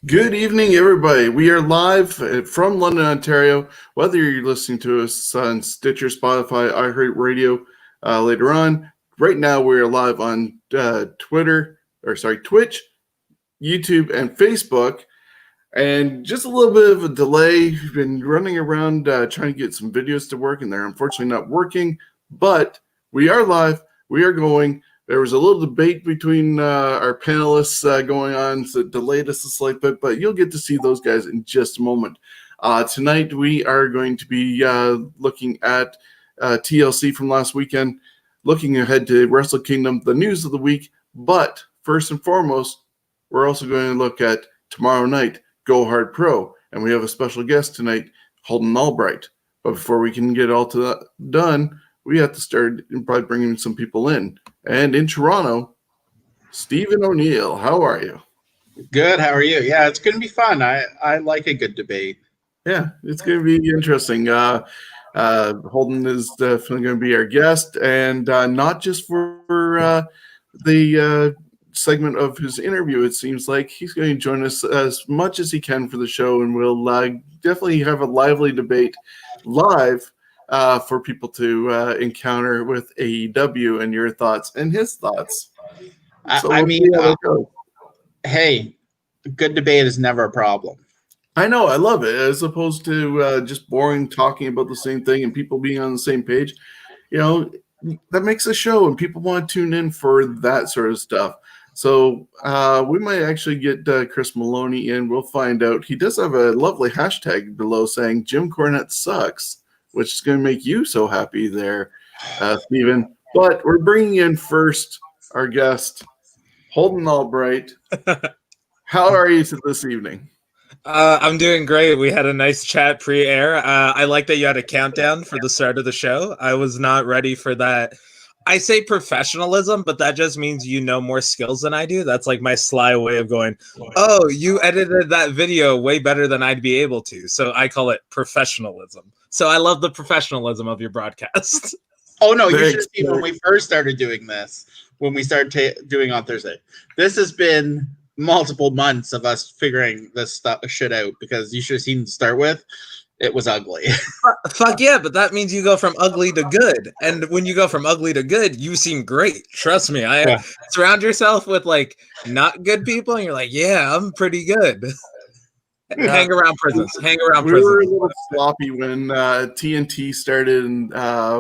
Good evening, everybody. We are live from London, Ontario. Whether you're listening to us on Stitcher, Spotify, iHeartRadio later on, right now we are live on Twitch, YouTube, and Facebook. And just a little bit of a delay. We've been running around trying to get some videos to work, and they're unfortunately not working. But we are live. We are going. There was a little debate between our panelists going on, so it delayed us a slight bit, but you'll get to see those guys in just a moment. Tonight, we are going to be looking at TLC from last weekend, looking ahead to Wrestle Kingdom, the news of the week, but first and foremost, we're also going to look at tomorrow night, Go Hard Pro, and we have a special guest tonight, Holden Albright. But before we can get all to that done, we have to start by bringing some people in. And in Toronto, Stephen O'Neill, how are you? Good. How are you? Yeah, it's going to be fun. I like a good debate. Yeah, it's going to be interesting. Holden is definitely going to be our guest, and not just for the segment of his interview. It seems like he's going to join us as much as he can for the show, and we'll definitely have a lively debate live for people to encounter with AEW and your thoughts and his thoughts. So hey, good debate is never a problem. I know, I love it, as opposed to just boring talking about the same thing and people being on the same page. You know, that makes a show, and people want to tune in for that sort of stuff. So we might actually get Chris Maloney in. We'll find out. He does have a lovely hashtag below saying Jim Cornette sucks, which is going to make you so happy there, Stephen. But we're bringing in first our guest, Holden Albright. How are you this evening? I'm doing great. We had a nice chat pre-air. I like that you had a countdown for the start of the show. I was not ready for that. I say professionalism, but that just means you know more skills than I do. That's like my sly way of going, oh, you edited that video way better than I'd be able to. So I call it professionalism. So I love the professionalism of your broadcast. Oh, no, you should have seen when we first started doing this, when we started doing on Thursday. This has been multiple months of us figuring this shit out, because you should have seen to start with. It was ugly. Fuck yeah, but that means you go from ugly to good. And when you go from ugly to good, you seem great. Trust me. Surround yourself with like not good people, and you're like, yeah, I'm pretty good. Hang around prisons. We were a little sloppy when TNT started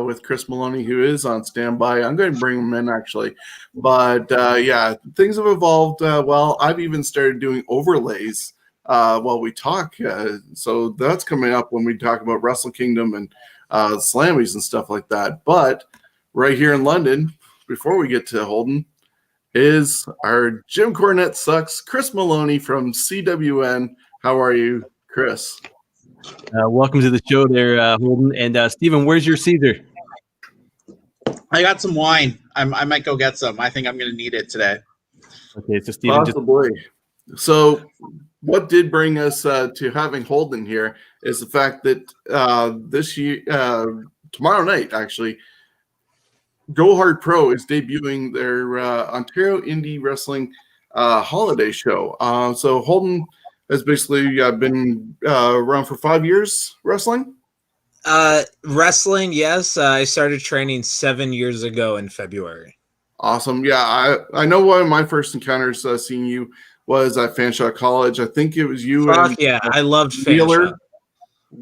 with Chris Maloney, who is on standby. I'm going to bring him in, actually. But, yeah, things have evolved well. I've even started doing overlays while we talk. So that's coming up when we talk about Wrestle Kingdom and Slammies and stuff like that. But right here in London, before we get to Holden, is our Jim Cornette Sucks, Chris Maloney from CWN. How are you, Chris? Welcome to the show there, Holden. And Stephen, where's your Caesar? I got some wine. I might go get some. I think I'm going to need it today. Okay, so Stephen. Possibly. So what did bring us to having Holden here is the fact that this year, tomorrow night, actually, Go Hard Pro is debuting their Ontario Indie Wrestling holiday show. So Holden has basically been around for 5 years wrestling? Wrestling, yes. I started training 7 years ago in February. Awesome. Yeah, I know one of my first encounters seeing you was at Fanshawe College. I think it was you and yeah, I loved Wheeler. Fanshawe.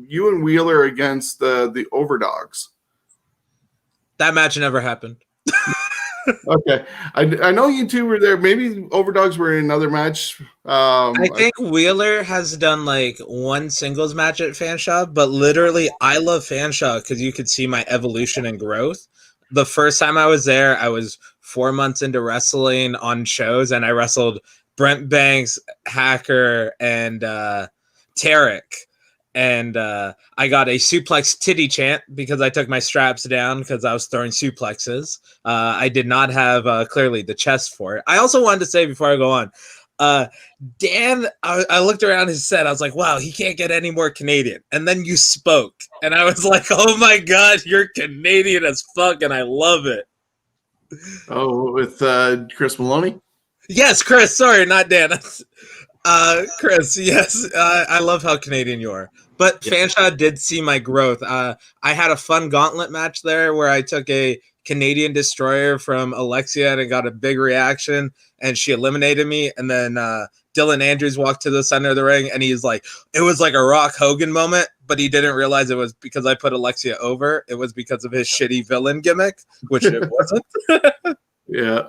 You and Wheeler against the Overdogs. That match never happened. Okay. I know you two were there. Maybe Overdogs were in another match. I think Wheeler has done like one singles match at Fanshawe, but literally I love Fanshawe because you could see my evolution and growth. The first time I was there, I was 4 months into wrestling on shows, and I wrestled Brent Banks, Hacker, and Tarek. And I got a suplex titty chant because I took my straps down because I was throwing suplexes. I did not have clearly the chest for it. I also wanted to say before I go on, Dan, I looked around his set. I was like, wow, he can't get any more Canadian. And then you spoke. And I was like, oh my God, you're Canadian as fuck. And I love it. Oh, with Chris Maloney? Yes, Chris. Sorry, not Dan. Chris, yes, I love how Canadian you are. But Fanshawe did see my growth. I had a fun gauntlet match there where I took a Canadian destroyer from Alexia and got a big reaction, and she eliminated me. And then Dylan Andrews walked to the center of the ring, and he's like, it was like a Rock Hogan moment, but he didn't realize it was because I put Alexia over. It was because of his shitty villain gimmick, which it wasn't. Yeah.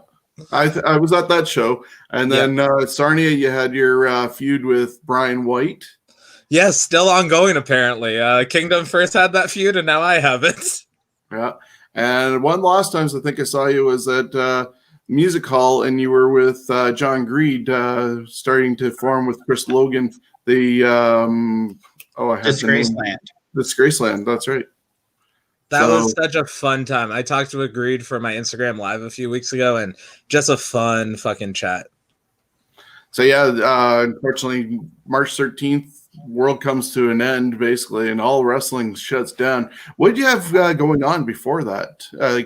I was at that show. And then Sarnia, you had your feud with Brian White. Yes, still ongoing apparently. Kingdom first had that feud, and now I have it. Yeah. And one last times I think I saw you was at Music Hall, and you were with John Greed starting to form with Chris Logan. The Disgraceland. Disgraceland, that's right. That was such a fun time. I talked to Agreed for my Instagram live a few weeks ago, and just a fun fucking chat. So yeah, unfortunately, March 13th, world comes to an end basically, and all wrestling shuts down. What did you have going on before that?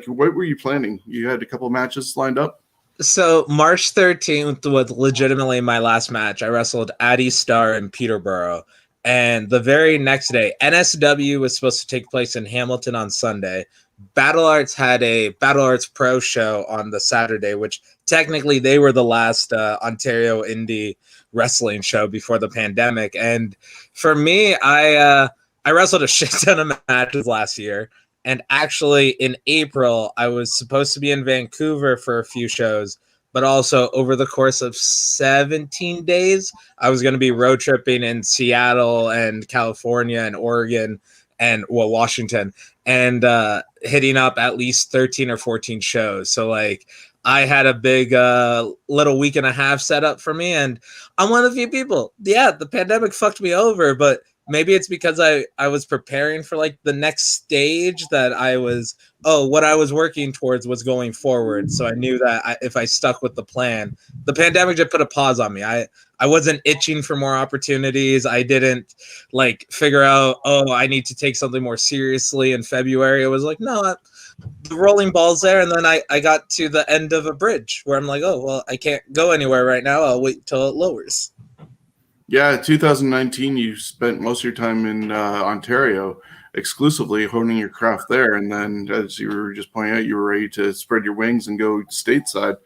What were you planning? You had a couple of matches lined up. So March 13th was legitimately my last match. I wrestled Addie Starr in Peterborough. And the very next day, NSW was supposed to take place in Hamilton on Sunday. Battle Arts had a Battle Arts Pro show on the Saturday, which technically they were the last Ontario indie wrestling show before the pandemic. And for me, I wrestled a shit ton of matches last year. And actually in April, I was supposed to be in Vancouver for a few shows, but also over the course of 17 days, I was going to be road tripping in Seattle and California and Oregon and Washington, and hitting up at least 13 or 14 shows. So like I had a big little week and a half set up for me, and I'm one of the few people. Yeah, the pandemic fucked me over, but maybe it's because I was preparing for like the next stage that what I was working towards was going forward. So I knew that if I stuck with the plan, the pandemic just put a pause on me. I wasn't itching for more opportunities. I didn't like figure out, I need to take something more seriously in February. It was like, no, the rolling ball's there. And then I got to the end of a bridge where I'm like, I can't go anywhere right now. I'll wait till it lowers. Yeah, 2019, you spent most of your time in Ontario exclusively honing your craft there. And then, as you were just pointing out, you were ready to spread your wings and go stateside.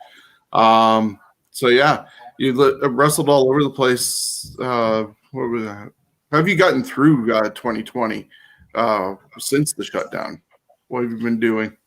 So, yeah, you wrestled all over the place. What was that? How have you gotten through 2020 since the shutdown? What have you been doing?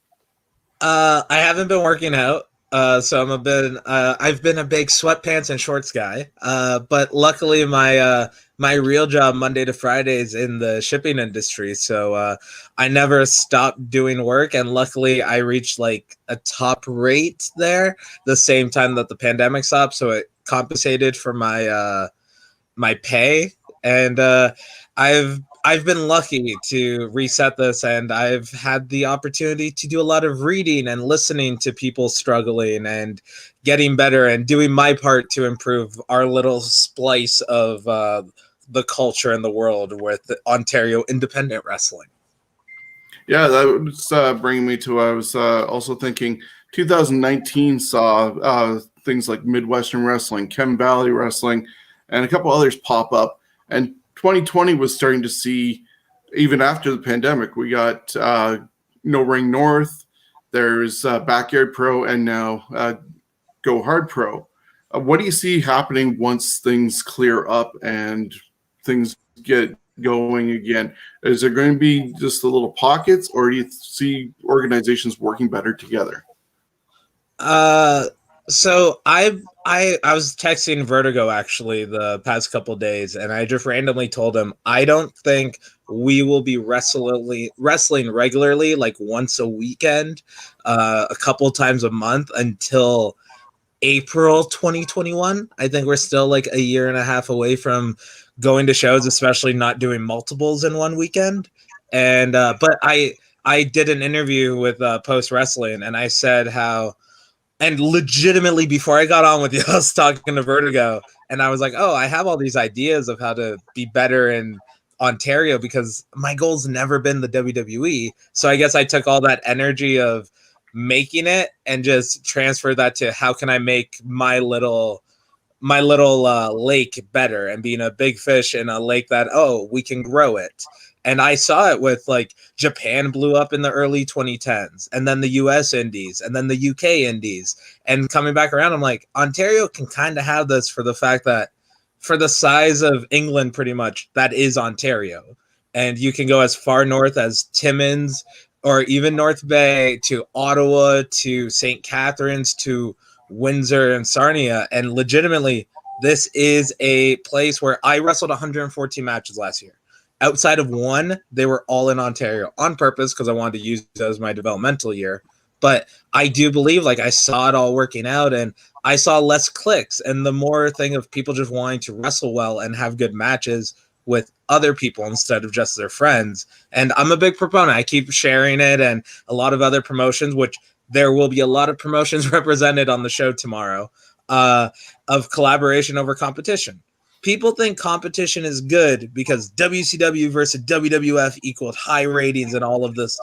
I haven't been working out. So I've been a big sweatpants and shorts guy. But luckily my real job Monday to Friday is in the shipping industry. So I never stopped doing work, and luckily I reached like a top rate there the same time that the pandemic stopped. So it compensated for my my pay, and I've been lucky to reset this, and I've had the opportunity to do a lot of reading and listening to people struggling and getting better and doing my part to improve our little splice of the culture in the world with Ontario independent wrestling. Yeah, that was bringing me to, I was also thinking 2019 saw things like Midwestern Wrestling, Chem Valley Wrestling, and a couple others pop up. And 2020 was starting to see, even after the pandemic, we got No Ring North, there's Backyard Pro, and now Go Hard Pro. What do you see happening once things clear up and things get going again? Is there going to be just the little pockets, or do you see organizations working better together? So I was texting Vertigo actually the past couple of days, and I just randomly told him I don't think we will be wrestling regularly, like once a weekend, a couple times a month until April 2021. I think we're still like a year and a half away from going to shows, especially not doing multiples in one weekend. And but I did an interview with Post Wrestling, and I said how. And legitimately, before I got on with you, I was talking to Vertigo, and I was like, I have all these ideas of how to be better in Ontario because my goal's never been the WWE. So I guess I took all that energy of making it and just transferred that to how can I make my little my little lake better and being a big fish in a lake that, oh, we can grow it. And I saw it with like Japan blew up in the early 2010s, and then the US indies, and then the UK indies. And coming back around, I'm like, Ontario can kind of have this for the fact that for the size of England, pretty much, that is Ontario. And you can go as far north as Timmins or even North Bay to Ottawa to St. Catharines to Windsor and Sarnia. And legitimately, this is a place where I wrestled 114 matches last year. Outside of one, they were all in Ontario on purpose because I wanted to use it as my developmental year. But I do believe, like, I saw it all working out, and I saw less clicks and the more thing of people just wanting to wrestle well and have good matches with other people instead of just their friends. And I'm a big proponent. I keep sharing it, and a lot of other promotions, which there will be a lot of promotions represented on the show tomorrow, of collaboration over competition. People think competition is good because WCW versus WWF equaled high ratings and all of this.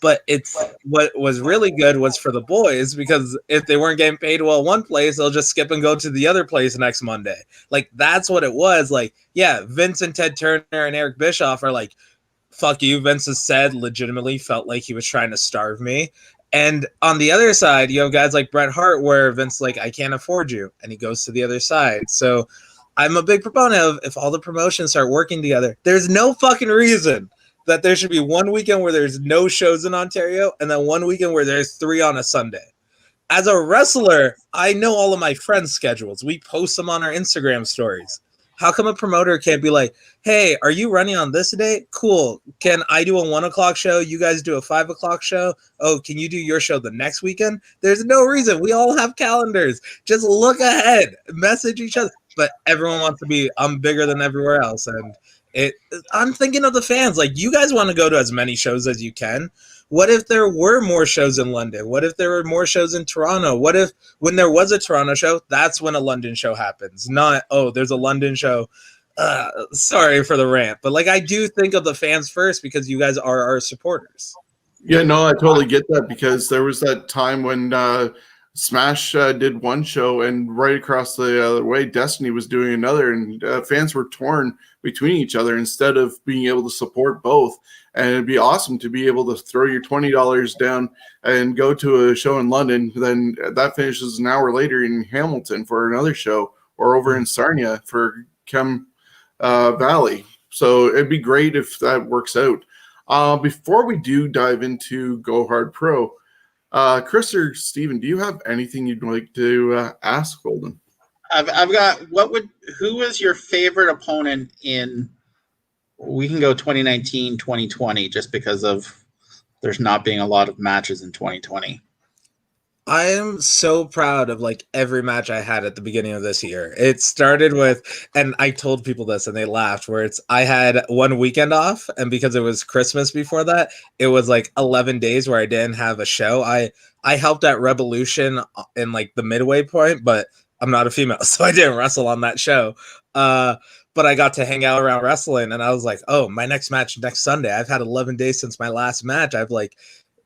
But it's what was really good was for the boys, because if they weren't getting paid well one place, they'll just skip and go to the other place next Monday. Like, that's what it was. Like, yeah, Vince and Ted Turner and Eric Bischoff are like, fuck you. Vince has said legitimately felt like he was trying to starve me. And on the other side, you have guys like Bret Hart where Vince like, I can't afford you. And he goes to the other side. So I'm a big proponent of if all the promotions start working together, there's no fucking reason that there should be one weekend where there's no shows in Ontario and then one weekend where there's 3 on a Sunday. As a wrestler, I know all of my friends' schedules. We post them on our Instagram stories. How come a promoter can't be like, hey, are you running on this day? Cool. Can I do a 1 o'clock show? You guys do a 5 o'clock show? Oh, can you do your show the next weekend? There's no reason. We all have calendars. Just look ahead, message each other. But everyone wants to be, I'm bigger than everywhere else. And I'm thinking of the fans. Like, you guys want to go to as many shows as you can. What if there were more shows in London? What if there were more shows in Toronto? What if when there was a Toronto show, that's when a London show happens? Not, oh, there's a London show. Sorry for the rant. But, like, I do think of the fans first because you guys are our supporters. Yeah, no, I totally get that, because there was that time when Smash did one show, and right across the other way, Destiny was doing another, and fans were torn between each other instead of being able to support both. And it'd be awesome to be able to throw your $20 down and go to a show in London. Then that finishes an hour later in Hamilton for another show, or over in Sarnia for Chem Valley. So it'd be great if that works out. Before we do dive into Go Hard Pro, Chris or Steven, do you have anything you'd like to ask Holden? I've got, who was your favorite opponent in, we can go 2019, 2020, just because of there's not being a lot of matches in 2020. I am so proud of like every match I had at the beginning of this year. It started with, and I told people this and they laughed, where I had one weekend off, and because it was Christmas before that, it was like 11 days where I didn't have a show. I helped at Revolution in like the midway point, but I'm not a female, so I didn't wrestle on that show. But I got to hang out around wrestling, and I was like, oh, my next match next Sunday. I've had 11 days since my last match. I've like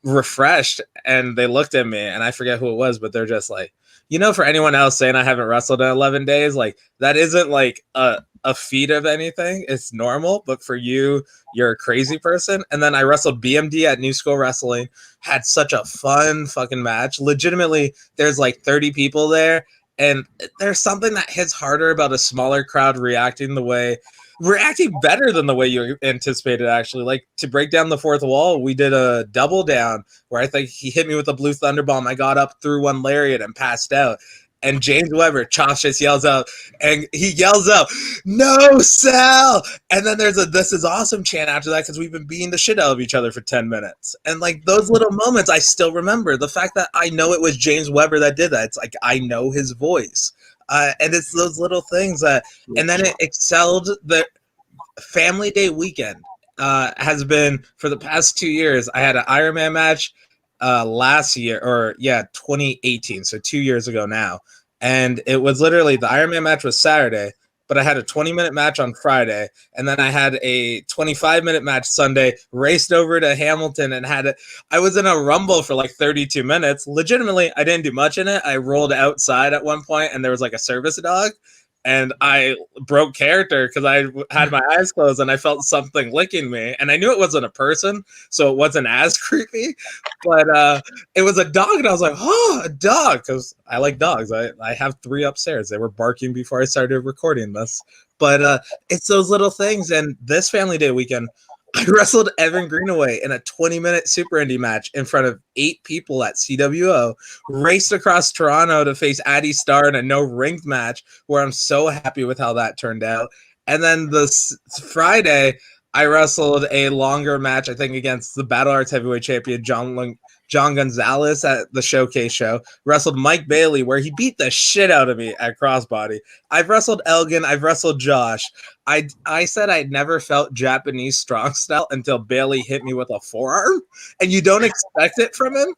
refreshed, and they looked at me, and I forget who it was, but they're just like, you know, for anyone else saying I haven't wrestled in 11 days, like that isn't like a feat of anything. It's normal, but for you, you're a crazy person. And then I wrestled BMD at New School Wrestling, had such a fun fucking match. Legitimately, there's like 30 people there. And there's something that hits harder about a smaller crowd reacting better than the way you anticipated, actually. Like, to break down the fourth wall, we did a double down where I think he hit me with a blue thunder bomb. I got up through one lariat and passed out. And James Weber, Chops just yells out, and he yells out, "No sell!" And then there's a "This is awesome" chant after that, because we've been beating the shit out of each other for 10 minutes. And like those little moments, I still remember the fact that I know it was James Weber that did that. It's like I know his voice, and it's those little things that. And then it excelled. The Family Day weekend has been for the past 2 years. I had an Ironman match. Last year, 2018, so 2 years ago now, and it was literally the Ironman match was Saturday, but I had a 20-minute match on Friday, and then I had a 25-minute match Sunday, raced over to Hamilton and I was in a rumble for like 32 minutes. Legitimately, I didn't do much in it. I rolled outside at one point and there was like a service dog, and I broke character because I had my eyes closed and I felt something licking me, and I knew it wasn't a person, so it wasn't as creepy, but it was a dog, and I was like, oh, a dog, because I like dogs. I have 3 upstairs. They were barking before I started recording this, but it's those little things. And this Family Day weekend, I wrestled Evan Greenaway in a 20-minute Super Indie match in front of 8 people at CWO, raced across Toronto to face Addy Starr in a no-ringed match, where I'm so happy with how that turned out. And then this Friday, I wrestled a longer match, I think, against the Battle Arts Heavyweight Champion, John Gonzalez at the Showcase show. Wrestled Mike Bailey, where he beat the shit out of me at Crossbody. I've wrestled Elgin. I've wrestled Josh. I said I'd never felt Japanese strong style until Bailey hit me with a forearm, and you don't expect it from him.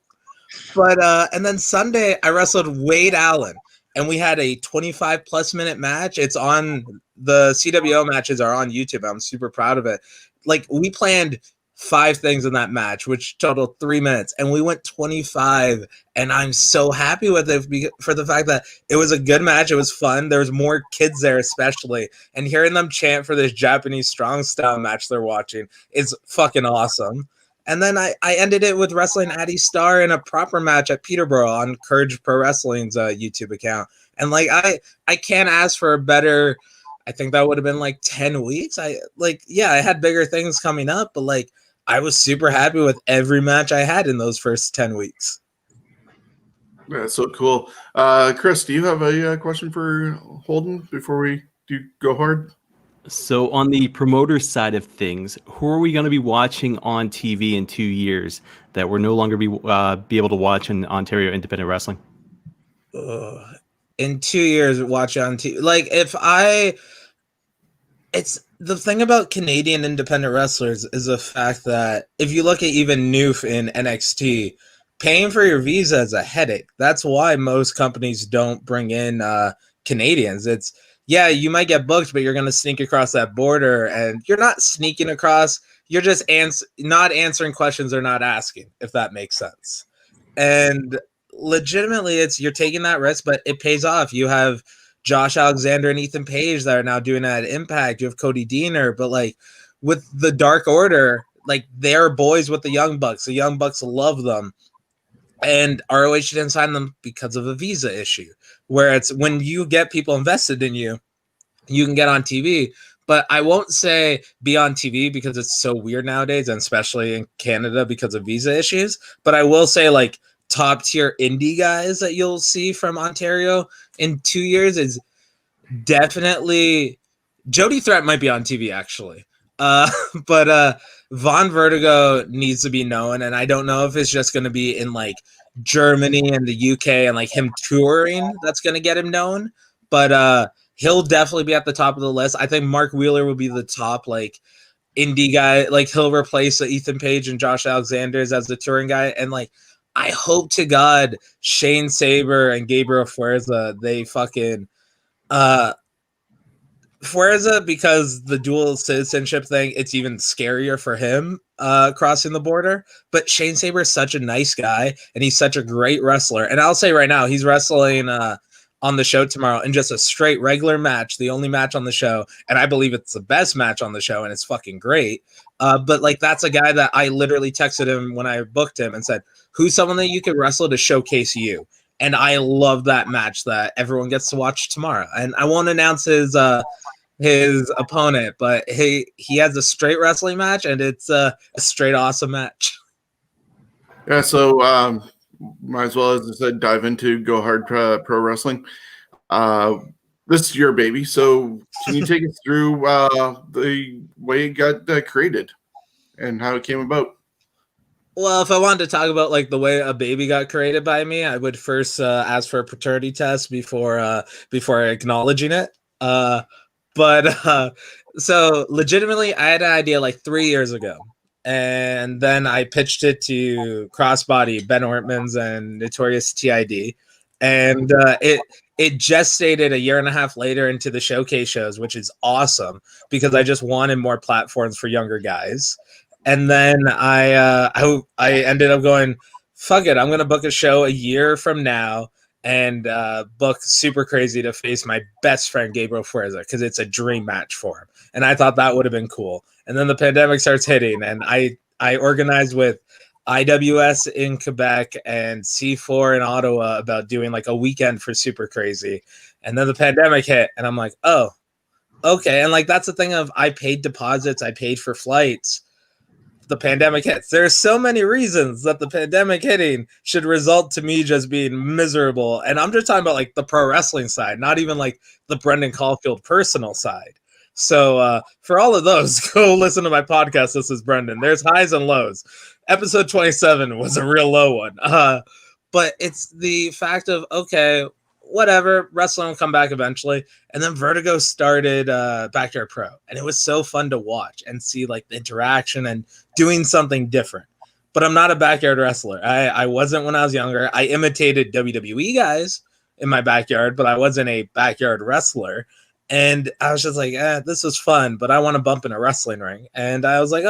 But and then Sunday, I wrestled Wade Allen, and we had a 25+ minute match. It's on the CWO matches are on YouTube. I'm super proud of it. Like, we planned 5 things in that match, which totaled 3 minutes, and we went 25, and I'm so happy with it for the fact that it was a good match. It was fun. There was more kids there, especially, and hearing them chant for this Japanese strong style match they're watching is fucking awesome. And then I ended it with wrestling Addy Starr in a proper match at Peterborough on Courage Pro Wrestling's YouTube account, and like I can't ask for a better. I think that would have been like 10 weeks. I had bigger things coming up, but like, I was super happy with every match I had in those first 10 weeks. That's so cool. Chris, do you have a question for Holden before we do go hard? So on the promoter side of things, who are we going to be watching on TV in 2 years that we're no longer be able to watch in Ontario independent wrestling? In 2 years, watch on TV. Like, it's the thing about Canadian independent wrestlers is the fact that if you look at even Noof in NXT, paying for your visa is a headache. That's why most companies don't bring in Canadians. It's, yeah, you might get booked, but you're going to sneak across that border, and you're not sneaking across. You're just not answering questions they're not asking, if that makes sense. And legitimately, you're taking that risk, but it pays off. You have Josh Alexander and Ethan Page that are now doing that at Impact. You have Cody Deaner, but like with the Dark Order, like they're boys with the Young Bucks. The Young Bucks love them. And ROH didn't sign them because of a visa issue, where it's when you get people invested in you, you can get on TV. But I won't say be on TV because it's so weird nowadays, and especially in Canada because of visa issues. But I will say, like, top tier indie guys that you'll see from Ontario in 2 years is definitely Jody Threat might be on TV actually. But Von Vertigo needs to be known, and I don't know if it's just going to be in like Germany and the UK and like him touring that's going to get him known, but he'll definitely be at the top of the list. I think Mark Wheeler will be the top like indie guy. Like he'll replace Ethan Page and Josh Alexander's as the touring guy, and like I hope to God Shane Saber and Gabriel Fuerza, they fucking Fuerza, because the dual citizenship thing, it's even scarier for him crossing the border. But Shane Saber is such a nice guy, and he's such a great wrestler. And I'll say right now, he's wrestling on the show tomorrow in just a straight regular match, the only match on the show. And I believe it's the best match on the show, and it's fucking great. But like that's a guy that I literally texted him when I booked him and said, who's someone that you could wrestle to showcase you? And I love that match that everyone gets to watch tomorrow. And I won't announce his opponent, but he has a straight wrestling match, and it's a straight awesome match. Yeah, so might as well, as I said, dive into Go Hard Pro Wrestling. This is your baby, so can you take us through the way it got created and how it came about? Well, if I wanted to talk about like the way a baby got created by me, I would first ask for a paternity test before acknowledging it. So legitimately, I had an idea like 3 years ago, and then I pitched it to Crossbody, Ben Ortmans, and Notorious TID, and it gestated a year and a half later into the showcase shows, which is awesome because I just wanted more platforms for younger guys. And then I ended up going, fuck it, I'm gonna book a show a year from now and book Super Crazy to face my best friend Gabriel Fuerza because it's a dream match for him. And I thought that would have been cool. And then the pandemic starts hitting, and I organized with IWS in Quebec and C4 in Ottawa about doing like a weekend for Super Crazy. And then the pandemic hit, and I'm like, oh, okay. And like that's the thing of I paid deposits, I paid for flights. The pandemic hits. There's so many reasons that the pandemic hitting should result to me just being miserable. And I'm just talking about like the pro wrestling side, not even like the Brendan Caulfield personal side. So for all of those, go listen to my podcast. This is Brendan. There's highs and lows. Episode 27 was a real low one. But it's the fact of, okay, whatever, wrestling will come back eventually. And then Vertigo started Backyard Pro. And it was so fun to watch and see like the interaction and doing something different. But I'm not a backyard wrestler. I wasn't when I was younger. I imitated WWE guys in my backyard, but I wasn't a backyard wrestler. And I was just like, this was fun, but I want to bump in a wrestling ring. And I was like,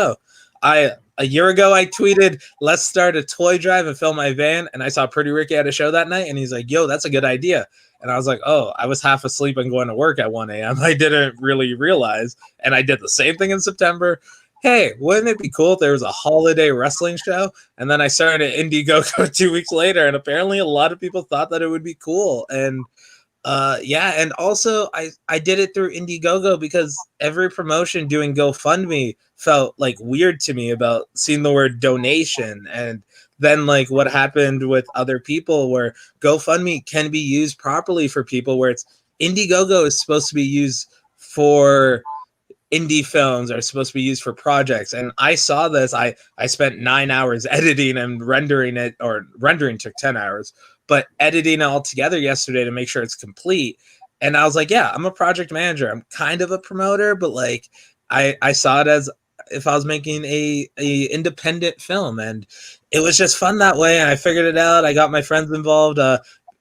a year ago, I tweeted, let's start a toy drive and fill my van. And I saw Pretty Ricky at a show that night. And he's like, yo, that's a good idea. And I was like, oh, I was half asleep and going to work at 1 a.m. I didn't really realize. And I did the same thing in September. Hey, wouldn't it be cool if there was a holiday wrestling show? And then I started at Indiegogo 2 weeks later. And apparently a lot of people thought that it would be cool. And and also I did it through Indiegogo because every promotion doing GoFundMe felt like weird to me about seeing the word donation. And then like what happened with other people where GoFundMe can be used properly for people where it's Indiegogo is supposed to be used for indie films, are supposed to be used for projects. And I saw this, I spent 9 hours editing and rendering it, or rendering took 10 hours. But editing it all together yesterday to make sure it's complete. And I was like, yeah, I'm a project manager. I'm kind of a promoter, but like I saw it as if I was making a independent film. And it was just fun that way. And I figured it out. I got my friends involved.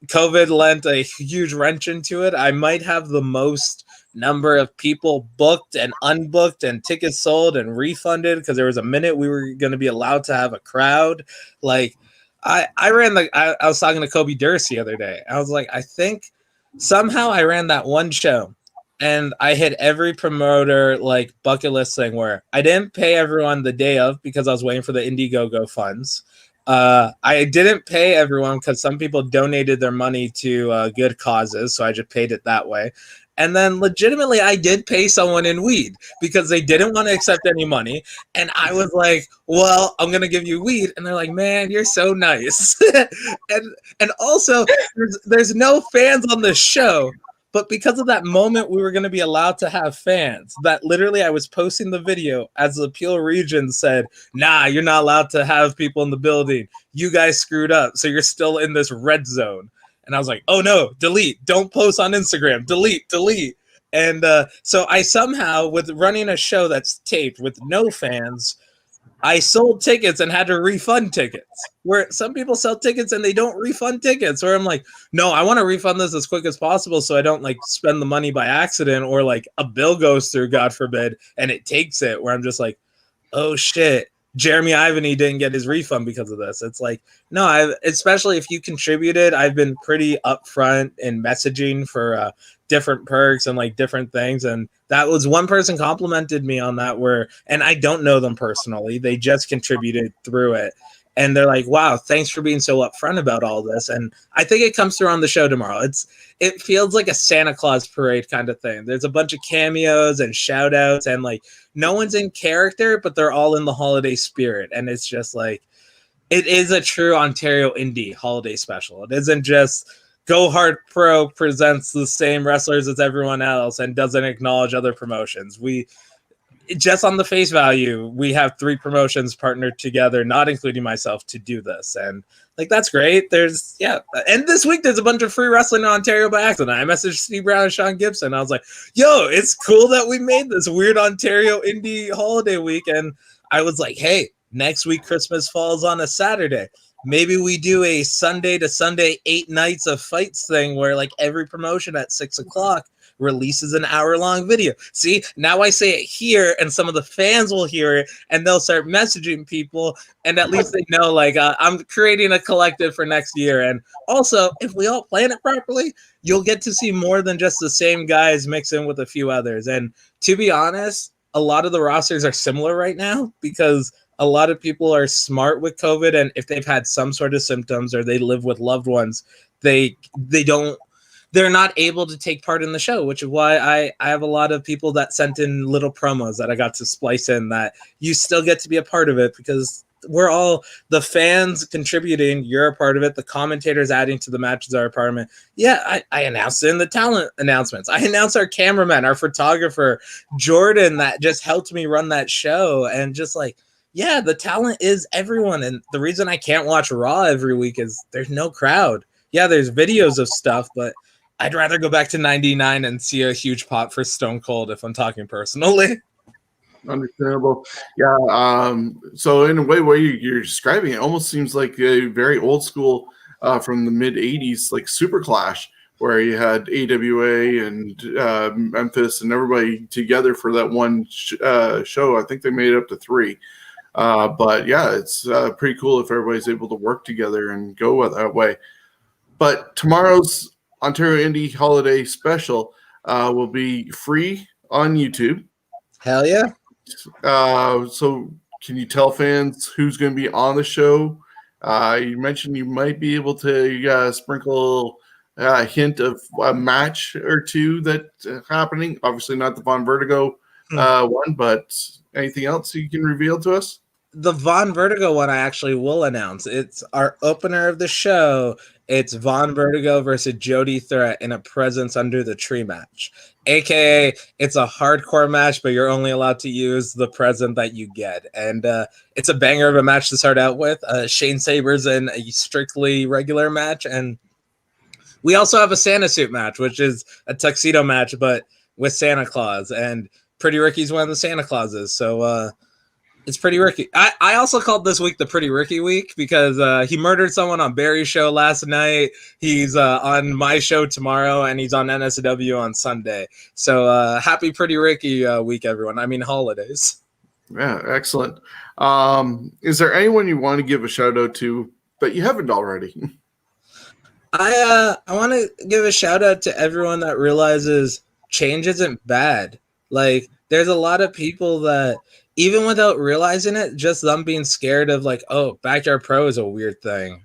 COVID lent a huge wrench into it. I might have the most number of people booked and unbooked and tickets sold and refunded because there was a minute we were going to be allowed to have a crowd. Like, I was talking to Kobe Durst the other day. I was like, I think somehow I ran that one show and I hit every promoter like bucket list thing where I didn't pay everyone the day of because I was waiting for the Indiegogo funds. I didn't pay everyone because some people donated their money to good causes. So I just paid it that way. And then legitimately, I did pay someone in weed because they didn't want to accept any money. And I was like, well, I'm going to give you weed. And they're like, man, you're so nice. and also, there's no fans on the show. But because of that moment, we were going to be allowed to have fans. That literally, I was posting the video as the Peel region said, nah, you're not allowed to have people in the building. You guys screwed up. So you're still in this red zone. And I was like, oh no, delete, don't post on Instagram, delete. And so I somehow, with running a show that's taped with no fans, I sold tickets and had to refund tickets. Where some people sell tickets and they don't refund tickets. Where I'm like, no, I want to refund this as quick as possible so I don't like spend the money by accident or like a bill goes through, God forbid, and it takes it. Where I'm just like, oh shit. Jeremy Ivany didn't get his refund because of this. It's like, no, especially if you contributed, I've been pretty upfront in messaging for different perks and like different things. And that was one person complimented me on that and I don't know them personally. They just contributed through it. And they're like, wow, thanks for being so upfront about all this. And I think it comes through on the show tomorrow. It feels like a Santa Claus parade kind of thing. There's a bunch of cameos and shout outs and like no one's in character, but they're all in the holiday spirit. And it's just like, it is a true Ontario indie holiday special. It isn't just Go Hard Pro presents the same wrestlers as everyone else and doesn't acknowledge other promotions. Just on the face value, we have 3 promotions partnered together, not including myself, to do this. And like, that's great. And this week there's a bunch of free wrestling in Ontario by accident. I messaged Steve Brown and Sean Gibson. I was like, yo, it's cool that we made this weird Ontario indie holiday week. And I was like, hey, next week Christmas falls on a Saturday. maybe we do a Sunday to Sunday 8 nights of fights thing where like every promotion at 6 o'clock releases an hour-long video. See, now I say it here and some of the fans will hear it and they'll start messaging people, and at least they know like I'm creating a collective for next year. And also, if we all plan it properly, you'll get to see more than just the same guys mix in with a few others. And to be honest, a lot of the rosters are similar right now because a lot of people are smart with COVID, and if they've had some sort of symptoms or they live with loved ones, they're not able to take part in the show, which is why I have a lot of people that sent in little promos that I got to splice in that you still get to be a part of it because we're all the fans contributing. You're a part of it. The commentators adding to the matches are a part of it. Yeah, I announced it in the talent announcements. I announced our cameraman, our photographer, Jordan, that just helped me run that show. And just like, yeah, the talent is everyone. And the reason I can't watch Raw every week is there's no crowd. Yeah, there's videos of stuff, but I'd rather go back to 99 and see a huge pop for Stone Cold if I'm talking personally. Understandable. Yeah. So in a way, where you're describing it almost seems like a very old school from the mid 80s, like Super Clash, where you had AWA and Memphis and everybody together for that one show. I think they made it up to 3. But yeah, it's pretty cool if everybody's able to work together and go that way. But tomorrow's Ontario Indie Holiday Special will be free on YouTube. Hell yeah. So can you tell fans who's going to be on the show? You mentioned you might be able to sprinkle a hint of a match or two that's happening. Obviously not the Von Vertigo one, but anything else you can reveal to us? The Von Vertigo one I actually will announce. It's our opener of the show. It's Von Vertigo versus Jody Threat in a Presence Under the Tree match. AKA, it's a hardcore match, but you're only allowed to use the present that you get. And it's a banger of a match to start out with. Shane Saber's in a strictly regular match. And we also have a Santa suit match, which is a tuxedo match, but with Santa Claus. And Pretty Ricky's one of the Santa Clauses. So, it's Pretty Ricky. I also called this week the Pretty Ricky week because he murdered someone on Barry's show last night. He's on my show tomorrow, and he's on NSW on Sunday. So happy Pretty Ricky week, everyone. I mean, holidays. Yeah, excellent. Is there anyone you want to give a shout out to that you haven't already? I want to give a shout out to everyone that realizes change isn't bad. Like, there's a lot of people that, even without realizing it, just them being scared of like, oh, Backyard Pro is a weird thing.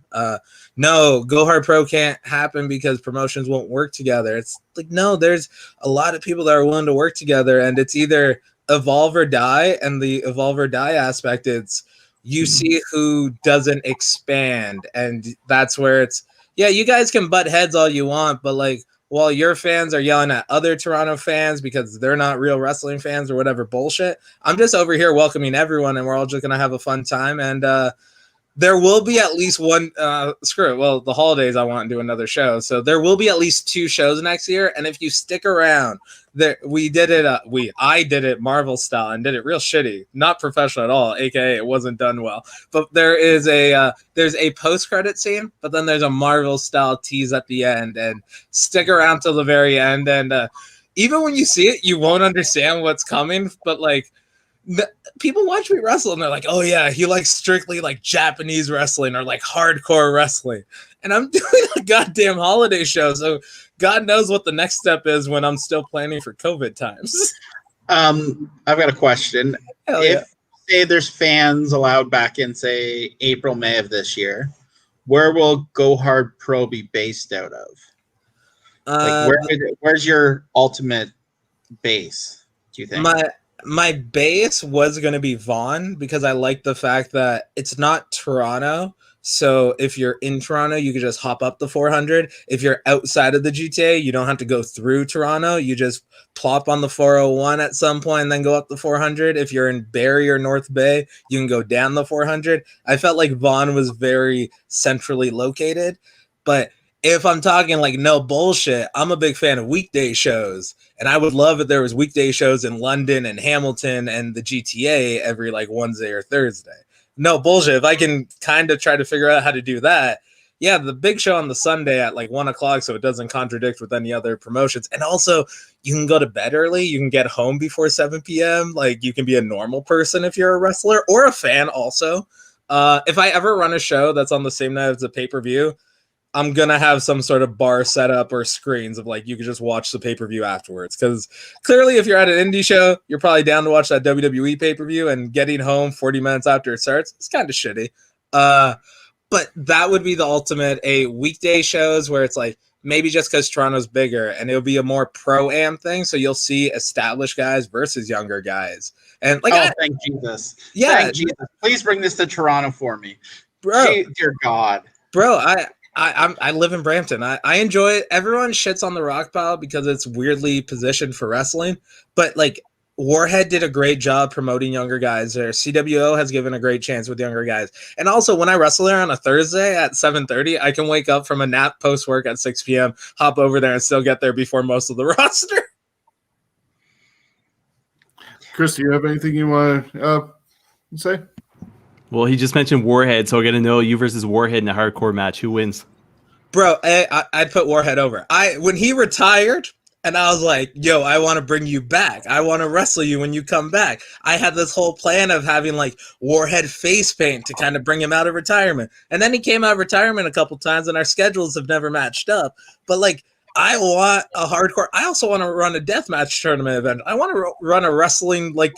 No, Go Hard Pro can't happen because promotions won't work together. It's like, no, there's a lot of people that are willing to work together, and it's either evolve or die. And the evolve or die aspect, it's you see who doesn't expand. And that's where it's, yeah, you guys can butt heads all you want, but like, while your fans are yelling at other Toronto fans because they're not real wrestling fans or whatever bullshit, I'm just over here welcoming everyone, and we're all just going to have a fun time. And there will be at least one, screw it, well, the holidays I want to do another show. So there will be at least 2 shows next year. And if you stick around, I did it Marvel style and did it real shitty, not professional at all, aka it wasn't done well. But there's a post-credit scene, but then there's a Marvel style tease at the end, and stick around till the very end. And even when you see it, you won't understand what's coming, but like, people watch me wrestle and they're like, oh yeah, he likes strictly like Japanese wrestling or like hardcore wrestling, and I'm doing a goddamn holiday show, so God knows what the next step is when I'm still planning for COVID times. I've got a question. Hell if yeah. say there's fans allowed back in say April, May of this year, where will Go Hard Pro be based out of? Like where's your ultimate base, do you think? My base was going to be Vaughan because I like the fact that it's not Toronto. So if you're in Toronto, you can just hop up the 400. If you're outside of the GTA, you don't have to go through Toronto. You just plop on the 401 at some point and then go up the 400. If you're in Barrie or North Bay, you can go down the 400. I felt like Vaughan was very centrally located. But if I'm talking like no bullshit, I'm a big fan of weekday shows. And I would love if there was weekday shows in London and Hamilton and the GTA every like Wednesday or Thursday. no bullshit. If I can kind of try to figure out how to do that, yeah, the big show on the Sunday at like 1:00, so it doesn't contradict with any other promotions. And also, you can go to bed early. You can get home before 7 p.m. Like, you can be a normal person if you're a wrestler or a fan also. If I ever run a show that's on the same night as a pay-per-view, I'm going to have some sort of bar setup or screens of like, you can just watch the pay-per-view afterwards. Because clearly, if you're at an indie show, you're probably down to watch that WWE pay-per-view, and getting home 40 minutes after it starts, it's kind of shitty. But that would be the ultimate, a weekday shows where it's like, maybe just because Toronto's bigger, and it'll be a more pro-am thing. So you'll see established guys versus younger guys. And like, thank Jesus. Yeah. Thank Jesus. Please bring this to Toronto for me. Bro. Dear God. Bro, I live in Brampton. I enjoy it. Everyone shits on the Rock Pile because it's weirdly positioned for wrestling. But like, Warhead did a great job promoting younger guys there. CWO has given a great chance with younger guys. And also, when I wrestle there on a Thursday at 7:30, I can wake up from a nap post-work at 6 p.m., hop over there, and still get there before most of the roster. Chris, do you have anything you want to say? Well, he just mentioned Warhead, so I got to know you versus Warhead in a hardcore match. Who wins? Bro, I'd put Warhead over. When he retired, and I was like, yo, I want to bring you back. I want to wrestle you when you come back. I had this whole plan of having like Warhead face paint to kind of bring him out of retirement. And then he came out of retirement a couple times, and our schedules have never matched up. But like, I want a hardcore. I also want to run a deathmatch tournament event. I want to run a wrestling like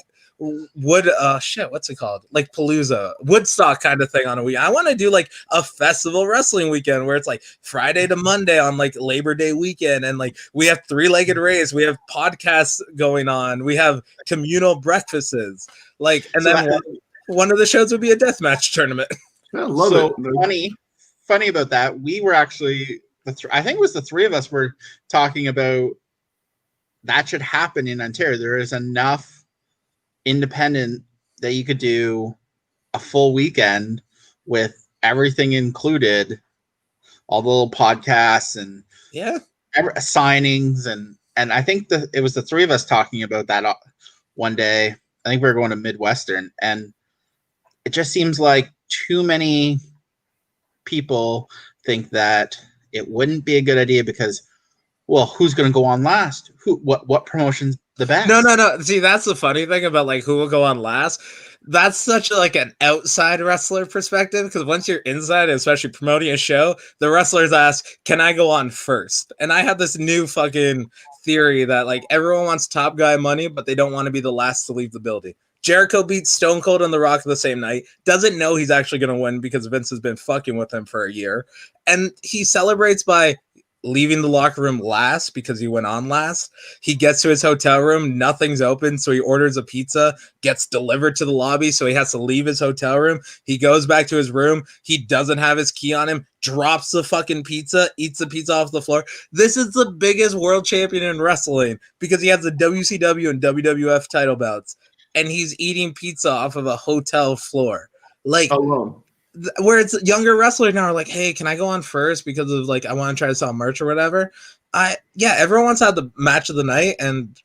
what's it called? Like Palooza, Woodstock kind of thing on a week. I want to do like a festival wrestling weekend where it's like Friday to Monday on like Labor Day weekend. And like, we have three-legged race. We have podcasts going on. We have communal breakfasts. Like, and then one of the shows would be a deathmatch tournament. I love it. Funny about that. We were actually, I think it was the three of us were talking about that should happen in Ontario. There is enough independent that you could do a full weekend with everything included, all the little podcasts and signings, and I think it was the three of us talking about that one day. I think we were going to Midwestern, and it just seems like too many people think that it wouldn't be a good idea because, well, who's going to go on last? What promotion's the best? No. See, that's the funny thing about like who will go on last. That's such like an outside wrestler perspective, because once you're inside, especially promoting a show, the wrestlers ask, "Can I go on first?" And I have this new fucking theory that like everyone wants top guy money, but they don't want to be the last to leave the building. Jericho beats Stone Cold and The Rock the same night, doesn't know he's actually going to win because Vince has been fucking with him for a year, and he celebrates by leaving the locker room last because he went on last. He gets to his hotel room, nothing's open, so he orders a pizza, gets delivered to the lobby, so he has to leave his hotel room. He goes back to his room, he doesn't have his key on him, drops the fucking pizza, eats the pizza off the floor. This is the biggest world champion in wrestling because he has the WCW and WWF title belts, and he's eating pizza off of a hotel floor. Like, alone. Where it's younger wrestlers now are like, hey, can I go on first because of like I want to try to sell merch or whatever. Everyone wants to have the match of the night, and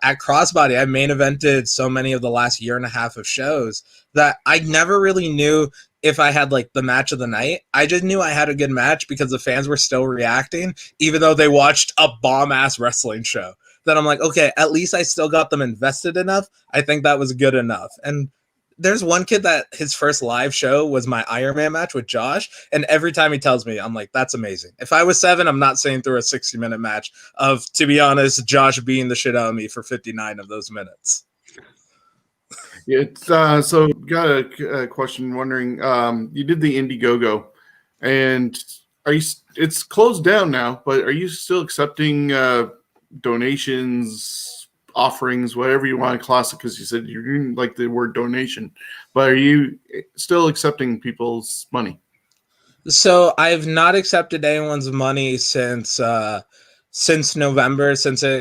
at Crossbody I main evented so many of the last year and a half of shows that I never really knew if I had like the match of the night. I just knew I had a good match because the fans were still reacting even though they watched a bomb ass wrestling show. Then I'm like, okay, at least I still got them invested enough. I think that was good enough. And there's one kid that his first live show was my Iron Man match with Josh. And every time he tells me, I'm like, that's amazing. If I was 7, I'm not sitting through a 60-minute match of, to be honest, Josh beating the shit out of me for 59 of those minutes. It's so got a question wondering, you did the Indiegogo, and it's closed down now, but are you still accepting donations, offerings, whatever you want to class it, because you said you didn't like the word donation, but are you still accepting people's money? So I've not accepted anyone's money since November.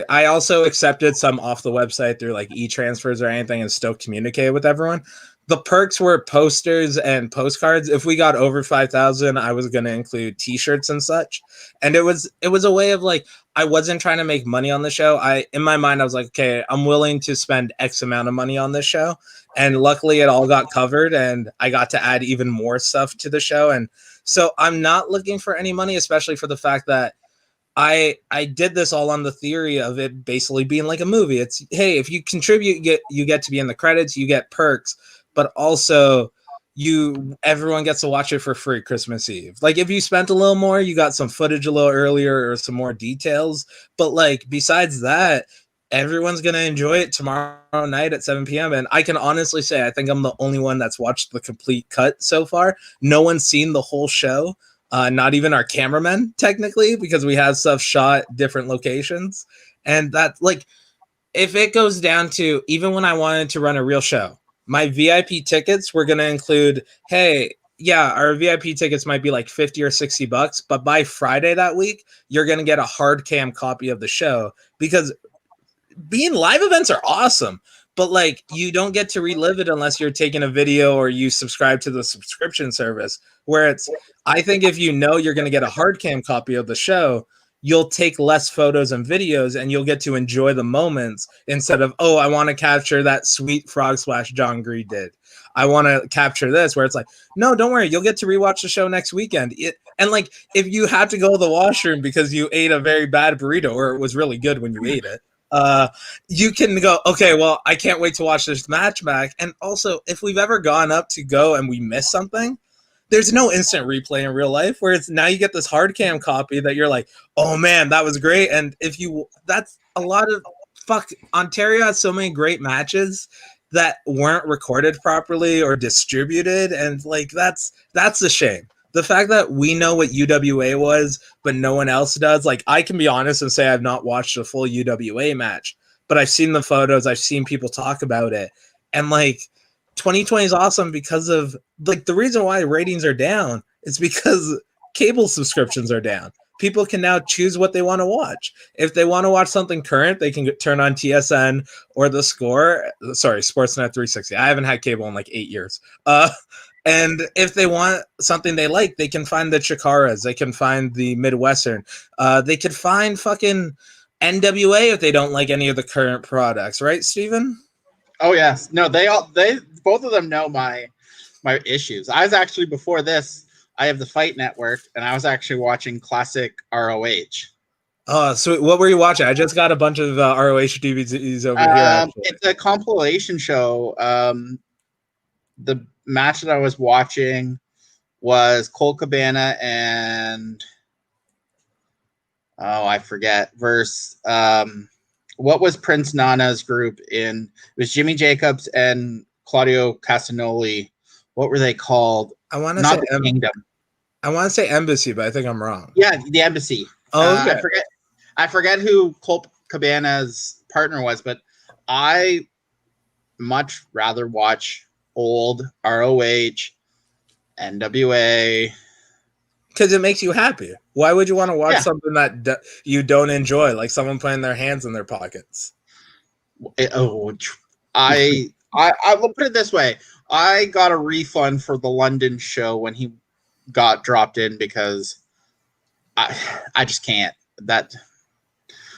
I also accepted some off the website through like e-transfers or anything and still communicated with everyone. the perks were posters and postcards. If we got over 5,000, I was going to include t-shirts and such. And it was a way of like, I wasn't trying to make money on the show. In my mind, I was like, okay, I'm willing to spend X amount of money on this show. And luckily it all got covered and I got to add even more stuff to the show. And so I'm not looking for any money, especially for the fact that I did this all on the theory of it basically being like a movie. It's, hey, if you contribute, you get to be in the credits, you get perks, but also everyone gets to watch it for free Christmas Eve. Like if you spent a little more, you got some footage a little earlier or some more details. But like besides that, everyone's gonna enjoy it tomorrow night at 7 p.m. And I can honestly say I think I'm the only one that's watched the complete cut so far. No one's seen the whole show. Not even our cameramen, technically, because we have stuff shot different locations. And that's like, if it goes down to, even when I wanted to run a real show, my VIP tickets were going to include, hey, yeah, our VIP tickets might be like 50 or $60, but by Friday that week, you're going to get a hard cam copy of the show, because being live events are awesome, but like you don't get to relive it unless you're taking a video or you subscribe to the subscription service, where it's, I think if you know you're going to get a hard cam copy of the show, you'll take less photos and videos and you'll get to enjoy the moments instead of, oh, I want to capture that sweet frog splash John Greed did. I want to capture this, where it's like, no, don't worry. You'll get to rewatch the show next weekend. And like, if you have to go to the washroom because you ate a very bad burrito or it was really good when you ate it, you can go, okay, well, I can't wait to watch this match back. And also, if we've ever gone up to go and we miss something, there's no instant replay in real life, where it's now you get this hard cam copy that you're like, oh man, that was great. And that's a lot of Ontario has so many great matches that weren't recorded properly or distributed. And like, that's a shame. The fact that we know what UWA was, but no one else does. Like, I can be honest and say I've not watched a full UWA match, but I've seen the photos. I've seen people talk about it. And like, 2020 is awesome because of like the reason why ratings are down is because cable subscriptions are down. People can now choose what they want to watch. If they want to watch something current, they can turn on TSN or The Score. Sorry, Sportsnet 360. I haven't had cable in like 8 years. And if they want something they like, they can find the Chikaras. They can find the Midwestern. They could find fucking NWA if they don't like any of the current products, right, Steven? Oh yes. No, they both of them know my issues. I was actually, before this, I have the Fight Network, and I was actually watching classic ROH. Oh, so what were you watching? I just got a bunch of ROH DVDs over here. Actually. It's a compilation show. The match that I was watching was Colt Cabana and I forget versus what was Prince Nana's group in? It was Jimmy Jacobs and Claudio Castagnoli. What were they called? I want to say Kingdom. I want to say Embassy, but I think I'm wrong. Yeah, the Embassy. Oh, okay. I forget who Colt Cabana's partner was, but I much rather watch old ROH, NWA. Because it makes you happy. Why would you want to watch something that you don't enjoy, like someone putting their hands in their pockets? I'll put it this way. I got a refund for the London show when he got dropped in because I just can't.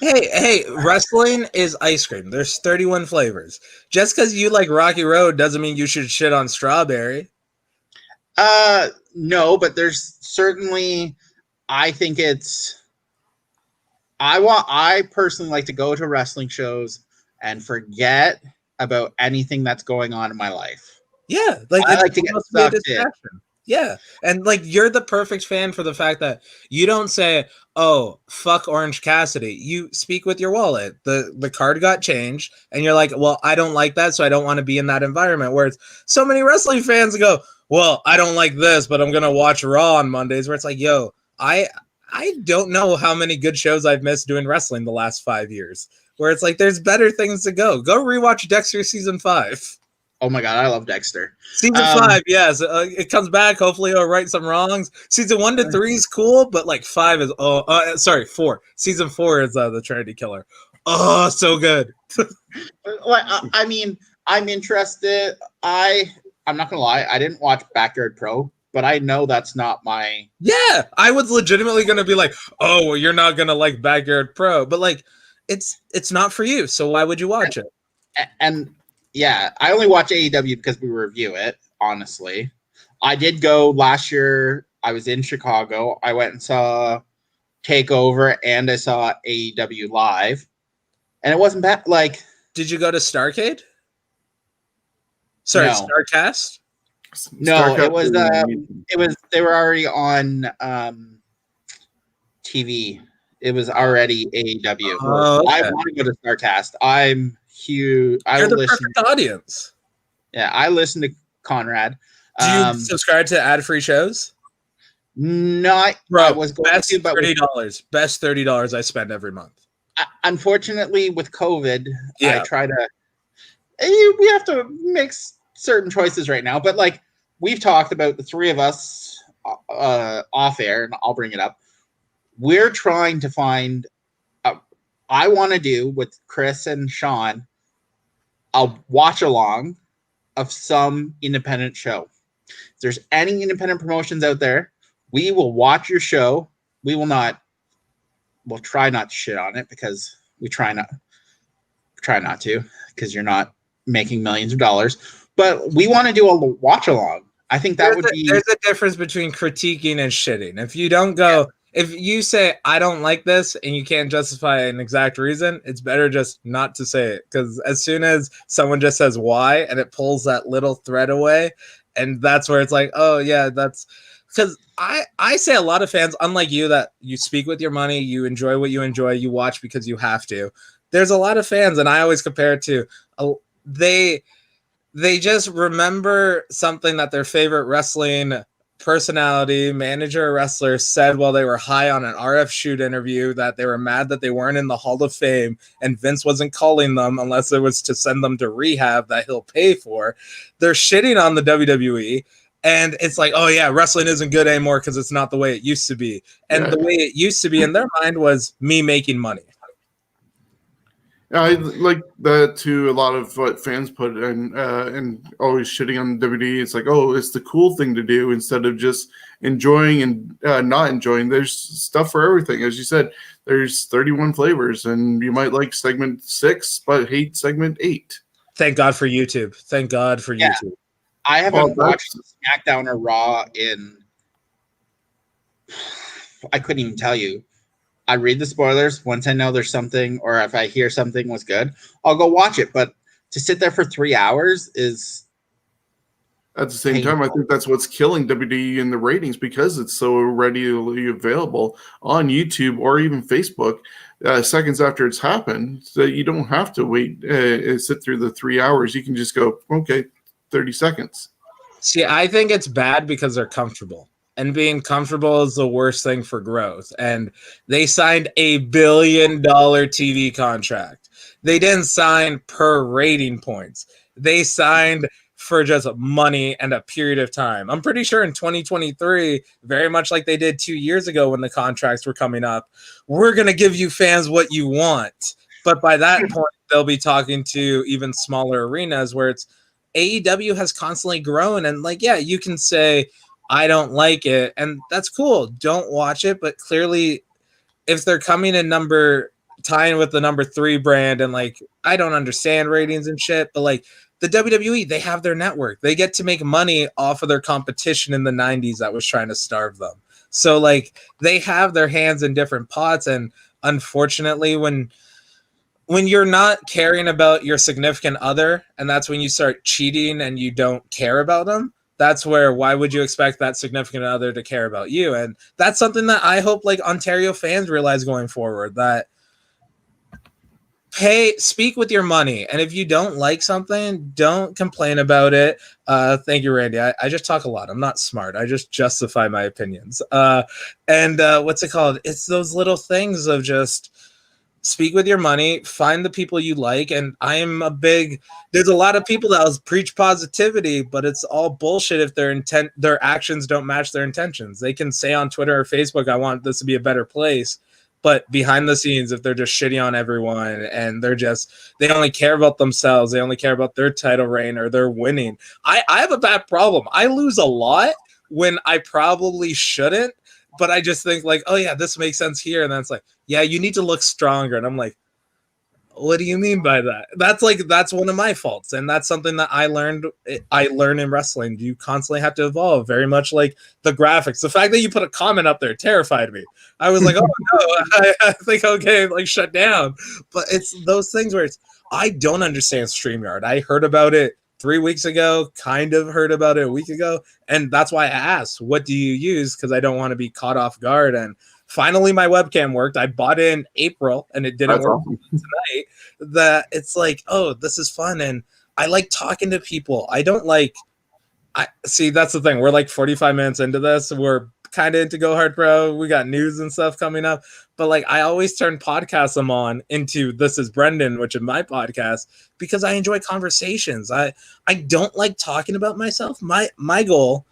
Hey, wrestling is ice cream. There's 31 flavors. Just because you like Rocky Road doesn't mean you should shit on strawberry. No, but there's certainly, I think I personally like to go to wrestling shows and forget about anything that's going on in my life. Yeah, like I like to get stuff in. Yeah, and like you're the perfect fan for the fact that you don't say, "Oh, fuck Orange Cassidy." You speak with your wallet. The card got changed, and you're like, "Well, I don't like that, so I don't want to be in that environment." Whereas so many wrestling fans go, "Well, I don't like this, but I'm gonna watch Raw on Mondays." Where it's like, "Yo, I don't know how many good shows I've missed doing wrestling the last 5 years." Where it's like, there's better things to go. Go rewatch Dexter season 5. Oh my god, I love Dexter. Season 5, yes. It comes back. Hopefully it'll right some wrongs. Season 1 to 3 is cool, but like 5 is 4. Season 4 is the Trinity Killer. Oh, so good. I mean, I'm interested. I I'm not gonna lie, I didn't watch Backyard Pro, but I know that's not my. Yeah, I was legitimately gonna be like, oh, well, you're not gonna like Backyard Pro, but like, it's not for you. So why would you watch it? And yeah, I only watch AEW because we review it. Honestly, I did go last year. I was in Chicago. I went and saw Takeover, and I saw AEW live, and it wasn't bad. Like, did you go to Starcade? Sorry, No. Starcast. No, Starcraft it was is- it was they were already on TV. It was already AEW. Oh, okay. I want to go to Starcast. I'm huge. I You're the listen. perfect audience. Yeah, I listen to Conrad. Do you subscribe to ad-free shows? Not Bro, I was going best to, but $30. Best $30 I spend every month. unfortunately with COVID, Yeah. I try to. We have to make certain choices right now, but like we've talked about, the three of us off air, and I'll bring it up. We're trying to find. I want to do with Chris and Shawn a watch along of some independent show. If there's any independent promotions out there, we will watch your show. We will not. We'll try not to shit on it, because we try not to, because you're not making millions of dollars. But we want to do a watch along. I think that would be. There's a difference between critiquing and shitting. If you don't go, if you say I don't like this and you can't justify an exact reason, it's better just not to say it. Because as soon as someone just says why, and it pulls that little thread away, and that's where it's like, oh yeah, that's because I say a lot of fans, unlike you, that you speak with your money, you enjoy what you enjoy, you watch because you have to. There's a lot of fans, and I always compare it to they just remember something that their favorite wrestling personality, manager, or wrestler said while they were high on an RF shoot interview, that they were mad that they weren't in the Hall of Fame and Vince wasn't calling them unless it was to send them to rehab that he'll pay for. They're shitting on the WWE. And it's like, oh yeah, wrestling isn't good anymore because it's not the way it used to be. And the way it used to be in their mind was me making money. I like that too. A lot of what fans put in, and always shitting on WWE. It's like, oh, it's the cool thing to do instead of just enjoying and not enjoying. There's stuff for everything. As you said, there's 31 flavors, and you might like segment 6, but hate segment 8. Thank God for YouTube. Thank God for YouTube. I haven't watched SmackDown or Raw in. I couldn't even tell you. I read the spoilers once I know there's something, or if I hear something was good, I'll go watch it. But to sit there for 3 hours is. At the same time, I think that's what's killing WWE in the ratings, because it's so readily available on YouTube or even Facebook seconds after it's happened, so you don't have to wait, sit through the 3 hours. You can just go, okay, 30 seconds. See, I think it's bad because they're comfortable. And being comfortable is the worst thing for growth. And they signed $1 billion TV contract. They didn't sign per rating points. They signed for just money and a period of time. I'm pretty sure in 2023, very much like they did 2 years ago when the contracts were coming up, we're going to give you fans what you want. But by that point, they'll be talking to even smaller arenas where it's AEW has constantly grown. And like, yeah, you can say, I don't like it, and that's cool. Don't watch it, but clearly, if they're coming in tying with the number 3 brand, and like, I don't understand ratings and shit, but like the WWE, they have their network. They get to make money off of their competition in the 90s that was trying to starve them. So like, they have their hands in different pots, and unfortunately, when you're not caring about your significant other, and that's when you start cheating and you don't care about them, that's where, why would you expect that significant other to care about you? And that's something that I hope like Ontario fans realize going forward, that speak with your money. And if you don't like something, don't complain about it. Thank you, Randy. I just talk a lot. I'm not smart. I just justify my opinions. And what's it called? It's those little things of just speak with your money, find the people you like. And there's a lot of people that will preach positivity, but it's all bullshit if their actions don't match their intentions. They can say on Twitter or Facebook, I want this to be a better place. But behind the scenes, if they're just shitty on everyone and they only care about themselves, they only care about their title reign or they're winning. I have a bad problem. I lose a lot when I probably shouldn't, but I just think like, oh yeah, this makes sense here. And then it's like, yeah, you need to look stronger. And I'm like, what do you mean by that? That's one of my faults, and that's something that I learned in wrestling. You constantly have to evolve, very much like the graphics. The fact that you put a comment up there terrified me. I was like, oh no, I think okay, like shut down. But it's those things where I don't understand StreamYard. I heard about it 3 weeks ago, kind of heard about it a week ago, and that's why I asked, what do you use? Because I don't want to be caught off guard. And finally, my webcam worked. I bought it in April, and it didn't work tonight. That it's like, oh, this is fun, and I like talking to people. I don't like. I see. That's the thing. We're like 45 minutes into this. We're kind of into Go Hard Pro. We got news and stuff coming up, but like I always turn podcasts I'm on into This Is Brendan, which is my podcast, because I enjoy conversations. I don't like talking about myself. My goal,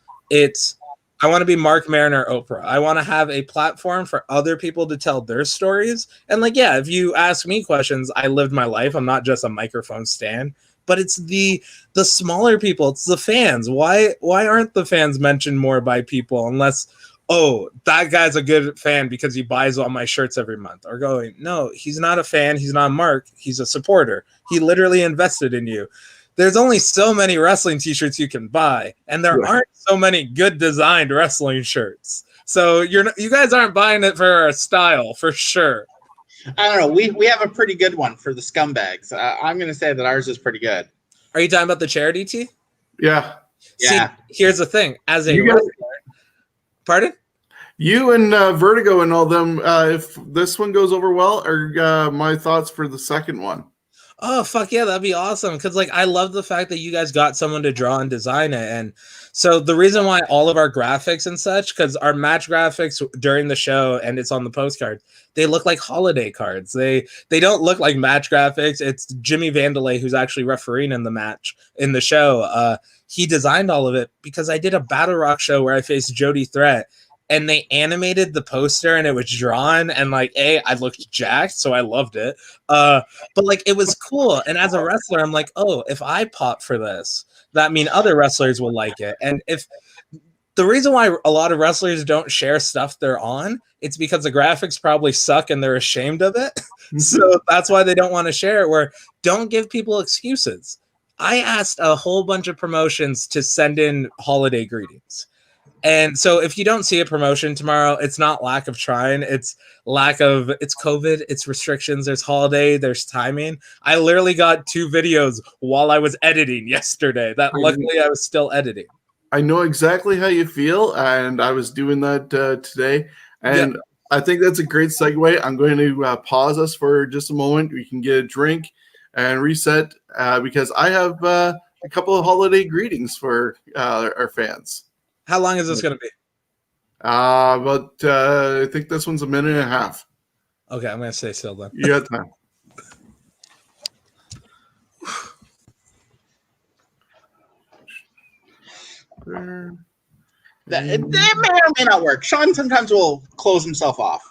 I want to be Mark Maron or Oprah. I want to have a platform for other people to tell their stories. And like, yeah, if you ask me questions, I lived my life. I'm not just a microphone stand, but it's the smaller people. It's the fans. Why aren't the fans mentioned more by people unless, oh, that guy's a good fan because he buys all my shirts every month, or going, no, he's not a fan. He's not Mark. He's a supporter. He literally invested in you. There's only so many wrestling t-shirts you can buy, and there aren't so many good designed wrestling shirts. So you guys aren't buying it for our style, for sure. I don't know. We have a pretty good one for the Scumbags. I'm going to say that ours is pretty good. Are you talking about the charity tee? Yeah. Yeah. See, here's the thing. As a wrestler, pardon? You and Vertigo and all them, if this one goes over well, are my thoughts for the second one. Oh, fuck yeah, that'd be awesome. Because, like, I love the fact that you guys got someone to draw and design it. And so the reason why all of our graphics and such, because our match graphics during the show, and it's on the postcard, they look like holiday cards. They don't look like match graphics. It's Jimmy Vandalay, who's actually refereeing in the match, in the show. He designed all of it because I did a Battle Rock show where I faced Jody Threat. And they animated the poster and it was drawn, and like, I looked jacked, so I loved it. But like, it was cool. And as a wrestler, I'm like, oh, if I pop for this, that means other wrestlers will like it. And if the reason why a lot of wrestlers don't share stuff they're on, it's because the graphics probably suck and they're ashamed of it. So that's why they don't want to share it. Where don't give people excuses. I asked a whole bunch of promotions to send in holiday greetings. And so if you don't see a promotion tomorrow, it's not lack of trying. It's COVID, it's restrictions, there's holiday, there's timing. I literally got 2 videos while I was editing yesterday that luckily I was still editing. I know exactly how you feel, and I was doing that today. And yeah. I think that's a great segue. I'm going to pause us for just a moment. We can get a drink and reset because I have a couple of holiday greetings for our fans. How long is this going to be? About I think this one's a minute and a half. Okay, I'm going to stay still then. You got time. It may or may not work. Shawn sometimes will close himself off.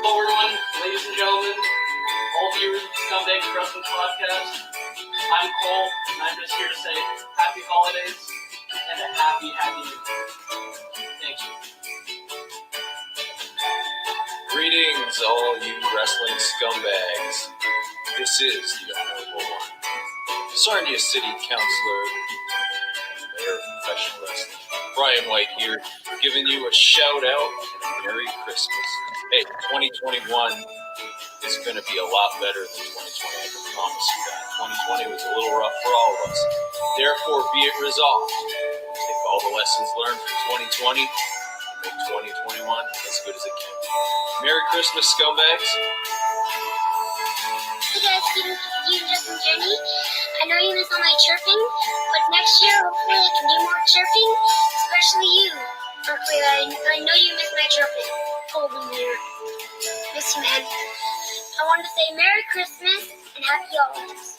Hello, everyone, ladies and gentlemen, all viewers of the Scumbags Wrestling Podcast. I'm Cole, and I'm just here to say happy holidays and a happy New Year. Thank you. Greetings, all you wrestling scumbags. This is the Honorable One, Sarnia City Councilor, and Mayor of Professional Wrestling, Brian White here, giving you a shout out and a Merry Christmas. Hey, 2021 is going to be a lot better than 2020. I can promise you that. 2020 was a little rough for all of us. Therefore, be it resolved. Take all the lessons learned from 2020 and make 2021 as good as it can. Merry Christmas, scumbags. Hey guys, Steven, Justin, Jenny. I know you miss all my chirping, but next year hopefully I can do more chirping, especially you. Berkeley, I know you miss my chirping. Holden here. Miss you, man. I want to say Merry Christmas and Happy Holidays.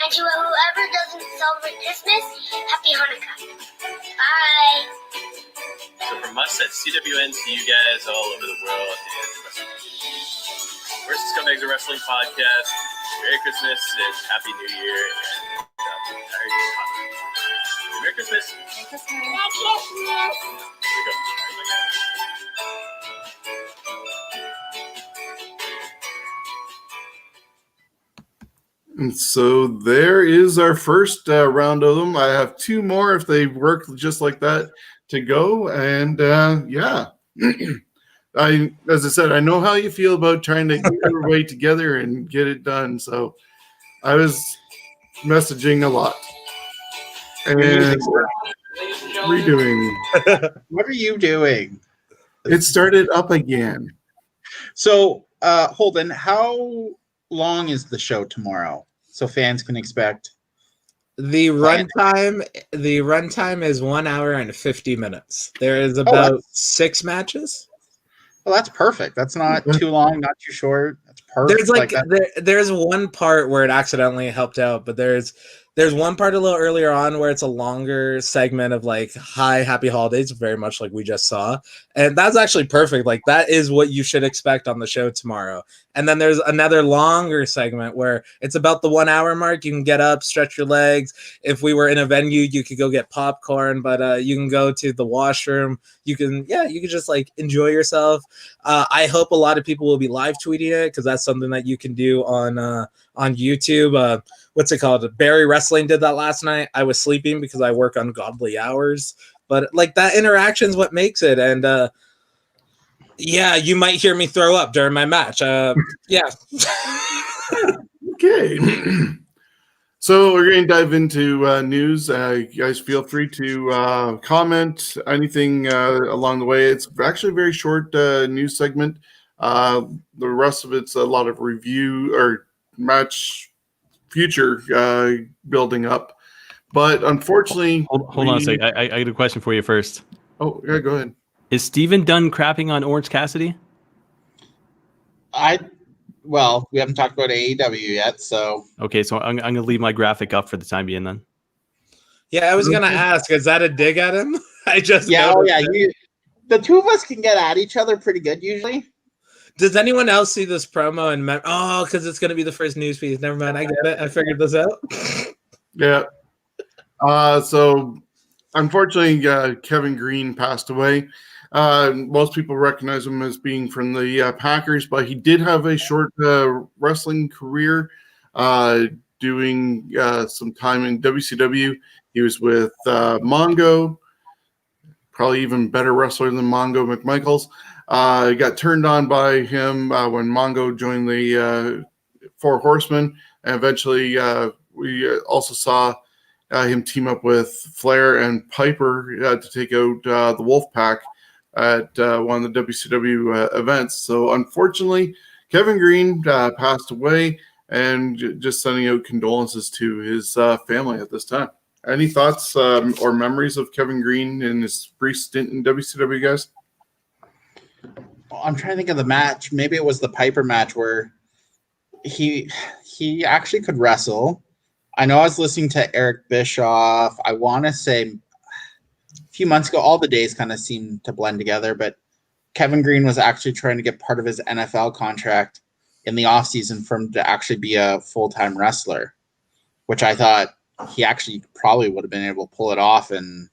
And to whoever doesn't celebrate Christmas, Happy Hanukkah. Bye. So from us at CWN to you guys all over the world and the wrestling community, we're the Scumbags of Wrestling podcast. Merry Christmas and Happy New Year. And Merry Christmas. Merry Christmas. Here we go. And so there is our first round of them. I have two more if they work just like that to go. And yeah, as I said, I know how you feel about trying to get everybody together and get it done. So I was messaging a lot and Ladies and gentlemen, redoing. What are you doing? It started up again. So, Holden, how long is the show tomorrow so fans can expect? The runtime is 1 hour and 50 minutes. There is about that's- 6 matches. Well, that's perfect. That's not too long, not too short. That's perfect. There's like that. there's one part where it accidentally helped out, but there's one part a little earlier on where it's a longer segment of like, hi, happy holidays, very much like we just saw. And that's actually perfect. Like that is what you should expect on the show tomorrow. And then there's another longer segment where it's about the 1 hour mark. You can get up, stretch your legs. If we were in a venue, you could go get popcorn, but you can go to the washroom. You can just like enjoy yourself. I hope a lot of people will be live tweeting it because that's something that you can do on YouTube. What's it called? Barry Wrestling did that last night. I was sleeping because I work ungodly hours, but like that interaction is what makes it. And yeah, you might hear me throw up during my match. Yeah. Okay. So we're going to dive into news. You guys feel free to comment anything along the way. It's actually a very short news segment. The rest of it's a lot of review or match future building up. But unfortunately... Hold on a second. I got a question for you first. Oh, yeah, go ahead. Is Steven done crapping on Orange Cassidy? Well, we haven't talked about AEW yet, so... Okay, so I'm going to leave my graphic up for the time being then. Yeah, I was going to ask, is that a dig at him? I just the two of us can get at each other pretty good usually. Does anyone else see this promo and because it's going to be the first news piece. Never mind, I get it. I figured this out. Yeah. So unfortunately, Kevin Green passed away. Most people recognize him as being from the Packers, but he did have a short wrestling career doing some time in WCW. He was with Mongo, probably even better wrestler than Mongo McMichaels. Got turned on by him when Mongo joined the Four Horsemen, and eventually we also saw him team up with Flair and Piper to take out the Wolfpack at one of the WCW events. So unfortunately, Kevin Green passed away, and just sending out condolences to his family at this time. Any thoughts or memories of Kevin Green and his brief stint in WCW, guys? I'm trying to think of the match. Maybe it was the Piper match where he actually could wrestle. I know I was listening to Eric Bischoff. I want to say a few months ago, all the days kind of seemed to blend together, but Kevin Green was actually trying to get part of his NFL contract in the offseason for him to actually be a full-time wrestler, which I thought he actually probably would have been able to pull it off and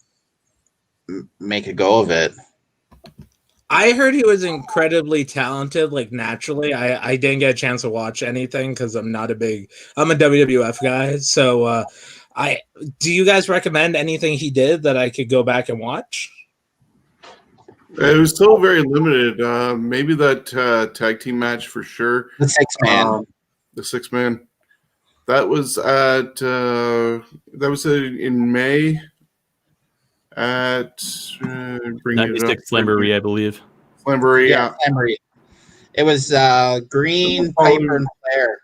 make a go of it. I heard he was incredibly talented, like naturally. I didn't get a chance to watch anything because I'm a WWF guy. So do you guys recommend anything he did that I could go back and watch? It was still very limited. Maybe that tag team match for sure. The six-man. The six-man. That was at in May at 96 Slamboree, I believe. Slamboree, yeah. Slamboree. It was Green, Piper, and Flair.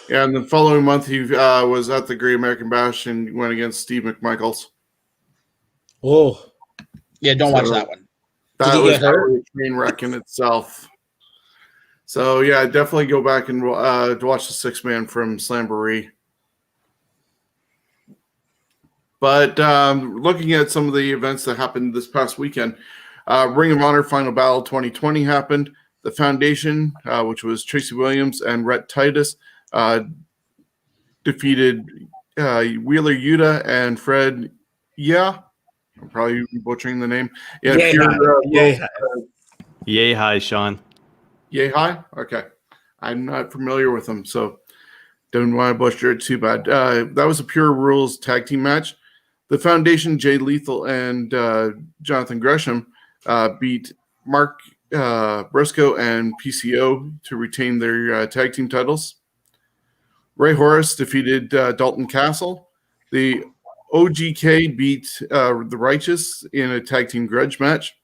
Yeah, and the following month he was at the Great American Bash and went against Steve McMichaels. Oh, yeah, don't watch that one. That was a train wreck in itself. So yeah, definitely go back and watch the six-man from Slamboree. But looking at some of the events that happened this past weekend, Ring of Honor Final Battle 2020 happened. The Foundation, which was Tracy Williams and Rhett Titus, defeated Wheeler Yuta and Fred. Yeah, I'm probably butchering the name. Yeah, Yay, hi, Shawn. Yay, hi. Okay, I'm not familiar with them, so don't want to butcher it too bad. That was a Pure Rules tag team match. The Foundation, Jay Lethal and Jonathan Gresham beat Mark Briscoe and PCO to retain their tag team titles. Ray Horace defeated Dalton Castle. The OGK beat the Righteous in a tag team grudge match.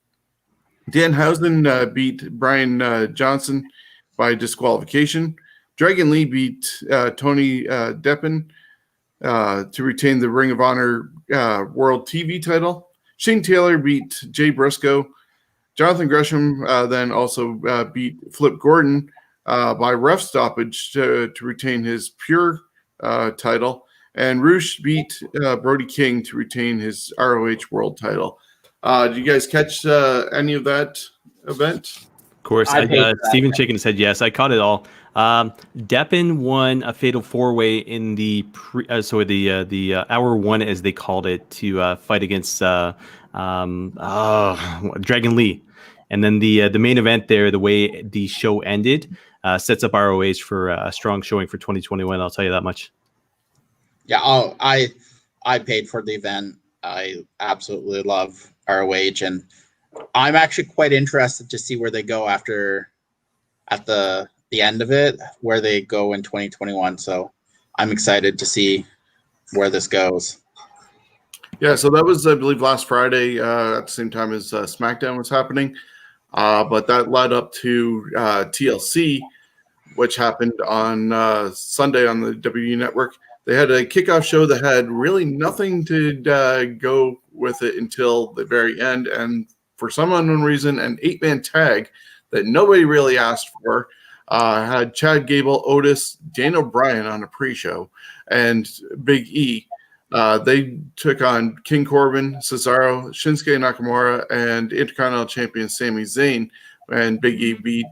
Danhausen beat Brian Johnson by disqualification. Dragon Lee beat Tony Deppen to retain the Ring of Honor World TV title. Shane Taylor beat Jay Briscoe. Jonathan Gresham then also beat Flip Gordon by ref stoppage to retain his Pure title. And Roosh beat Brody King to retain his ROH World title. Did you guys catch any of that event? Of course. Steven shaking his head yes. I caught it all. Deppen won a fatal 4-way in the hour one, as they called it, to fight against Dragon Lee. And then the main event there, the way the show ended, sets up ROH for a strong showing for 2021. I'll tell you that much. Yeah, I paid for the event. I absolutely love ROH, and I'm actually quite interested to see where they go at the end of it, where they go in 2021. So I'm excited to see where this goes. Yeah, so that was, I believe, last Friday at the same time as SmackDown was happening. But that led up to TLC, which happened on Sunday on the WWE Network. They had a kickoff show that had really nothing to go with it until the very end. And for some unknown reason, an 8-man tag that nobody really asked for had Chad Gable, Otis, Daniel Bryan on a pre-show, and Big E. They took on King Corbin, Cesaro, Shinsuke Nakamura, and Intercontinental Champion Sami Zayn. And Big E beat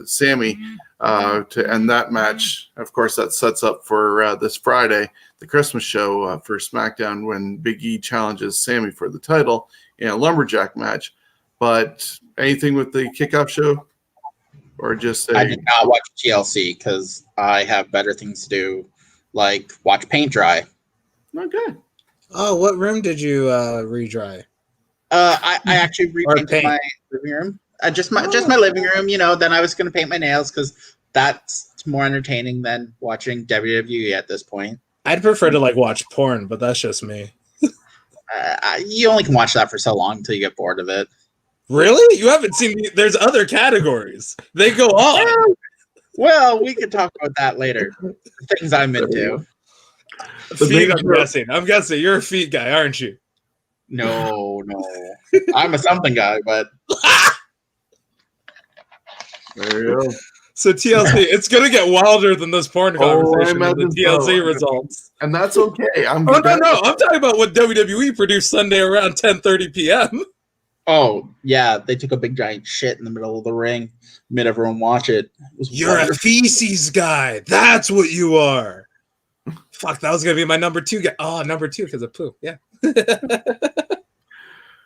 Sami to end that match. Of course, that sets up for this Friday, the Christmas show for SmackDown, when Big E challenges Sami for the title in a lumberjack match. But anything with the kickoff show? Or just I did not watch TLC because I have better things to do, like watch paint dry. Okay. Oh, what room did you redry? I actually repainted my living room. Just my living room, Then I was going to paint my nails because that's more entertaining than watching WWE at this point. I'd prefer to watch porn, but that's just me. You only can watch that for so long until you get bored of it. Really? You haven't seen? There's other categories. They go on. Well, we could talk about that later. Things I'm into. Feet, I'm guessing. You're a feet guy, aren't you? No. I'm a something guy, but. There you go. So TLC, it's gonna get wilder than this porn conversation with the TLC results, and that's okay. No. I'm talking about what WWE produced Sunday around 10:30 p.m. Oh yeah, they took a big giant shit in the middle of the ring, made everyone watch it. You're wonderful. A feces guy. That's what you are. Fuck, that was gonna be my number 2 guy. Oh, number 2 because of poo. Yeah.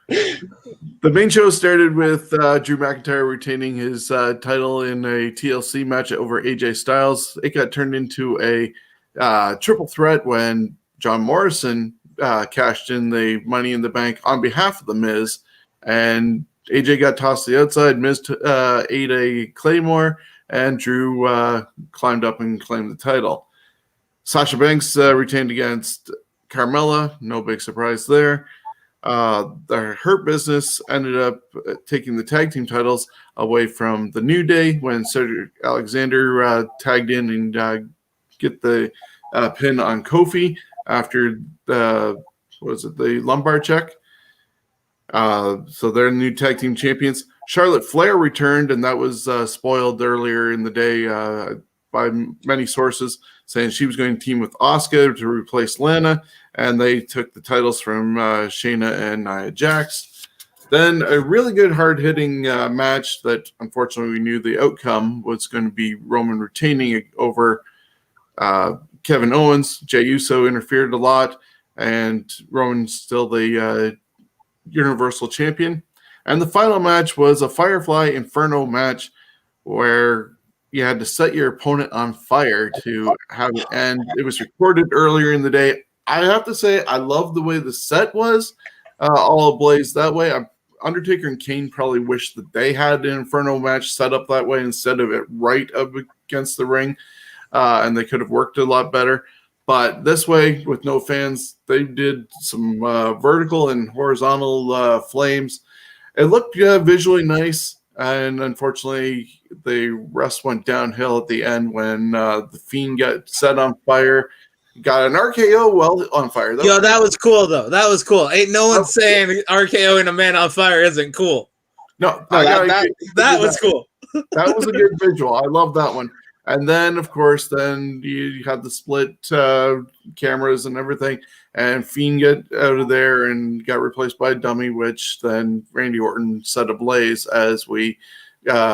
The main show started with Drew McIntyre retaining his title in a TLC match over AJ Styles. It got turned into a triple threat when John Morrison cashed in the Money in the Bank on behalf of The Miz. And AJ got tossed to the outside. Miz ate a Claymore, and Drew climbed up and claimed the title. Sasha Banks retained against Carmella. No big surprise there. The Hurt Business ended up taking the tag team titles away from the New Day when Cedric Alexander tagged in and get the pin on Kofi after the lumbar check. So they're the new tag team champions. Charlotte Flair returned, and that was spoiled earlier in the day by many sources. saying she was going to team with Asuka to replace Lana, and they took the titles from Shayna and Nia Jax. Then a really good hard-hitting match that unfortunately we knew the outcome was going to be Roman retaining over Kevin Owens. Jey Uso interfered a lot, and Roman's still the Universal Champion. And the final match was a Firefly Inferno match where you had to set your opponent on fire to have it end. It was recorded earlier in the day. I have to say, I love the way the set was all ablaze that way. Undertaker and Kane probably wish that they had an Inferno match set up that way instead of it right up against the ring, and they could have worked a lot better. But this way, with no fans, they did some vertical and horizontal flames. It looked visually nice, and unfortunately, the rest went downhill at the end when the Fiend got set on fire. Got an RKO while on fire. That was cool, though. That was cool. Ain't no one saying RKOing a man on fire isn't cool. No, that was cool. That was a good visual. I love that one. And then, of course, you had the split cameras and everything, and Fiend got out of there and got replaced by a dummy, which then Randy Orton set ablaze as we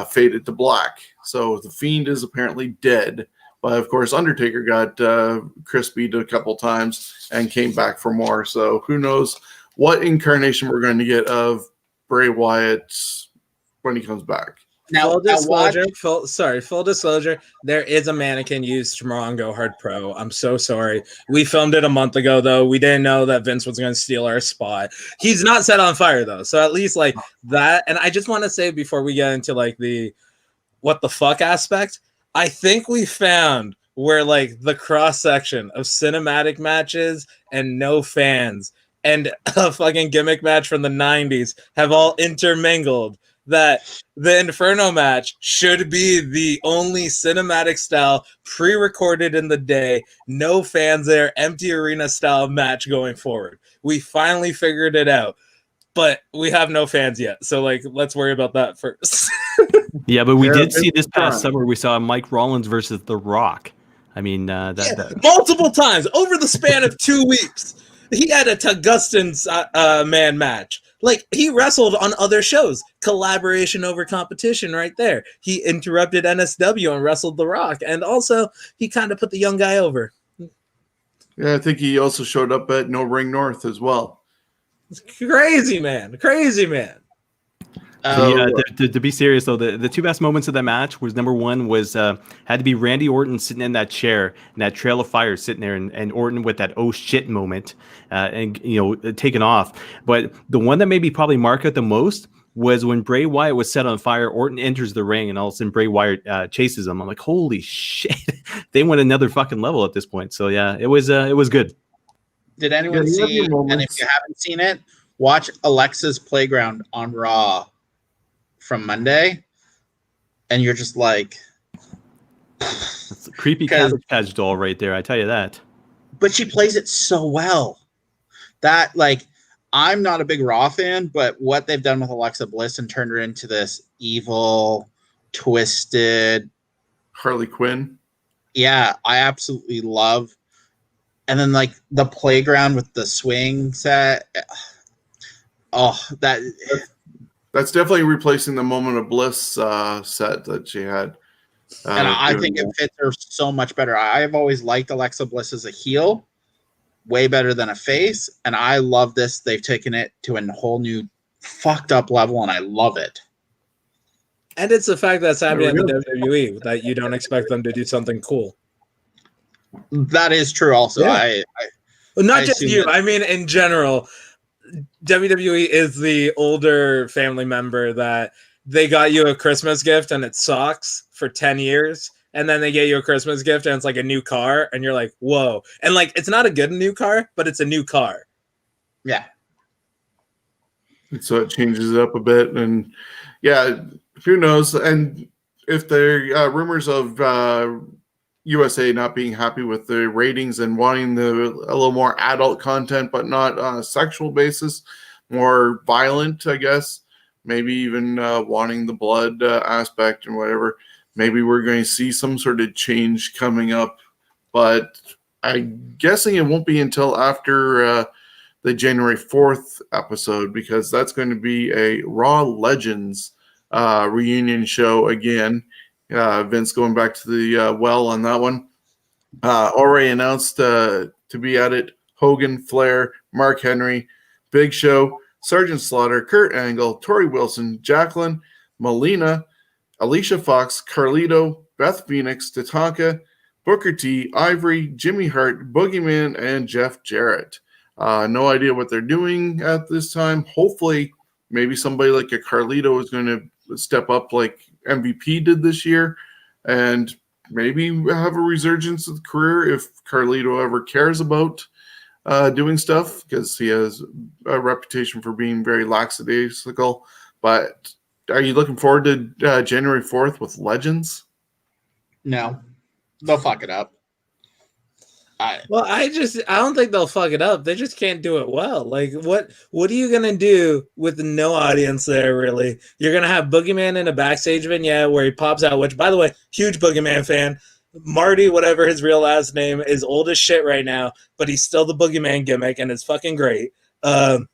faded to black. So the Fiend is apparently dead. But, of course, Undertaker got crispied a couple times and came back for more. So who knows what incarnation we're going to get of Bray Wyatt when he comes back. Now, full disclosure, there is a mannequin used from Go Hard Pro. I'm so sorry. We filmed it a month ago, though. We didn't know that Vince was going to steal our spot. He's not set on fire, though. So at least like that. And I just want to say before we get into like the what the fuck aspect, I think we found where like the cross section of cinematic matches and no fans and a fucking gimmick match from the 90s have all intermingled. That the Inferno match should be the only cinematic style pre-recorded in the day, no fans there, empty arena style match going forward. We finally figured it out, but we have no fans yet. So like, let's worry about that first. Yeah, but we did see this past summer, we saw Mike Rollins versus The Rock. I mean, multiple times over the span of 2 weeks. He had a Tugustin's man match. Like, he wrestled on other shows. Collaboration over competition right there. He interrupted NSW and wrestled The Rock. And also, he kind of put the young guy over. Yeah, I think he also showed up at No Ring North as well. It's crazy, man. Crazy, man. To be serious though, the two best moments of that match was number one was had to be Randy Orton sitting in that chair and that trail of fire sitting there, and Orton with that oh shit moment and taken off. But the one that made me probably mark it the most was when Bray Wyatt was set on fire. Orton enters the ring and all of a sudden Bray Wyatt chases him. I'm like, holy shit, they went another fucking level at this point. So yeah, it was good. Did anyone see? And if you haven't seen it, watch Alexa's Playground on Raw from Monday, and you're just like, that's a creepy Cabbage Patch doll right there, I tell you that. But she plays it so well that, like, I'm not a big Raw fan, but what they've done with Alexa Bliss and turned her into this evil, twisted Harley Quinn, yeah, I absolutely love. And then like the playground with the swing set, that's definitely replacing the Moment of Bliss set that she had. And I think it fits her so much better. I've always liked Alexa Bliss as a heel, way better than a face. And I love this. They've taken it to a whole new fucked up level, and I love it. And it's the fact that's happening in the WWE that you don't expect them to do something cool. That is true also. Yeah. Not just you. I mean, in general, WWE is the older family member that they got you a Christmas gift and it sucks for 10 years. And then they get you a Christmas gift and it's like a new car. And you're like, whoa. And like, it's not a good new car, but it's a new car. Yeah. And so it changes it up a bit. And yeah, who knows? And if there are rumors of USA not being happy with the ratings and wanting a little more adult content, but not on a sexual basis, more violent, I guess, maybe even wanting the blood aspect and whatever, maybe we're going to see some sort of change coming up but I'm guessing it won't be until after the January 4th episode, because that's going to be a Raw Legends reunion show again. Vince going back to the well on that one. Already announced to be at it: Hogan, Flair, Mark Henry, Big Show, Sergeant Slaughter, Kurt Angle, Tori Wilson, Jacqueline, Melina, Alicia Fox, Carlito, Beth Phoenix, Tatanka, Booker T, Ivory, Jimmy Hart, Boogeyman, and Jeff Jarrett. No idea what they're doing at this time. Hopefully, maybe somebody like a Carlito is going to step up like MVP did this year, and maybe have a resurgence of the career if Carlito ever cares about doing stuff, because he has a reputation for being very lackadaisical. But are you looking forward to January 4th with Legends? No, they'll fuck it up. I don't think they'll fuck it up. They just can't do it well. Like, what are you gonna do with no audience there? Really, you're gonna have Boogeyman in a backstage vignette where he pops out. Which, by the way, huge Boogeyman fan. Marty, whatever his real last name, is old as shit right now, but he's still the Boogeyman gimmick, and it's fucking great. But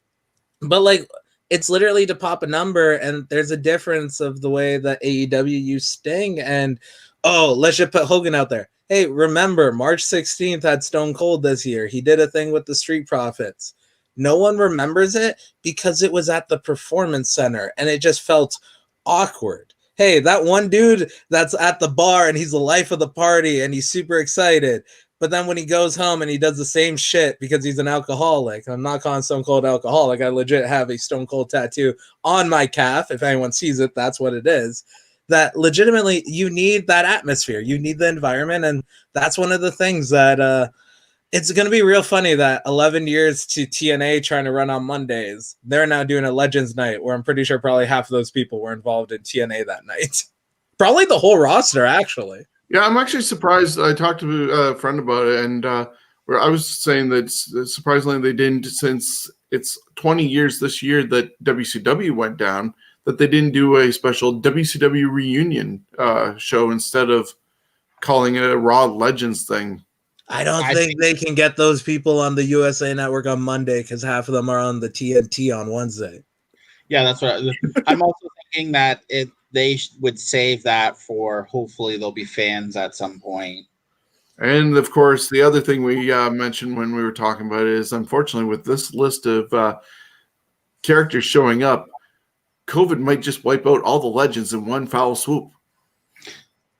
like, it's literally to pop a number, and there's a difference of the way that AEW used Sting, and let's just put Hogan out there. Hey, remember, March 16th had Stone Cold this year. He did a thing with the Street Profits. No one remembers it because it was at the Performance Center, and it just felt awkward. Hey, that one dude that's at the bar, and he's the life of the party, and he's super excited. But then when he goes home and he does the same shit because he's an alcoholic, I'm not calling Stone Cold alcoholic. I legit have a Stone Cold tattoo on my calf. If anyone sees it, that's what it is. That legitimately, you need that atmosphere. You need the environment. And that's one of the things that it's going to be real funny that 11 years to TNA trying to run on Mondays, they're now doing a Legends night where I'm pretty sure probably half of those people were involved in TNA that night. Probably the whole roster, actually. Yeah, I'm actually surprised. I talked to a friend about it, and where I was saying that surprisingly they didn't, since it's 20 years this year that WCW went down, that they didn't do a special WCW reunion show instead of calling it a Raw Legends thing. I don't think they can get those people on the USA Network on Monday because half of them are on the TNT on Wednesday. Yeah, that's what I'm also thinking, that they would save that for, hopefully there'll be fans at some point. And of course, the other thing we mentioned when we were talking about it is, unfortunately, with this list of characters showing up, COVID might just wipe out all the legends in one foul swoop.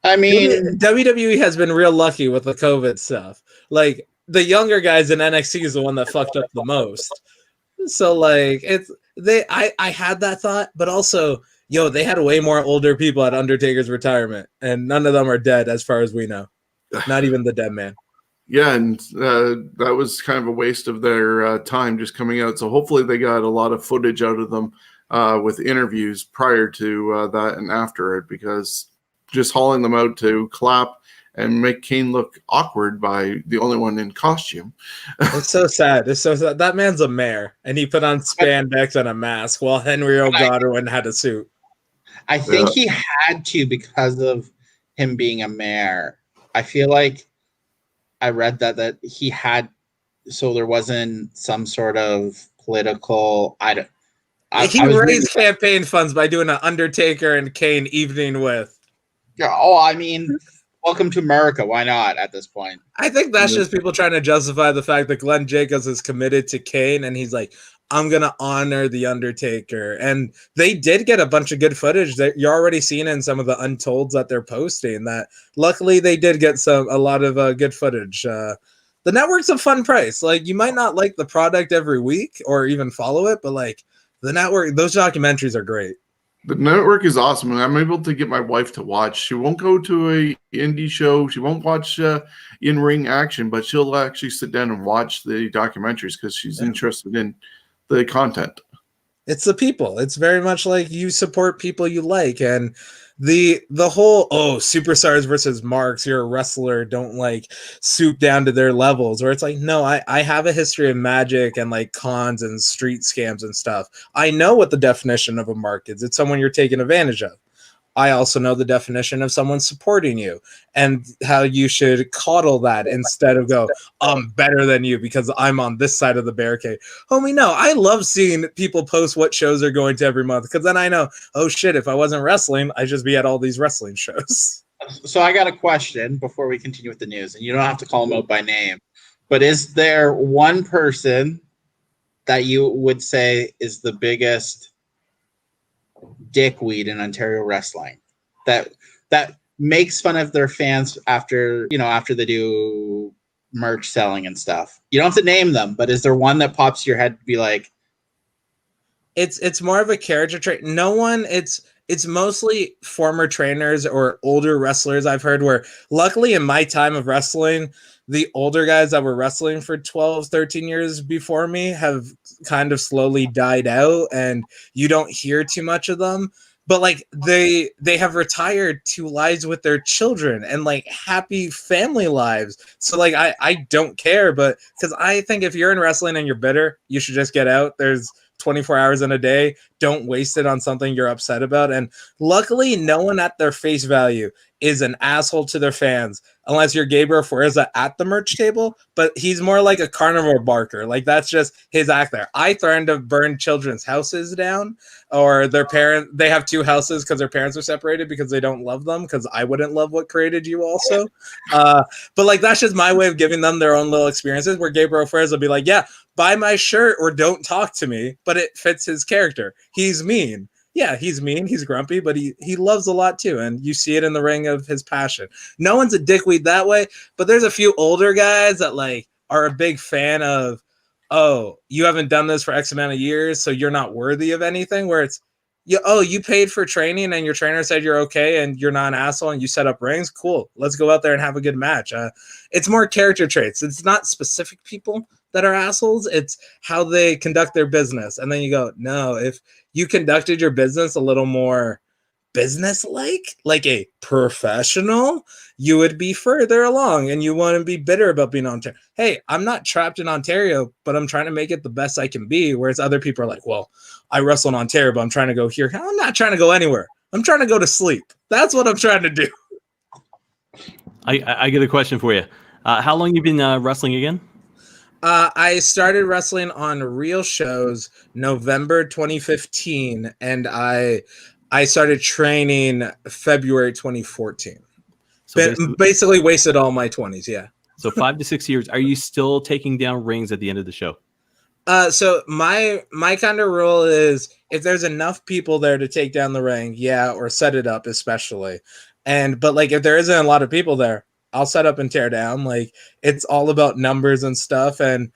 I mean, WWE has been real lucky with the COVID stuff. Like, the younger guys in NXT is the one that fucked up the most. So like, I had that thought, but also, they had way more older people at Undertaker's retirement, and none of them are dead as far as we know. Not even the dead man. Yeah, and that was kind of a waste of their time just coming out. So hopefully they got a lot of footage out of them with interviews prior to that and after it, because just hauling them out to clap and make Kane look awkward by the only one in costume. It's so sad. It's so sad. That man's a mayor, and he put on spandex and a mask while Henry O'Godwin had a suit. I think he had to, because of him being a mayor. I feel like I read that he had, so there wasn't some sort of political. He raised campaign funds by doing an Undertaker and Kane evening with. Yeah. Oh, I mean, welcome to America. Why not at this point? I think that's just people trying to justify the fact that Glenn Jacobs is committed to Kane, and he's like, I'm going to honor the Undertaker. And they did get a bunch of good footage that you're already seeing in some of the Untolds that they're posting, that luckily they did get a lot of good footage. The network's a fun price. Like, you might not like the product every week or even follow it, but like, the network, those documentaries are great. The network is awesome, and I'm able to get my wife to watch. She won't go to a indie show. She won't watch in-ring action, but she'll actually sit down and watch the documentaries because she's interested in the content. It's the people. It's very much like you support people you like, and the whole superstars versus marks, you're a wrestler, don't like stoop down to their levels, or it's like, no, I have a history of magic and like cons and street scams and stuff. I know what the definition of a mark is. It's someone you're taking advantage of. I also know the definition of someone supporting you and how you should coddle that instead of go, I'm better than you because I'm on this side of the barricade. Homie, no, I love seeing people post what shows they're going to every month because then I know, oh shit, if I wasn't wrestling, I'd just be at all these wrestling shows. So I got a question before we continue with the news, and you don't have to call them out by name, but is there one person that you would say is the biggest dickweed in Ontario wrestling that makes fun of their fans after they do merch selling and stuff? You don't have to name them, but is there one that pops to your head to be like, it's more of a character trait? No one. It's mostly former trainers or older wrestlers I've heard, where luckily in my time of wrestling, the older guys that were wrestling for 12, 13 years before me have kind of slowly died out and you don't hear too much of them. But like they have retired to lives with their children and like happy family lives. So like I don't care, but because I think if you're in wrestling and you're bitter, you should just get out. There's 24 hours in a day. Don't waste it on something you're upset about. And luckily, no one at their face value is an asshole to their fans, unless you're Gabriel Forza at the merch table. But he's more like a carnivore barker. Like that's just his act there. I threatened to burn children's houses down, or their parents. They have two houses because their parents are separated because they don't love them. Because I wouldn't love what created you also. But like that's just my way of giving them their own little experiences. Where Gabriel Forza will be like, yeah, buy my shirt or don't talk to me, but it fits his character. He's mean. Yeah, he's mean. He's grumpy, but he loves a lot too. And you see it in the ring of his passion. No one's a dickweed that way, but there's a few older guys that like are a big fan of, oh, you haven't done this for X amount of years, so you're not worthy of anything, where it's, you paid for training and your trainer said you're okay and you're not an asshole and you set up rings. Cool. Let's go out there and have a good match. It's more character traits. It's not specific people that are assholes. It's how they conduct their business. And then you go, no, if you conducted your business a little more business-like, like a professional, you would be further along and you wouldn't be bitter about being on Ontario. Hey, I'm not trapped in Ontario, but I'm trying to make it the best I can be. Whereas other people are like, well, I wrestle in Ontario, but I'm trying to go here. I'm not trying to go anywhere. I'm trying to go to sleep. That's what I'm trying to do. I get a question for you. How long you been wrestling again? I started wrestling on real shows November 2015, and I started training February 2014. So basically wasted all my 20s, yeah. So 5 to 6 years. Are you still taking down rings at the end of the show? So my kind of rule is if there's enough people there to take down the ring, yeah, or set it up especially. But like if there isn't a lot of people there, I'll set up and tear down. Like it's all about numbers and stuff. And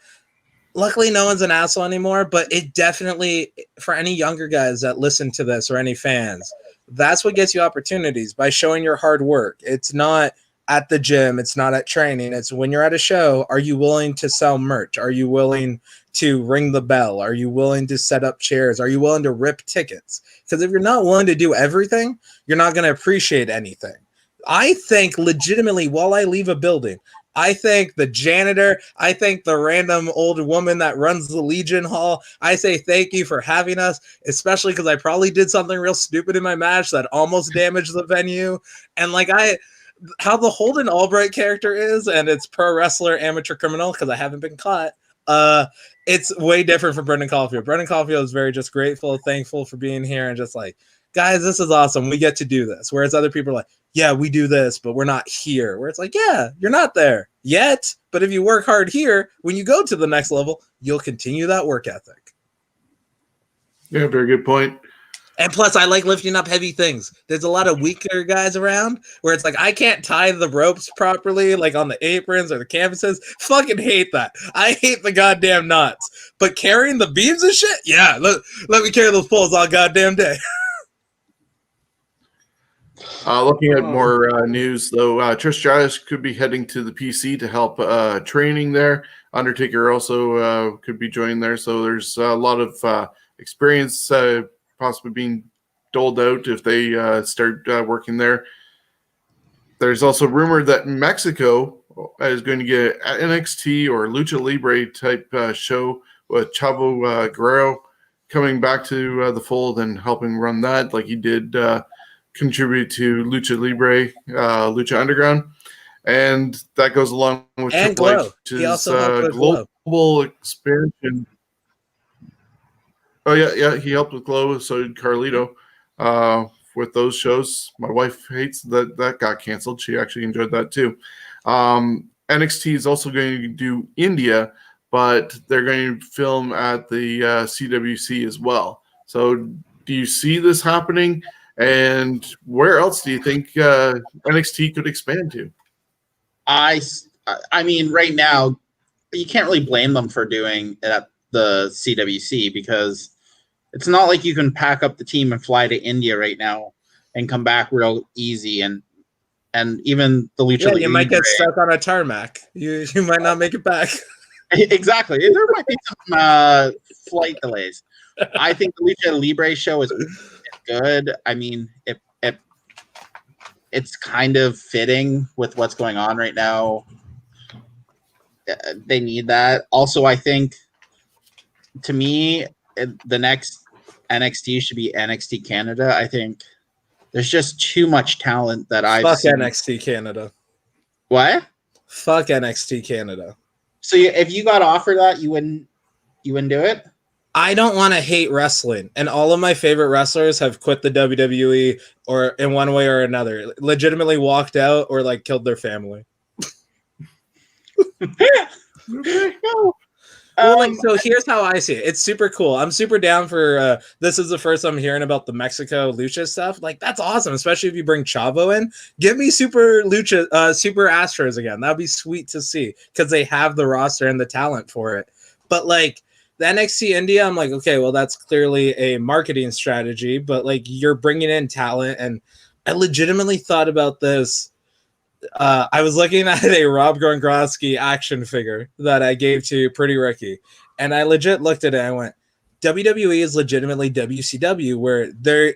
luckily no one's an asshole anymore, but it definitely, for any younger guys that listen to this or any fans, that's what gets you opportunities, by showing your hard work. It's not at the gym. It's not at training. It's when you're at a show. Are you willing to sell merch? Are you willing to ring the bell? Are you willing to set up chairs? Are you willing to rip tickets? Because if you're not willing to do everything, you're not going to appreciate anything. I think legitimately, while I leave a building, I thank the janitor. I thank the random old woman that runs the Legion Hall. I say thank you for having us, especially because I probably did something real stupid in my match that almost damaged the venue. And like how the Holden Albright character is, and it's pro wrestler, amateur criminal, because I haven't been caught. It's way different from Brendan Caulfield. Brendan Caulfield is very just grateful, thankful for being here, and just like, guys, this is awesome. We get to do this. Whereas other people are like, yeah, we do this, but we're not here. Where it's like, yeah, you're not there yet. But if you work hard here, when you go to the next level, you'll continue that work ethic. Yeah, very good point. And plus, I like lifting up heavy things. There's a lot of weaker guys around where it's like, I can't tie the ropes properly, like on the aprons or the canvases. Fucking hate that. I hate the goddamn knots. But carrying the beams and shit? Yeah, let me carry those poles all goddamn day. Looking at more news, though, Trish Stratus could be heading to the PC to help training there. Undertaker also could be joining there. So there's a lot of experience possibly being doled out if they start working there. There's also rumor that Mexico is going to get an NXT or Lucha Libre type show with Chavo Guerrero coming back to the fold and helping run that like he did a contribute to Lucha Libre, Lucha Underground, and that goes along with And Triple H, Glow. which He is also helped with Glow. global expansion. Oh yeah, he helped with Glow. So did Carlito with those shows. My wife hates that got canceled. She actually enjoyed that too. NXT is also going to do India, but they're going to film at the CWC as well. So do you see this happening? And where else do you think NXT could expand to? I mean, right now, you can't really blame them for doing it at the CWC because it's not like you can pack up the team and fly to India right now and come back real easy. And even the Lucha Libre, you might get stuck on a tarmac. You might not make it back. Exactly. There might be some flight delays. I think the Lucha Libre show is good. I mean, it's kind of fitting with what's going on right now. They need that. Also, I think, to me, the next NXT should be NXT Canada. I think there's just too much talent that I've seen. NXT Canada. What? Fuck NXT Canada. So if you got offered that, you wouldn't do it? I don't want to hate wrestling, and all of my favorite wrestlers have quit the WWE or in one way or another, legitimately walked out or like killed their family. No. Well, so here's how I see it. It's super cool. I'm super down for this is the first I'm hearing about the Mexico Lucha stuff. Like, that's awesome, especially if you bring Chavo in. Give me Super Lucha, Super Astros again. That'd be sweet to see because they have the roster and the talent for it. But like the NXT India, I'm like, okay, well, that's clearly a marketing strategy, but like you're bringing in talent. And I legitimately thought about this. I was looking at a Rob Gronkowski action figure that I gave to Pretty Ricky, and I legit looked at it and I went, WWE is legitimately WCW, where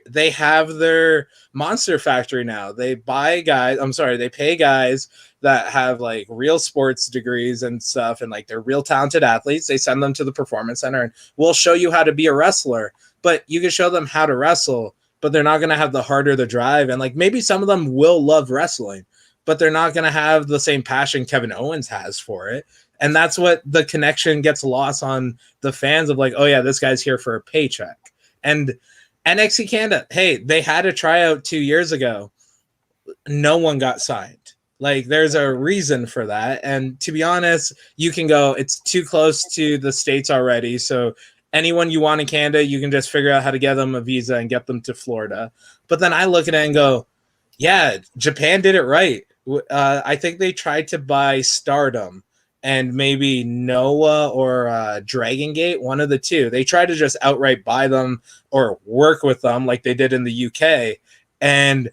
they have their monster factory now. They pay guys that have like real sports degrees and stuff, and like they're real talented athletes. They send them to the performance center and we'll show you how to be a wrestler, but you can show them how to wrestle, but they're not going to have the heart or the drive. And like maybe some of them will love wrestling, but they're not going to have the same passion Kevin Owens has for it. And that's what the connection gets lost on the fans of like, oh yeah, this guy's here for a paycheck. And NXT Canada, hey, they had a tryout 2 years ago. No one got signed. Like there's a reason for that. And to be honest, you can go, it's too close to the States already. So anyone you want in Canada, you can just figure out how to get them a visa and get them to Florida. But then I look at it and go, yeah, Japan did it right. I think they tried to buy Stardom and maybe Noah or Dragon Gate, one of the two. They tried to just outright buy them or work with them like they did in the UK. And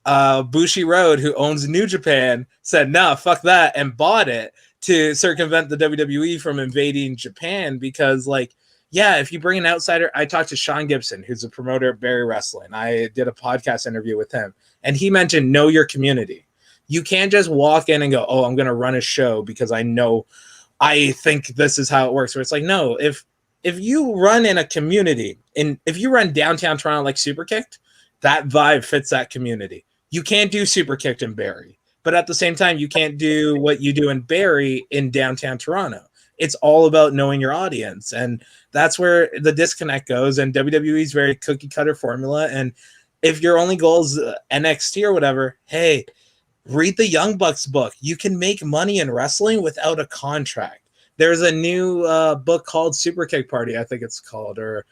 Bushiroad, who owns New Japan, said, nah, fuck that, and bought it to circumvent the WWE from invading Japan because, like, yeah, if you bring an outsider, I talked to Sean Gibson, who's a promoter at Barry Wrestling. I did a podcast interview with him, and he mentioned know your community. You can't just walk in and go, oh, I'm going to run a show because I think this is how it works. Where it's like, no, if you run in a community, and if you run downtown Toronto like Superkicked, that vibe fits that community. You can't do Superkicked in Barrie, but at the same time, you can't do what you do in Barrie in downtown Toronto. It's all about knowing your audience, and that's where the disconnect goes. And WWE's very cookie cutter formula. And if your only goal is NXT or whatever, hey, read the Young Bucks book. You can make money in wrestling without a contract. There's a new book called Super Kick Party, I think it's called, or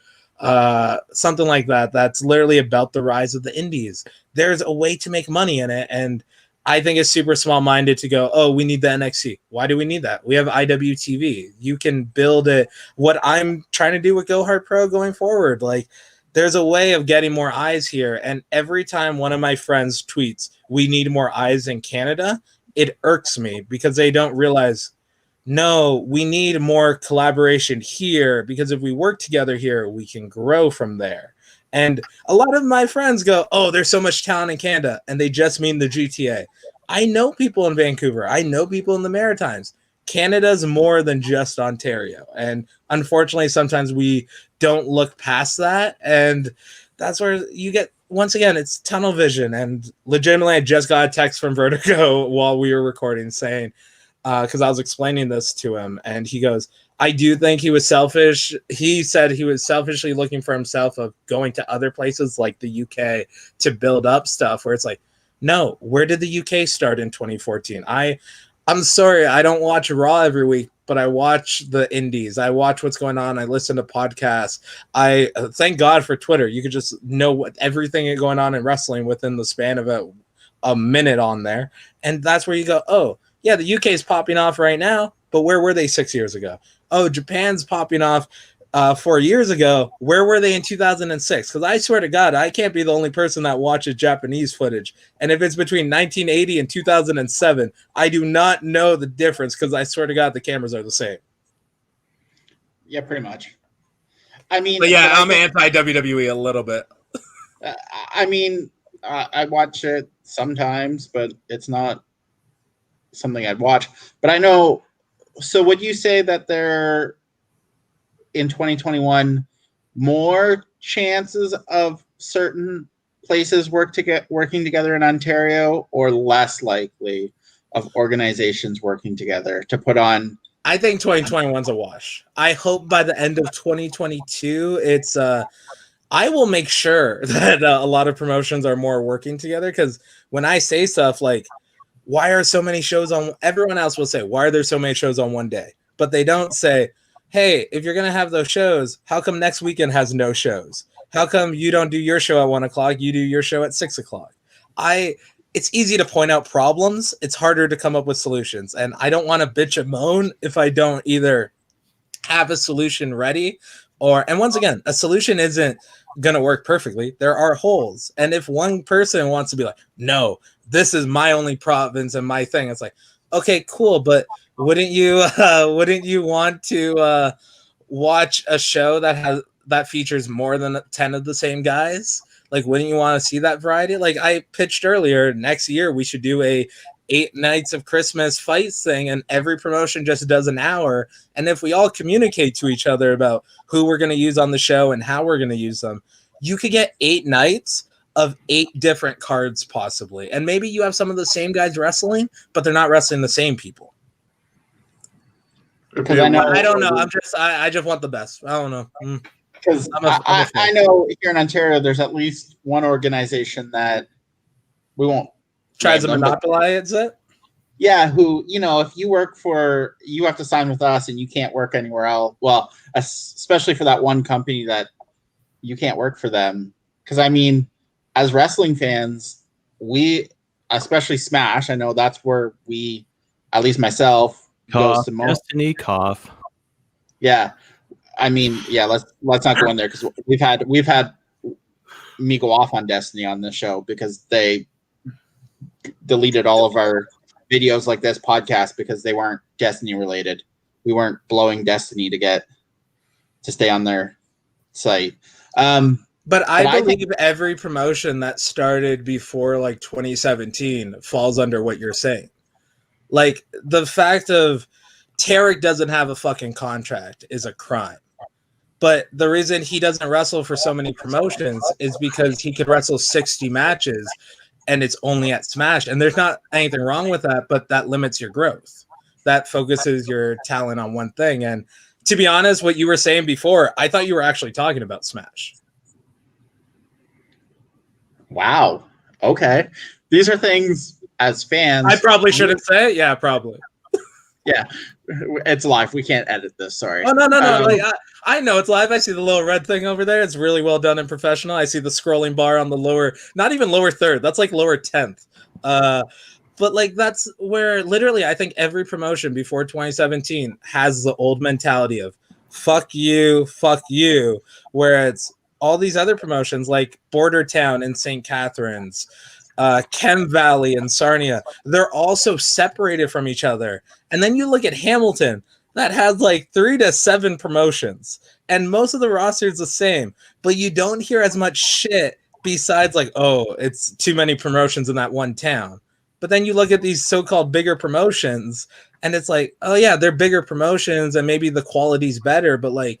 something like that. That's literally about the rise of the indies. There's a way to make money in it. And I think it's super small-minded to go, oh, we need the NXT. Why do we need that? We have IWTV. You can build it. What I'm trying to do with Go Hard Pro going forward, like, there's a way of getting more eyes here. And every time one of my friends tweets, we need more eyes in Canada, it irks me because they don't realize, no, we need more collaboration here because if we work together here, we can grow from there. And a lot of my friends go, oh, there's so much talent in Canada, and they just mean the GTA. I know people in Vancouver. I know people in the Maritimes. Canada's more than just Ontario. And unfortunately, sometimes we don't look past that. And that's where you get once again, it's tunnel vision. And legitimately, I just got a text from Vertigo while we were recording saying, because I was explaining this to him, and he goes, I do think he was selfish. He said he was selfishly looking for himself of going to other places like the UK to build up stuff where it's like, no, where did the UK start in 2014? I'm sorry, I don't watch Raw every week, but I watch the indies. I watch what's going on. I listen to podcasts. I thank God for Twitter. You could just know what everything going on in wrestling within the span of a minute on there. And that's where you go, oh, yeah, the UK is popping off right now, but where were they 6 years ago? Oh, Japan's popping off 4 years ago. Where were they in 2006? Because I swear to God, I can't be the only person that watches Japanese footage. And if it's between 1980 and 2007, I do not know the difference because I swear to God, the cameras are the same. Yeah, pretty much. I mean, but yeah, I'm anti-WWE a little bit. I mean, I watch it sometimes, but it's not something I'd watch. But I know, so would you say that there in 2021 more chances of certain places working together in Ontario, or less likely of organizations working together to put on? I think 2021's a wash. I hope by the end of 2022 it's I will make sure that a lot of promotions are more working together, because when I say stuff like, why are so many shows on, everyone else will say, why are there so many shows on one day? But they don't say, hey, if you're going to have those shows, how come next weekend has no shows? How come you don't do your show at 1 o'clock? You do your show at 6 o'clock. It's easy to point out problems. It's harder to come up with solutions. And I don't want to bitch and moan if I don't either have a solution ready, and once again, a solution isn't going to work perfectly. There are holes. And if one person wants to be like, no, this is my only province and my thing, it's like, okay, cool. But wouldn't you want to watch a show that features more than 10 of the same guys? Like, wouldn't you want to see that variety? Like I pitched earlier, next year we should do a 8 nights of Christmas fights thing, and every promotion just does an hour. And if we all communicate to each other about who we're going to use on the show and how we're going to use them, you could get 8 nights of 8 different cards possibly. And maybe you have some of the same guys wrestling, but they're not wrestling the same people. Because I don't know. I just want the best. I don't know. Because I know here in Ontario, there's at least one organization that we won't tries to monopolize it. Yeah, who, if you work for, you have to sign with us and you can't work anywhere else. Well, especially for that one company that you can't work for them. Because I mean, as wrestling fans, we, especially Smash, I know that's where we, at least myself, goes to most. Destiny cough. Yeah. I mean, yeah, let's not go in there, because we've had me go off on Destiny on this show because they deleted all of our videos like this podcast because they weren't Destiny related. We weren't blowing Destiny to stay on their site. But I believe every promotion that started before like 2017 falls under what you're saying. Like the fact of Tarek doesn't have a fucking contract is a crime. But the reason he doesn't wrestle for so many promotions is because he could wrestle 60 matches and it's only at Smash. And there's not anything wrong with that, but that limits your growth. That focuses your talent on one thing. And to be honest, what you were saying before, I thought you were actually talking about Smash. Wow. Okay. These are things as fans. I probably shouldn't say it. Yeah, probably. Yeah. It's live. We can't edit this. Sorry. Oh, no. Like, I know it's live. I see the little red thing over there. It's really well done and professional. I see the scrolling bar on the lower, not even lower third. That's like lower 10th. But like, that's where literally I think every promotion before 2017 has the old mentality of fuck you, where it's all these other promotions like Border Town in St. Catharines, Chem Valley and Sarnia, they're also separated from each other. And then you look at Hamilton, that has like 3 to 7 promotions, and most of the roster is the same, but you don't hear as much shit besides like, oh, it's too many promotions in that one town. But then you look at these so-called bigger promotions, and it's like, oh yeah, they're bigger promotions, and maybe the quality's better, but like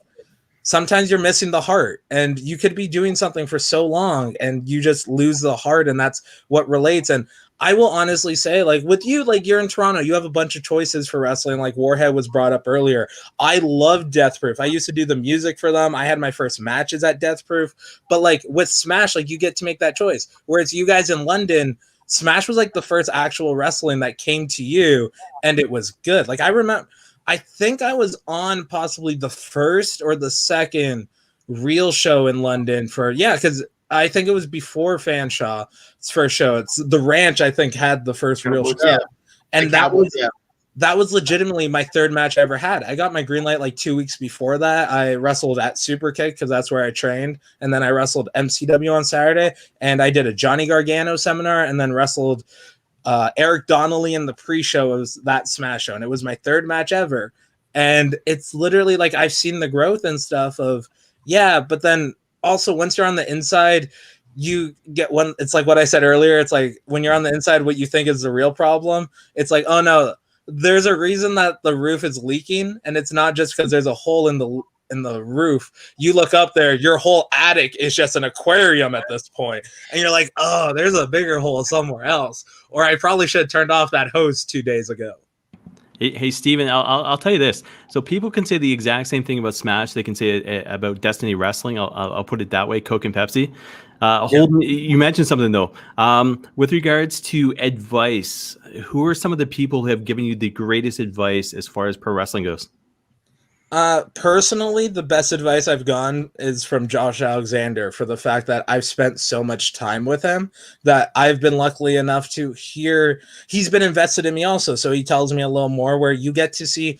sometimes you're missing the heart, and you could be doing something for so long and you just lose the heart, and that's what relates. And I will honestly say, like with you, like you're in Toronto, you have a bunch of choices for wrestling. Like Warhead was brought up earlier. I love Death Proof. I used to do the music for them. I had my first matches at Death Proof. But like with Smash, like you get to make that choice. Whereas you guys in London, Smash was like the first actual wrestling that came to you, and it was good. Like I think I was on possibly the first or the second real show in London because I think it was before Fanshaw's first show. It's the Ranch, I think, had the first real show. Yeah. And that was legitimately my third match I ever had. I got my green light like 2 weeks before that. I wrestled at Superkick because that's where I trained. And then I wrestled MCW on Saturday. And I did a Johnny Gargano seminar and then wrestled Eric Donnelly in the pre-show of that Smash show. And it was my third match ever. And it's literally like I've seen the growth and stuff of, but then also once you're on the inside, you get one. It's like what I said earlier. It's like when you're on the inside, what you think is the real problem. It's like, oh no, there's a reason that the roof is leaking, and it's not just because there's a hole in the roof. You look up there, your whole attic is just an aquarium at this point, and you're like, oh, there's a bigger hole somewhere else, or I probably should have turned off that hose 2 days ago. Hey, Steven, I'll tell you this. So people can say the exact same thing about Smash. They can say it about Destiny Wrestling. I'll put it that way, Coke and Pepsi. Holden, you mentioned something, though. With regards to advice, who are some of the people who have given you the greatest advice as far as pro wrestling goes? Personally, the best advice I've gotten is from Josh Alexander, for the fact that I've spent so much time with him that I've been lucky enough to hear. He's been invested in me also, so he tells me a little more where you get to see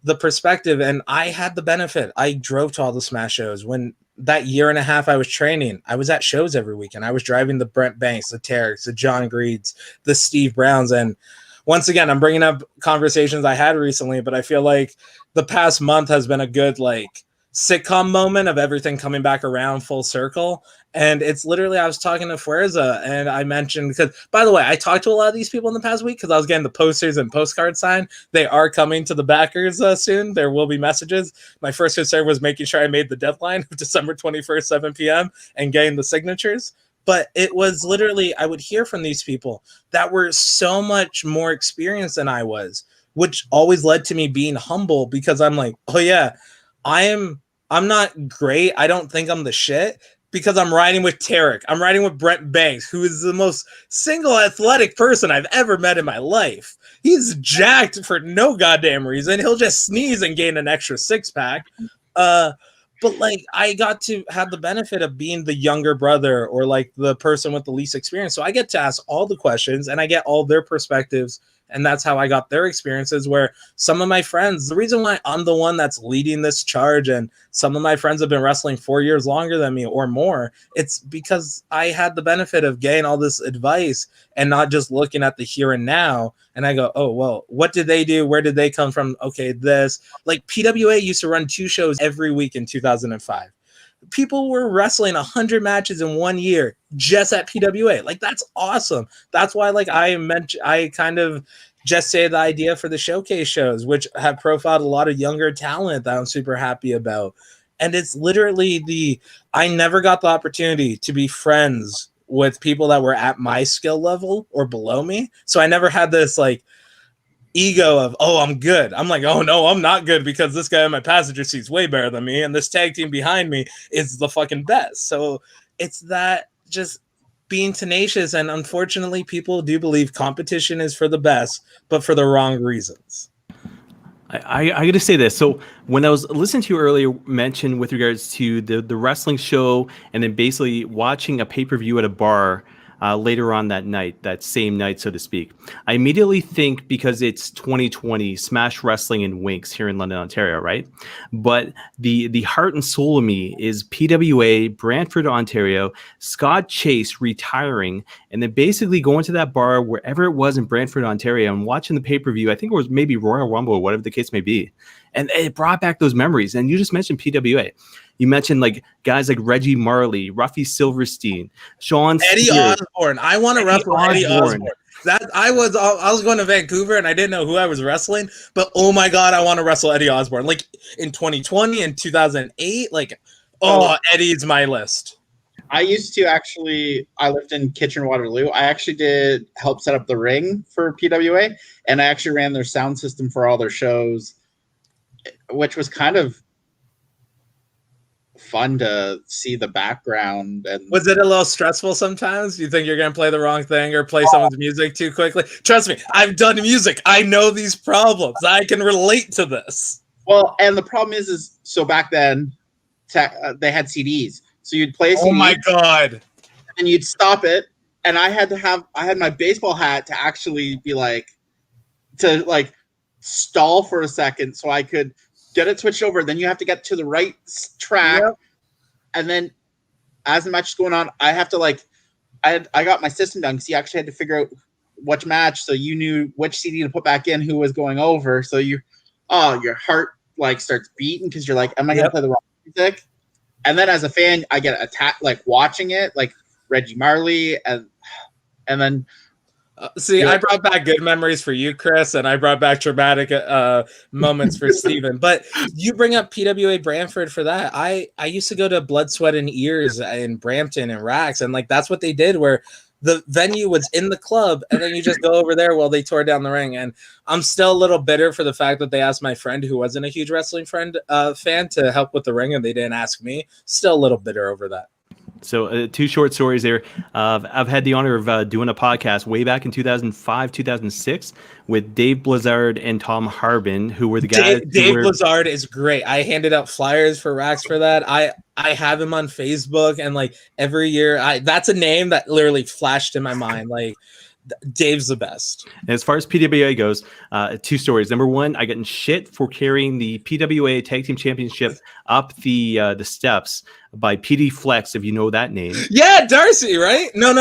the perspective. And I had the benefit. I drove to all the Smash shows. When that year and a half I was training, I was at shows every weekend. I was driving the Brent Banks, the Tareks, the John Greeds, the Steve Browns. And once again, I'm bringing up conversations I had recently, but I feel like the past month has been a good like sitcom moment of everything coming back around full circle. And it's literally, I was talking to Fuerza and I mentioned, because by the way, I talked to a lot of these people in the past week because I was getting the posters and postcards signed. They are coming to the backers soon. There will be messages. My first concern was making sure I made the deadline of December 21st, 7 p.m. and getting the signatures. But it was literally, I would hear from these people that were so much more experienced than I was, which always led to me being humble, because I'm like, oh yeah, I'm not great. I don't think I'm the shit, because I'm riding with Tarek. I'm riding with Brent Banks, who is the most single athletic person I've ever met in my life. He's jacked for no goddamn reason. He'll just sneeze and gain an extra 6-pack. But like, I got to have the benefit of being the younger brother, or like the person with the least experience. So I get to ask all the questions and I get all their perspectives. And that's how I got their experiences, where some of my friends, the reason why I'm the one that's leading this charge, and some of my friends have been wrestling 4 years longer than me or more, it's because I had the benefit of getting all this advice and not just looking at the here and now. And I go, oh, well, what did they do? Where did they come from? Okay, this. Like PWA used to run 2 shows every week in 2005. People were wrestling 100 matches in 1 year just at PWA. Like, that's awesome. That's why, like, I kind of just say the idea for the showcase shows, which have profiled a lot of younger talent that I'm super happy about. And it's literally I never got the opportunity to be friends with people that were at my skill level or below me. So I never had this like ego of, oh, I'm good. I'm like, oh no, I'm not good, because this guy in my passenger seat's way better than me, and this tag team behind me is the fucking best. So it's that just being tenacious, and unfortunately people do believe competition is for the best, but for the wrong reasons. I got to say this. So when I was listening to you earlier mention with regards to the wrestling show, and then basically watching a pay-per-view at a bar later on that same night, so to speak, I immediately think, because it's 2020, Smash Wrestling and Winks here in London, Ontario, right? But the heart and soul of me is PWA, Brantford, Ontario, Scott Chase retiring, and then basically going to that bar, wherever it was in Brantford, Ontario, and watching the pay-per-view. I think it was maybe Royal Rumble or whatever the case may be. And it brought back those memories. And you just mentioned PWA. You mentioned like guys like Reggie Marley, Ruffy Silverstein, Shawn, Eddie Osborne. I want to wrestle Eddie Osborne. That I was going to Vancouver and I didn't know who I was wrestling, but oh my god, I want to wrestle Eddie Osborne. Like in 2020 and 2008, like Eddie's my list. I used to actually, I lived in Kitchener-Waterloo. I actually did help set up the ring for PWA, and I actually ran their sound system for all their shows, which was kind of fun to see the background. And was it a little stressful sometimes? You think you're going to play the wrong thing or play someone's music too quickly? Trust me, I've done music. I know these problems. I can relate to this. Well, and the problem is so back then, they had CDs. So you'd play a CD. Oh my god. And you'd stop it. And I had my baseball hat to actually be to stall for a second so I could get it switched over. Then you have to get to the right track. Yep. And then as the match is going on, I have to I got my system done because you actually had to figure out which match. So you knew which CD to put back in, who was going over. So your heart starts beating because you're like, am I going to play the wrong music? And then as a fan, I get attacked, watching it, like Reggie Marley, and then. I brought back good memories for you, Chris, and I brought back traumatic moments for Steven. But you bring up PWA Brantford for that. I used to go to Blood, Sweat, and Ears in Brampton and Rax, and that's what they did, where the venue was in the club, and then you just go over there while they tore down the ring. And I'm still a little bitter for the fact that they asked my friend, who wasn't a huge wrestling fan, to help with the ring, and they didn't ask me. Still a little bitter over that. So 2 short stories there. I've had the honor of doing a podcast way back in 2005, 2006 with Dave Blizzard and Tom Harbin, who were the guys. Dave Blizzard is great. I handed out flyers for Rax for that. I have him on Facebook, and every year, that's a name that literally flashed in my mind. Dave's the best. And as far as PWA goes, 2 stories. Number 1, I got in shit for carrying the PWA Tag Team Championship up the steps by PD Flex, if you know that name. Yeah, Darcy, right? No.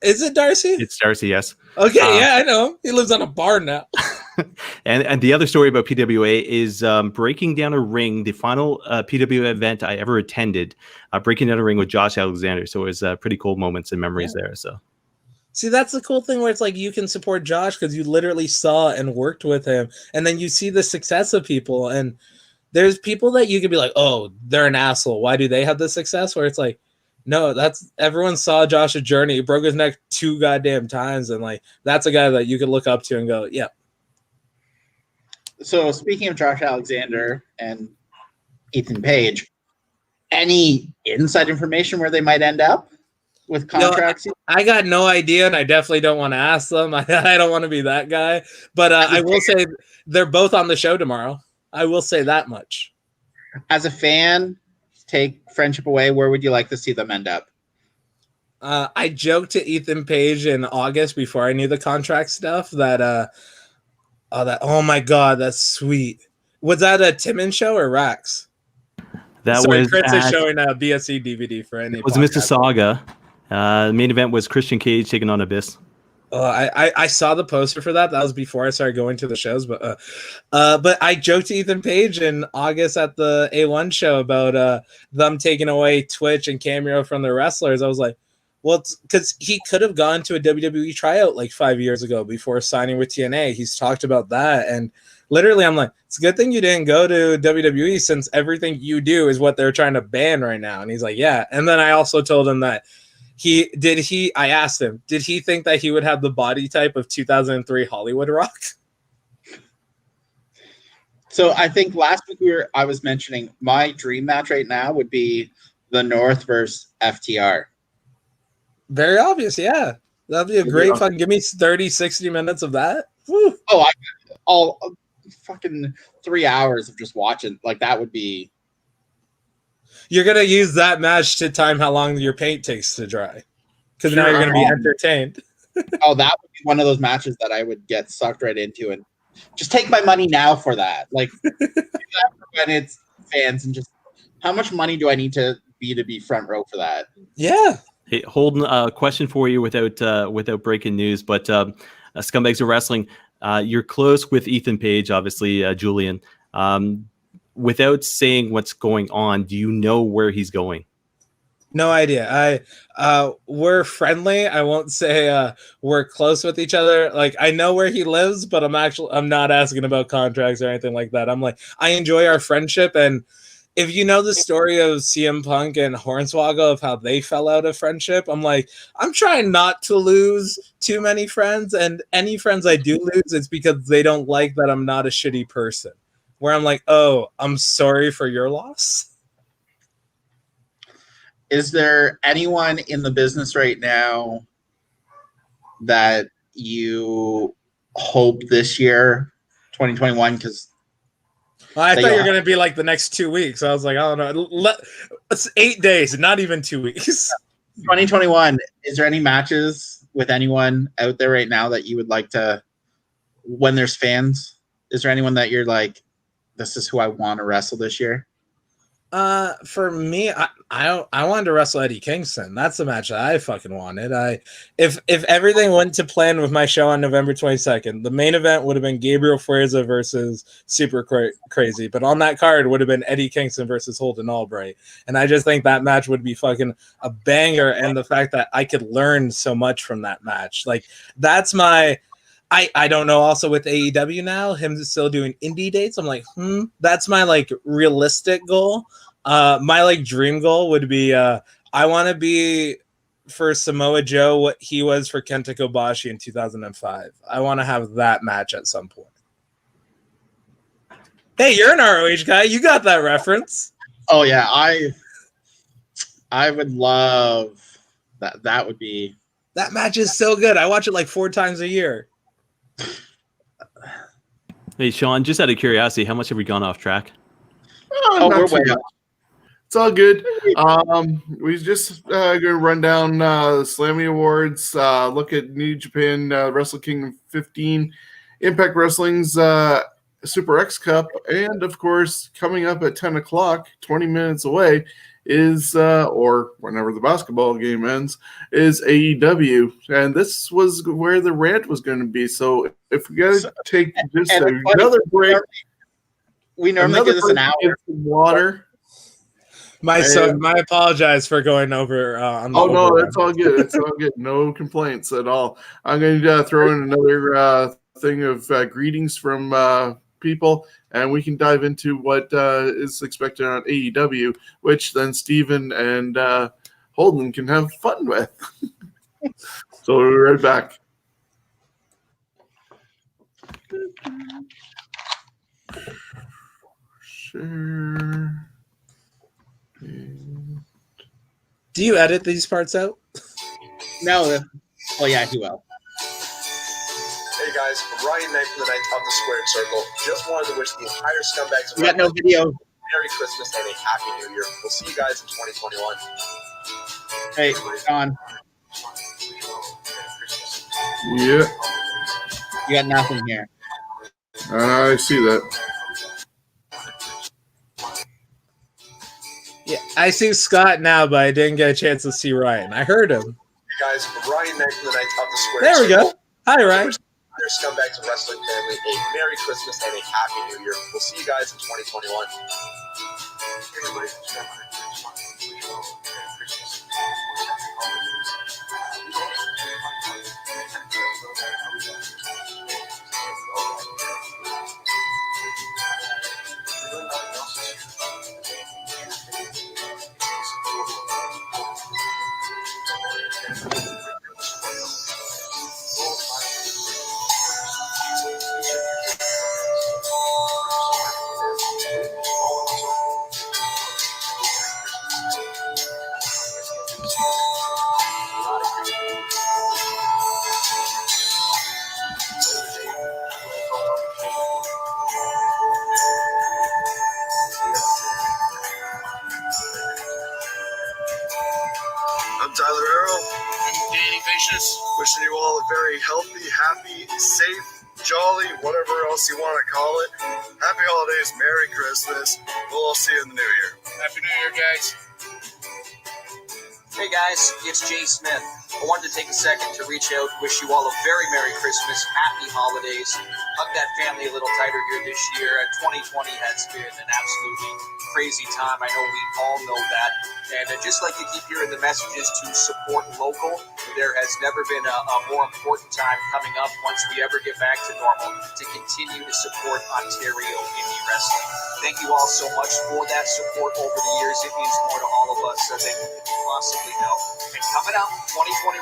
Is it Darcy? It's Darcy, yes. Okay, yeah, I know. He lives on a bar now. And the other story about PWA is breaking down a ring, the final PWA event I ever attended, breaking down a ring with Josh Alexander. So it was pretty cool moments and memories there. So. See, that's the cool thing where it's you can support Josh because you literally saw and worked with him, and then you see the success of people, and there's people that you could be like, oh, they're an asshole. Why do they have the success? Where it's no, everyone saw Josh's journey. He broke his neck 2 goddamn times, and that's a guy that you could look up to and go, yeah. So speaking of Josh Alexander and Ethan Page, any inside information where they might end up with contracts? No, I got no idea, and I definitely don't want to ask them. I don't want to be that guy. But I will say they're both on the show tomorrow. I will say that much. As a fan, take friendship away. Where would you like to see them end up? I joked to Ethan Page in August before I knew the contract stuff that oh my god, that's sweet. Was that a Timmons show or Rax? That was Chris is showing a BSE DVD for any. It was Mississauga. The main event was Christian Cage taking on Abyss. I saw the poster for that. That was before I started going to the shows, but I joked to Ethan Page in August at the A1 show about them taking away Twitch and Cameo from the wrestlers. I was like, well, it's because he could have gone to a WWE tryout 5 years ago before signing with TNA. He's talked about that, and literally, I'm like, it's a good thing you didn't go to WWE since everything you do is what they're trying to ban right now. And he's like, yeah. And then I also told him that. I asked him, did he think that he would have the body type of 2003 Hollywood Rock? So I think last week I was mentioning my dream match right now would be the North versus FTR. Very obvious, yeah. That'd be a great fun. Give me 30, 60 minutes of that. Woo. Oh, all fucking 3 hours of just watching. That would be. You're going to use that match to time how long your paint takes to dry. Because now you're going to be entertained. Oh, that would be one of those matches that I would get sucked right into. And just take my money now for that. Do that when it's fans, and just how much money do I need to be front row for that? Yeah. Hey, Holden, a question for you without breaking news, but Scumbags of Wrestling, you're close with Ethan Page, obviously, Julian. Without saying what's going on, do you know where he's going? No idea. We're friendly. I won't say we're close with each other. Like, I know where he lives, but I'm not asking about contracts or anything like that. I'm like, I enjoy our friendship, and if you know the story of CM Punk and Hornswoggle of how they fell out of friendship, I'm like, I'm trying not to lose too many friends, and any friends I do lose, it's because they don't like that I'm not a shitty person. Where I'm like, oh, I'm sorry for your loss. Is there anyone in the business right now that you hope this year, 2021? Because I thought you were going to be like the next 2 weeks. I was like, I don't know. It's 8 days, not even 2 weeks. 2021, is there any matches with anyone out there right now that you would like to, when there's fans, is there anyone that you're like, this is who I want to wrestle this year? For me, I wanted to wrestle Eddie Kingston. That's the match that I fucking wanted. If everything went to plan with my show on November 22nd, the main event would have been Gabriel Fuerza versus Super Crazy, but on that card would have been Eddie Kingston versus Holden Albright, and I just think that match would be fucking a banger. And the fact that I could learn so much from that match, like that's my. I don't know. Also with AEW now, him still doing indie dates. I'm like, that's my like realistic goal. My like dream goal would be I want to be for Samoa Joe what he was for Kenta Kobashi in 2005. I want to have that match at some point. Hey, you're an ROH guy. You got that reference. Oh yeah, I would love that. That would be. That match is so good. I watch it like 4 times a year. Hey, Shawn, just out of curiosity, how much have we gone off track? We're way up. It's all good. We just going to run down the Slammy Awards, look at New Japan Wrestle Kingdom 15, Impact Wrestling's Super X Cup, and of course, coming up at 10 o'clock, 20 minutes away, is or whenever the basketball game ends, is AEW. And this was where the rant was going to be. So if we got to take just another break, we normally give this an hour. Water. My apologize for going over on the no, it's all good. It's all good. No complaints at all. I'm going to throw in another thing of greetings from people, and we can dive into what is expected on AEW, which then Steven and Holden can have fun with. So we'll be right back. Sure. Do you edit these parts out? No. Oh yeah, he will. Hey guys, Ryan Knight from the Knights of the Squared Circle. Just wanted to wish the entire Scumbags We got no video. Merry Christmas and a Happy New Year. We'll see you guys in 2021. Hey, Shawn. Yeah. You got nothing here. I see that. Yeah, I see Scott now, but I didn't get a chance to see Ryan. I heard him. Hey guys, Ryan Knight from the Knights of the Squared There we Circle. go. Hi, Ryan. Their Scumbags and Wrestling family a Merry Christmas and a Happy New Year. We'll see you guys in 2021. I'm Tyler Earl. I'm Danny Vicious. Wishing you all a very healthy, happy, safe, jolly, whatever else you want to call it. Happy holidays, Merry Christmas. We'll all see you in the new year. Happy New Year, guys. Hey guys, it's Jay Smith. I wanted to take a second to reach out, wish you all a very Merry Christmas, Happy Holidays. hug that family a little tighter here this year. 2020 has been an absolutely crazy time. I know we all know that. And just like you keep hearing the messages to support local, there has never been a more important time coming up once we ever get back to normal to continue to support Ontario indie wrestling. Thank you all so much for that support over the years. It means more to all of us than we could possibly know. And coming up,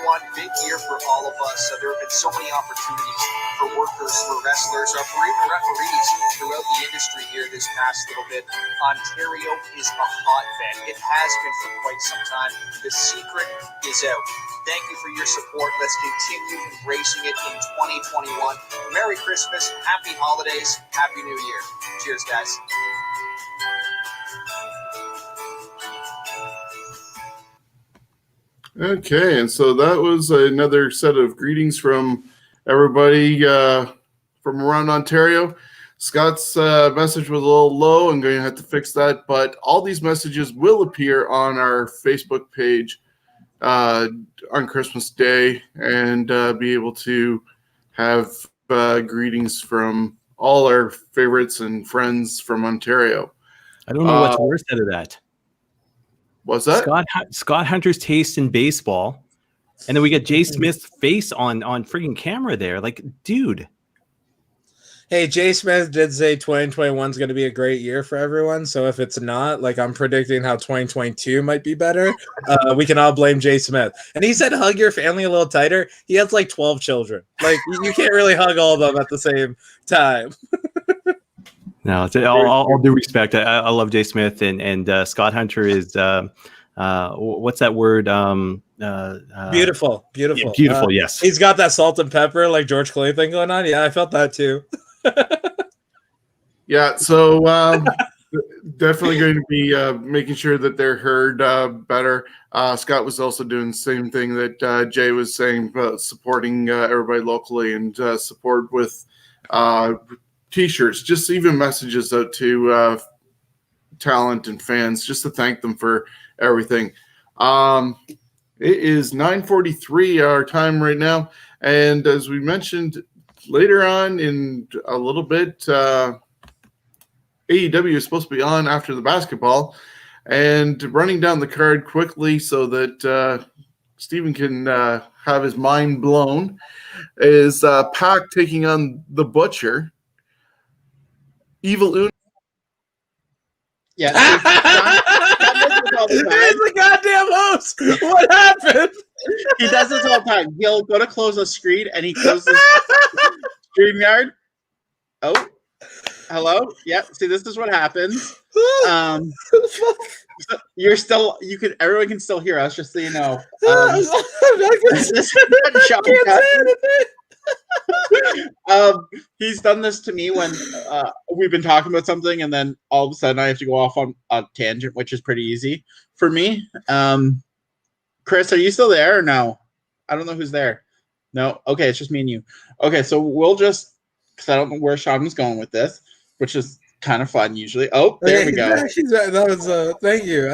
2021, big year for all of us. There have been so many opportunities for workers, for wrestlers, or for even referees throughout the industry here this past little bit. Ontario is a hotbed. It has been for quite some time. The secret is out. Thank you for your support. Let's continue embracing it in 2021. Merry Christmas, Happy Holidays, Happy New Year. Cheers, guys. Okay, and so that was another set of greetings from everybody from around Ontario. Scott's message was a little low. I'm going to have to fix that, but all these messages will appear on our Facebook page on Christmas Day and be able to have greetings from all our favorites and friends from Ontario. I don't know what's worse out of that. What's that? Scott Hunter's taste in baseball, and then we get Jay Smith's face on freaking camera there. Like, dude. Hey, Jay Smith did say 2021 is going to be a great year for everyone. So if it's not, like I'm predicting how 2022 might be better, we can all blame Jay Smith. And he said hug your family a little tighter. He has like 12 children. Like you can't really hug all of them at the same time. No, all due respect. I love Jay Smith and Scott Hunter is what's that word? Beautiful. Yeah, beautiful. Yes, he's got that salt and pepper like George Clooney thing going on. Yeah, I felt that too. Yeah, so definitely going to be making sure that they're heard better. Scott was also doing the same thing that Jay was saying about supporting everybody locally and support with T-shirts, just even messages out to talent and fans, just to thank them for everything. It is 9:43 our time right now, and as we mentioned, later on in a little bit, AEW is supposed to be on after the basketball, and running down the card quickly so that Steven can have his mind blown is Pac taking on the Butcher. Evil Uno. Yeah. He's the goddamn host. What happened? He does this all the time. He'll go to close a screen and he closes StreamYard. Oh, hello. Yeah. See, this is what happens. You're still. Everyone can still hear us. Just so you know. He's done this to me when we've been talking about something, and then all of a sudden I have to go off on a tangent, which is pretty easy for me. Chris, are you still there or no? I don't know who's there. No? Okay, it's just me and you. Okay, so we'll just, because I don't know where Shawn was going with this, which is kind of fun usually. Oh, there we go. That was thank you.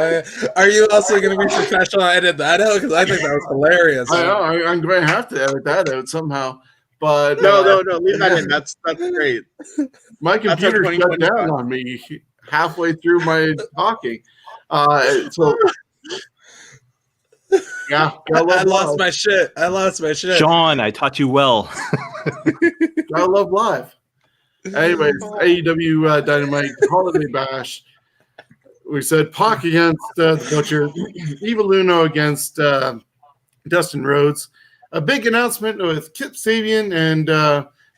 Are you also going to be professional and edit that out? Because I think that was hilarious. I know. I'm going to have to edit that out somehow. But no, leave that in. That's great. My computer shut down on me halfway through my talking. So yeah, I lost my shit. Shawn, I taught you well. I love live. Anyways, AEW Dynamite Holiday Bash. We said Pac against the Butcher, Evil Uno against Dustin Rhodes. A big announcement with Kip Sabian and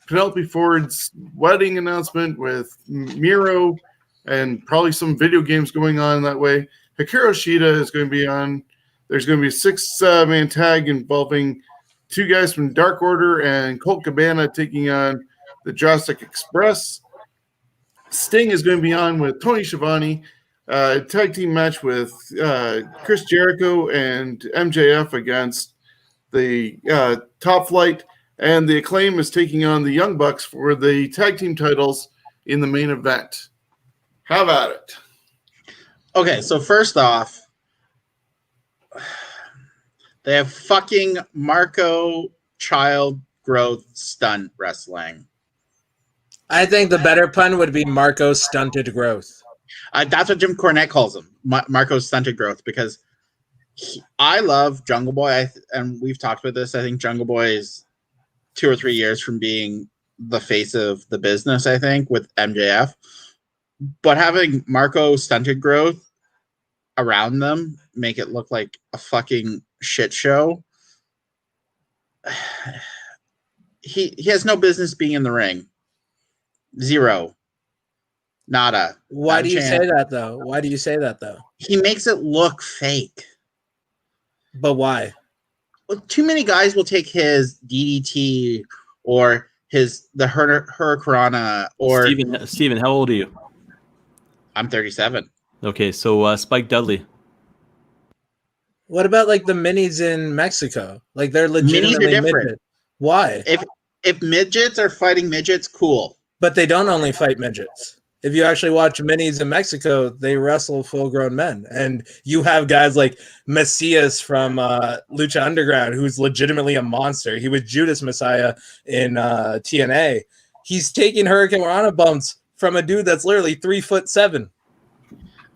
Penelope Ford's wedding announcement with Miro and probably some video games going on that way. Hikaru Shida is going to be on. There's going to be a 6-man tag involving 2 guys from Dark Order and Colt Cabana taking on the Jurassic Express. Sting is going to be on with Tony Schiavone. Tag team match with Chris Jericho and MJF against the Top Flight, and the Acclaim is taking on the Young Bucks for the tag team titles in the main event. How about it? Okay, so first off, they have fucking Marco Child Growth stunt wrestling. I think the better pun would be Marco's stunted growth. That's what Jim Cornette calls him, Marco's stunted growth, because I love Jungle Boy, and we've talked about this. I think Jungle Boy is 2 or 3 years from being the face of the business, I think, with MJF. But having Marco stunted growth around them make it look like a fucking shit show. He has no business being in the ring. Zero. Nada. Why do you say that, though? Why do you say that, though? He makes it look fake. But why? Well, too many guys will take his DDT or the Hurricanrana or... Steven, how old are you? I'm 37. Okay, so Spike Dudley. What about like the minis in Mexico? Like they're legitimately minis are different. midget. Why? If midgets are fighting midgets, cool. But they don't only fight midgets. If you actually watch minis in Mexico, they wrestle full-grown men. And you have guys like Messias from Lucha Underground, who's legitimately a monster. He was Judas Messiah in TNA. He's taking Hurricane Rana bumps from a dude that's literally 3'7".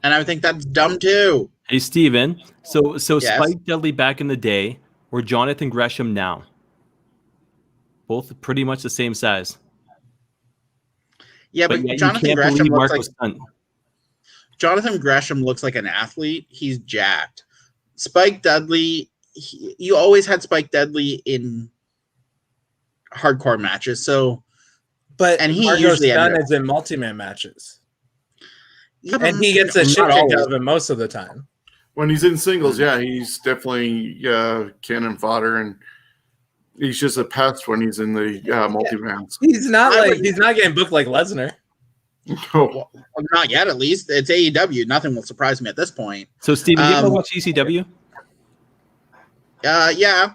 And I think that's dumb too. Hey, Steven. So Yes. Spike Dudley back in the day or Jonathan Gresham now? Both pretty much the same size. Yeah, but Jonathan Gresham looks like an athlete. He's jacked. Spike Dudley, you always had Spike Dudley in hardcore matches. And he usually is in multi-man matches. Yeah, and he gets the shit kicked out of him most of the time. When he's in singles, yeah, he's definitely cannon fodder, and he's just a pest when he's in the multi-mans. He's not getting booked like Lesnar. No. Well, not yet, at least. It's AEW. Nothing will surprise me at this point. So, Steven, do you ever watch ECW? Yeah.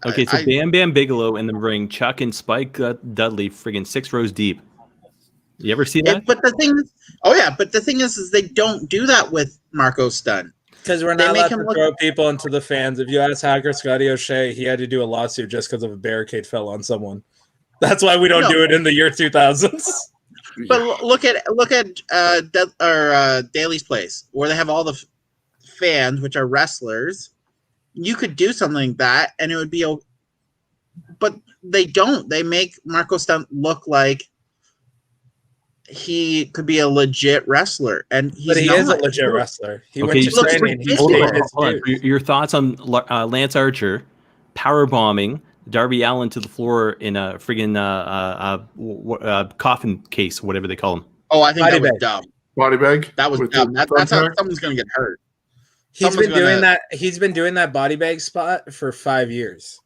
Okay, so Bam Bam Bigelow in the ring, Chuck and Spike Dudley, friggin' 6 rows deep. You ever see that? But the thing is they don't do that with Marco Stunt. Because we're not allowed to throw people into the fans. If you ask Hacker Scotty O'Shea, he had to do a lawsuit just because of a barricade fell on someone. That's why we don't do it in the year 2000s. But look at Daly's Place, where they have all the fans, which are wrestlers. You could do something like that, and it would be. But they don't. They make Marco Stunt look like he could be a legit wrestler, and he is a legit wrestler. He went to training. Your thoughts on Lance Archer power bombing Darby Allin to the floor in a friggin' coffin case, whatever they call them. Oh, I think that was dumb. Body bag. That was dumb. That's how someone's going to get hurt. He's been doing that body bag spot for 5 years.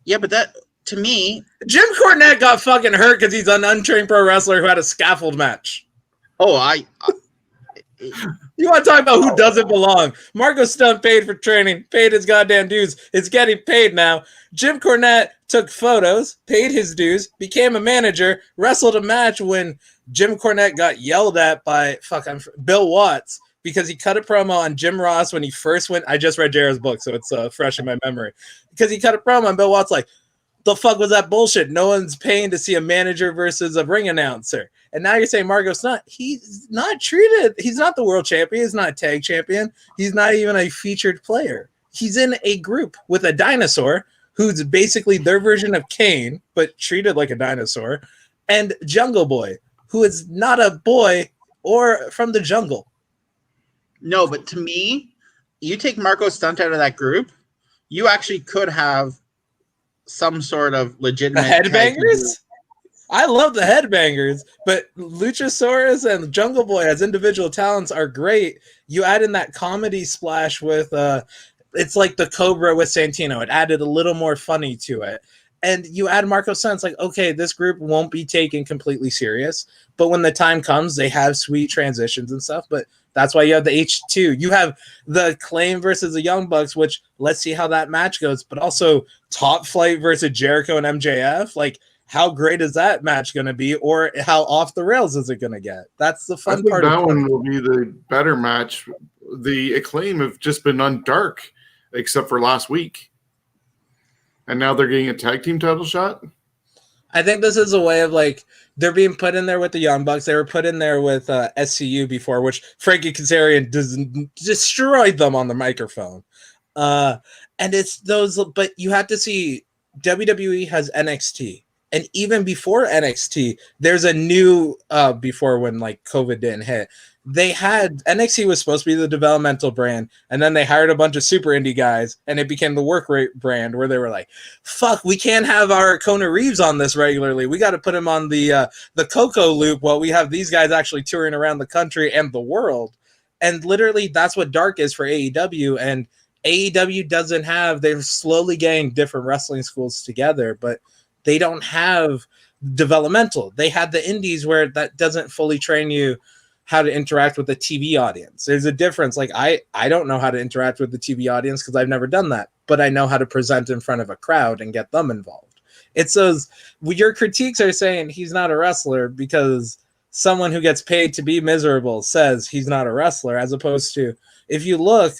Yeah, but that, to me, Jim Cornette got fucking hurt because he's an untrained pro wrestler who had a scaffold match. Oh, you want to talk about who doesn't belong? Marco Stunt paid for training, paid his goddamn dues. It's getting paid now. Jim Cornette took photos, paid his dues, became a manager, wrestled a match when Jim Cornette got yelled at by Bill Watts because he cut a promo on Jim Ross when he first went. I just read Jared's book, so it's fresh in my memory. Because he cut a promo on Bill Watts like, the fuck was that bullshit? No one's paying to see a manager versus a ring announcer. And now you're saying Marco Stunt, he's not treated. He's not the world champion. He's not a tag champion. He's not even a featured player. He's in a group with a dinosaur who's basically their version of Kane, but treated like a dinosaur, and Jungle Boy, who is not a boy or from the jungle. No, but to me, you take Marco Stunt out of that group, you actually could have some sort of legitimate headbangers. I love the headbangers, but Luchasaurus and Jungle Boy as individual talents are great. You add in that comedy splash with it's like the Cobra with Santino. It added a little more funny to it. And you add Marco Stunt, it's like, okay, this group won't be taken completely serious, but when the time comes, they have sweet transitions and stuff. But that's why you have the H2. You have the Acclaim versus the Young Bucks, which let's see how that match goes. But also Top Flight versus Jericho and MJF. Like, how great is that match going to be? Or how off the rails is it going to get? That's the fun part. That one will be the better match. The Acclaim have just been on dark, except for last week. And now they're getting a tag team title shot? I think this is a way of, like, They're being put in there with the Young Bucks. They were put in there with SCU before, which Frankie Kazarian destroyed them on the microphone. And it's those, but you have to see WWE has NXT. And even before NXT, there's a new, before when like COVID didn't hit, they had NXT was supposed to be the developmental brand, and then they hired a bunch of super indie guys, and it became the work rate brand where they were like, "Fuck, we can't have our Kona Reeves on this regularly. We got to put him on the Coco loop while we have these guys actually touring around the country and the world." And literally, that's what Dark is for AEW. And AEW doesn't have. They're slowly getting different wrestling schools together, but they don't have developmental. They had the indies where that doesn't fully train you how to interact with the TV audience. There's a difference. Like I don't know how to interact with the TV audience because I've never done that, but I know how to present in front of a crowd and get them involved. It's those, your critiques are saying he's not a wrestler because someone who gets paid to be miserable says he's not a wrestler, as opposed to, if you look,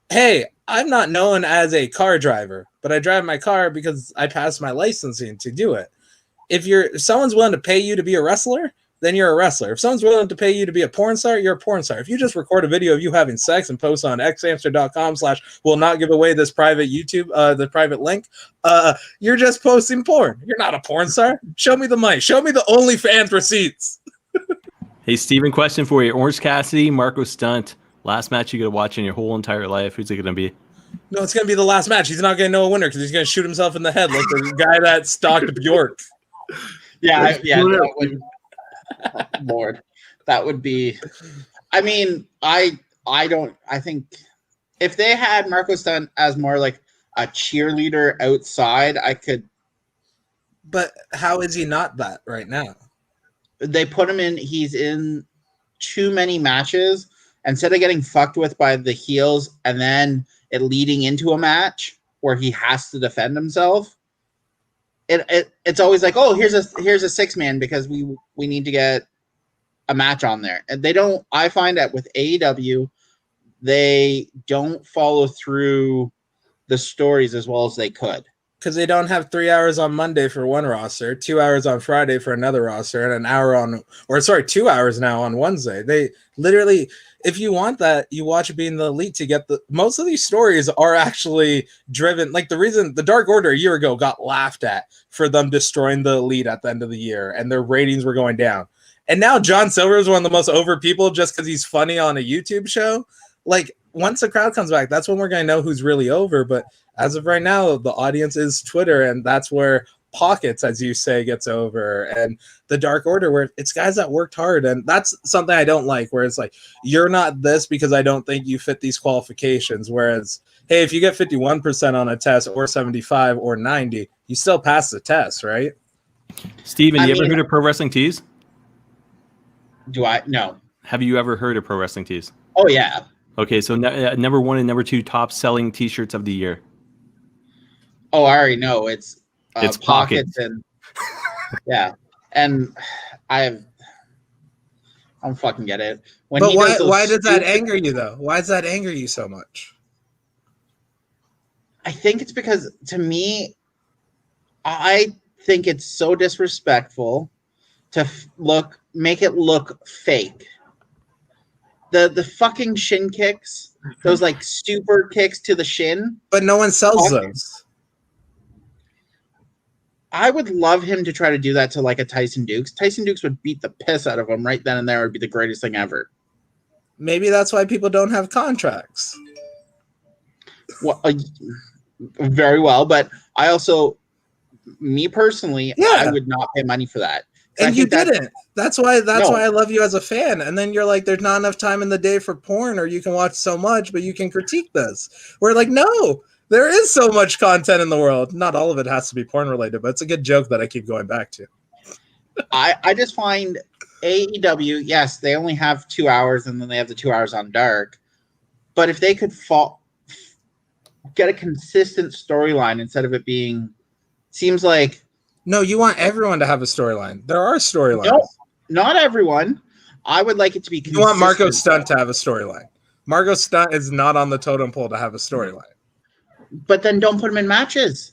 hey, I'm not known as a car driver, but I drive my car because I passed my licensing to do it. If someone's willing to pay you to be a wrestler, then you're a wrestler. If someone's willing to pay you to be a porn star, you're a porn star. If you just record a video of you having sex and post on xamster.com/will not give away this private YouTube, the private link, you're just posting porn. You're not a porn star. Show me the money. Show me the OnlyFans receipts. Hey, Steven, question for you. Orange Cassidy, Marco Stunt. Last match you get to watch in your whole entire life. Who's it going to be? No, it's going to be the last match. He's not going to know a winner because he's going to shoot himself in the head like the guy that stalked Bjork. Yeah. That would, Lord, that would be. I mean, I think if they had Marco Stunt as more like a cheerleader outside, I could. But how is he not that right now? They put him in. He's in too many matches. Instead of getting fucked with by the heels and then it leading into a match where he has to defend himself, it's always like, oh, here's a 6-man because we need to get a match on there. And they don't. I find that with AEW, they don't follow through the stories as well as they could. Because they don't have 3 hours on Monday for one roster, 2 hours on Friday for another roster, and 2 hours now on Wednesday. They literally, if you want that, you watch Being the Elite to get most of these stories are actually driven. Like the reason the Dark Order a year ago got laughed at for them destroying the Elite at the end of the year, and their ratings were going down. And now John Silver is one of the most over people just because he's funny on a YouTube show. Like once the crowd comes back, that's when we're going to know who's really over. But as of right now, the audience is Twitter, and that's where Pockets, as you say, gets over, and the Dark Order, where it's guys that worked hard. And that's something I don't like, where it's like, you're not this because I don't think you fit these qualifications. Whereas, hey, if you get 51% on a test or 75 or 90, you still pass the test, right? Steven, you ever heard of Pro Wrestling Tees? Do I? No. Have you ever heard of Pro Wrestling Tees? Oh, yeah. Okay, so number 1 and number 2 top selling T-shirts of the year. Oh, I already know. It's Pockets. And yeah, and I don't fucking get it. Why does that anger you though? Why does that anger you so much? I think it's because, to me, I think it's so disrespectful to make it look fake. The fucking shin kicks, those like super kicks to the shin. But no one sells those. I would love him to try to do that to like a Tyson Dukes. Tyson Dukes would beat the piss out of him right then and there. It would be the greatest thing ever. Maybe that's why people don't have contracts. Well, very well, but I also, me personally, I would not pay money for that. And you didn't. That's why I love you as a fan. And then you're like, there's not enough time in the day for porn, or you can watch so much, but you can critique this. We're like, no, there is so much content in the world. Not all of it has to be porn related, but it's a good joke that I keep going back to. I just find AEW, yes, they only have 2 hours and then they have the 2 hours on Dark. But if they could get a consistent storyline instead of it being, seems like. No, you want everyone to have a storyline. There are storylines. No, not everyone. I would like it to be consistent. You want Marco Stunt to have a storyline. Marco Stunt is not on the totem pole to have a storyline. But then don't put him in matches.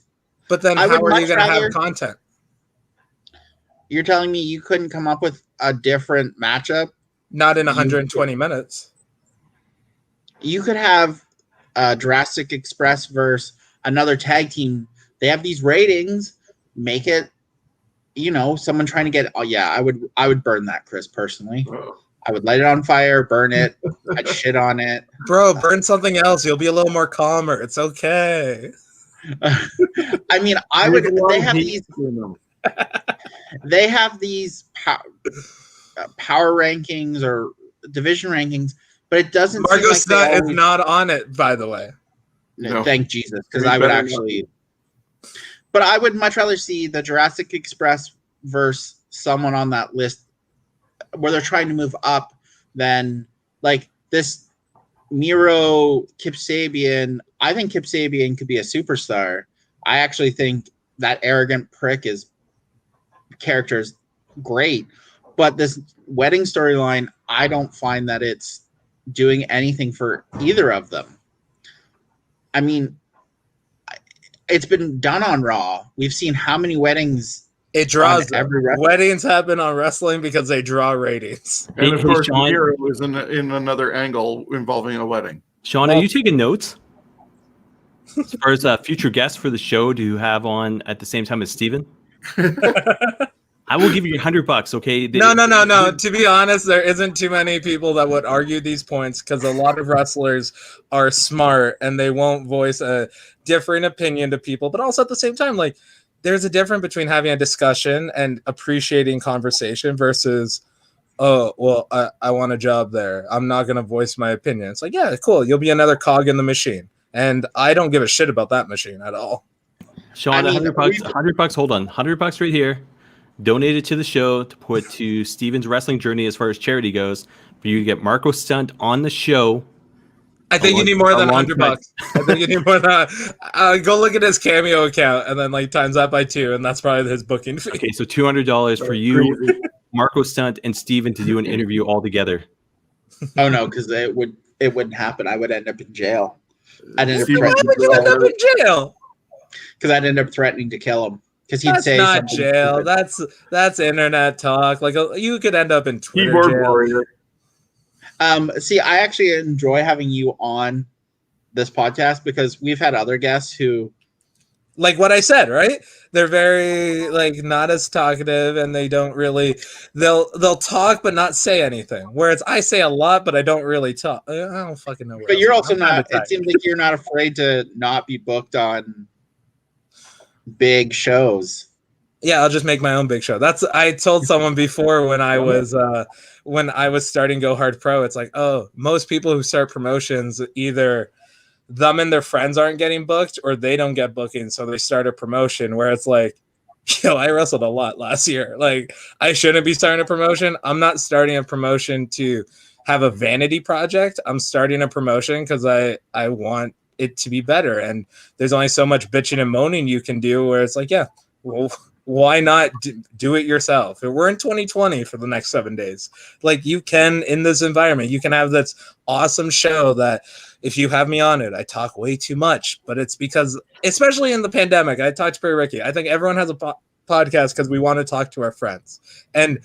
But then how are you going to have content? You're telling me you couldn't come up with a different matchup? Not in 120 minutes. You could have Jurassic Express versus another tag team. They have these ratings. Make it, someone trying to get. Oh yeah, I would burn that, Chris, personally. I would light it on fire, burn it. I'd shit on it. Bro, burn something else. You'll be a little more calmer. It's okay. I mean, I would. They have these. They have these power rankings or division rankings, but it doesn't. Marco seem like is not on it, by the way. No. Thank Jesus, because I would actually. But I would much rather see the Jurassic Express versus someone on that list where they're trying to move up than like this Miro Kip Sabian. I think Kip Sabian could be a superstar. I actually think that arrogant prick character is great, but this wedding storyline, I don't find that it's doing anything for either of them. I mean, it's been done on Raw. We've seen how many weddings. It draws weddings happen on wrestling because they draw ratings. And of course, Miro is in another angle involving a wedding. Sean, are you taking notes? As far as future guests for the show to have on at the same time as Steven? I will give you $100, okay? No. To be honest, there isn't too many people that would argue these points because a lot of wrestlers are smart and they won't voice a different opinion to people. But also at the same time, like, there's a difference between having a discussion and appreciating conversation versus, oh, well, I want a job there. I'm not going to voice my opinion. It's like, yeah, cool. You'll be another cog in the machine. And I don't give a shit about that machine at all. Sean, $100, hold on. $100 right here. Donate it to the show to put to Steven's wrestling journey as far as charity goes. For you to get Marco Stunt on the show. I think you need more than $100. I think you need more than go look at his Cameo account and then like times that by 2, and that's probably his booking fee. Okay, so $200 for you, Marco Stunt, and Steven to do an interview all together. Oh no, because it wouldn't happen. I would end up in jail. Why would you end up in jail? Because I'd end up threatening to kill him. Because he'd say not jail. Stupid. That's internet talk. Like you could end up in Twitter keyboard jail. warrior. See, I actually enjoy having you on this podcast because we've had other guests who, like what I said, right? They're very like not as talkative, and they don't really. They'll talk but not say anything. Whereas I say a lot, but I don't really talk. I don't fucking know. But you're also not. It seems like you're not afraid to not be booked on big shows. Yeah, I'll just make my own big show. I told someone before when I was starting Go Hard Pro, it's like, oh, most people who start promotions, either them and their friends aren't getting booked or they don't get booking, so they start a promotion where it's like, yo, I wrestled a lot last year. Like, I shouldn't be starting a promotion. I'm not starting a promotion to have a vanity project. I'm starting a promotion because I want it to be better. And there's only so much bitching and moaning you can do where it's like, yeah, well, why not do it yourself? We're in 2020 for the next 7 days. Like, you can, in this environment, you can have this awesome show that if you have me on it, I talk way too much, but it's because, especially in the pandemic, I talked to Perry Ricky. I think everyone has a podcast because we want to talk to our friends. And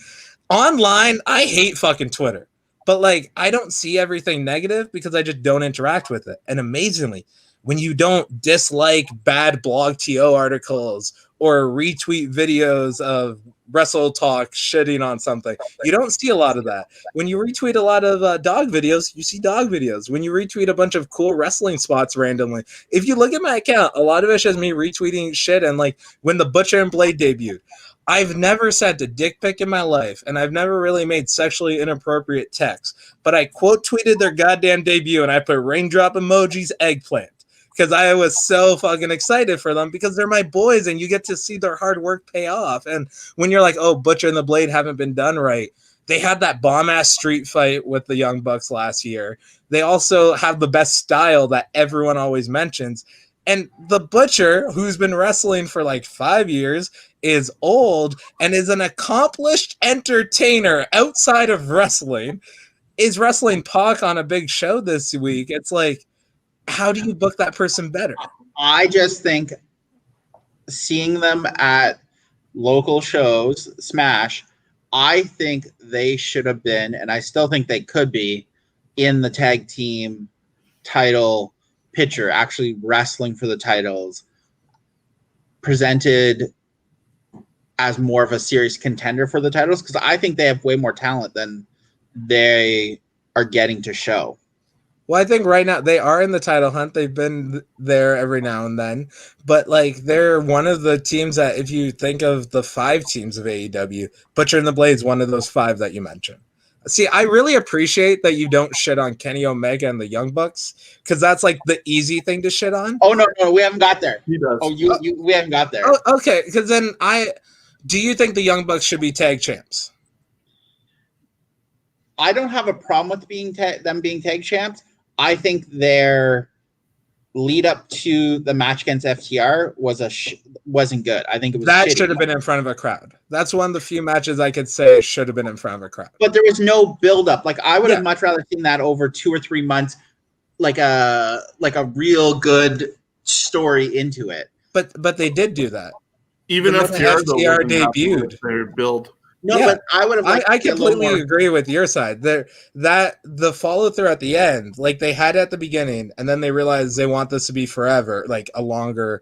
online, I hate fucking Twitter. But, like, I don't see everything negative because I just don't interact with it. And amazingly, when you don't dislike bad blog TO articles or retweet videos of Wrestle Talk shitting on something, you don't see a lot of that. When you retweet a lot of dog videos, you see dog videos. When you retweet a bunch of cool wrestling spots randomly, if you look at my account, a lot of it's just me retweeting shit. And, like, when the Butcher and Blade debuted, I've never sent a dick pic in my life, and I've never really made sexually inappropriate texts. But I quote tweeted their goddamn debut, and I put raindrop emojis, eggplant, because I was so fucking excited for them because they're my boys, and you get to see their hard work pay off. And when you're like, oh, Butcher and the Blade haven't been done right, they had that bomb-ass street fight with the Young Bucks last year. They also have the best style that everyone always mentions. And the Butcher, who's been wrestling for like 5 years, is old and is an accomplished entertainer outside of wrestling, is wrestling Pac on a big show this week. It's like, how do you book that person better? I just think seeing them at local shows, Smash, I think they should have been, and I still think they could be, in the tag team title picture, actually wrestling for the titles, presented as more of a serious contender for the titles, because I think they have way more talent than they are getting to show. Well, I think right now they are in the title hunt. They've been there every now and then, but like they're one of the teams that, if you think of the 5 teams of AEW, Butcher and the Blade's one of those 5 that you mentioned. See, I really appreciate that you don't shit on Kenny Omega and the Young Bucks, because that's like the easy thing to shit on. Oh no, we haven't got there. He does. Oh, we haven't got there. Oh, okay, because then do you think the Young Bucks should be tag champs? I don't have a problem with them being tag champs. I think their lead up to the match against FTR wasn't good. I think it was that shitty. should have been in front of a crowd. That's one of the few matches I could say should have been in front of a crowd. But there was no build up. Like I would have much rather seen that over 2 or 3 months, like a real good story into it. But they did do that. Even FTR debuted their build. No, yeah. But I would have. I completely agree with your side. The follow through at the end, like they had it at the beginning, and then they realized they want this to be forever, like a longer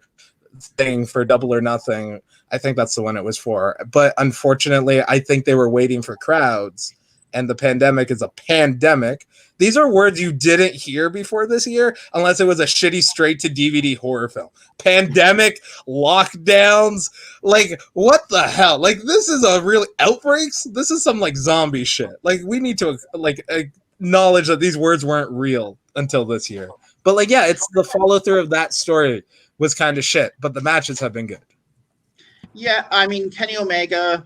thing for Double or Nothing. I think that's the one it was for. But unfortunately, I think they were waiting for crowds, and the pandemic is a pandemic. These are words you didn't hear before this year, unless it was a shitty straight to DVD horror film. Pandemic, lockdowns, like what the hell? Like this is a real outbreaks. This is some like zombie shit. Like we need to like acknowledge that these words weren't real until this year. But like yeah, it's the follow through of that story was kind of shit. But the matches have been good. Yeah, I mean Kenny Omega.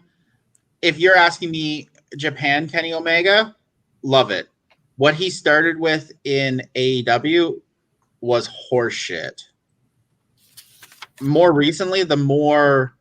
If you're asking me, Japan Kenny Omega, love it. What he started with in AEW was horseshit. More recently, the more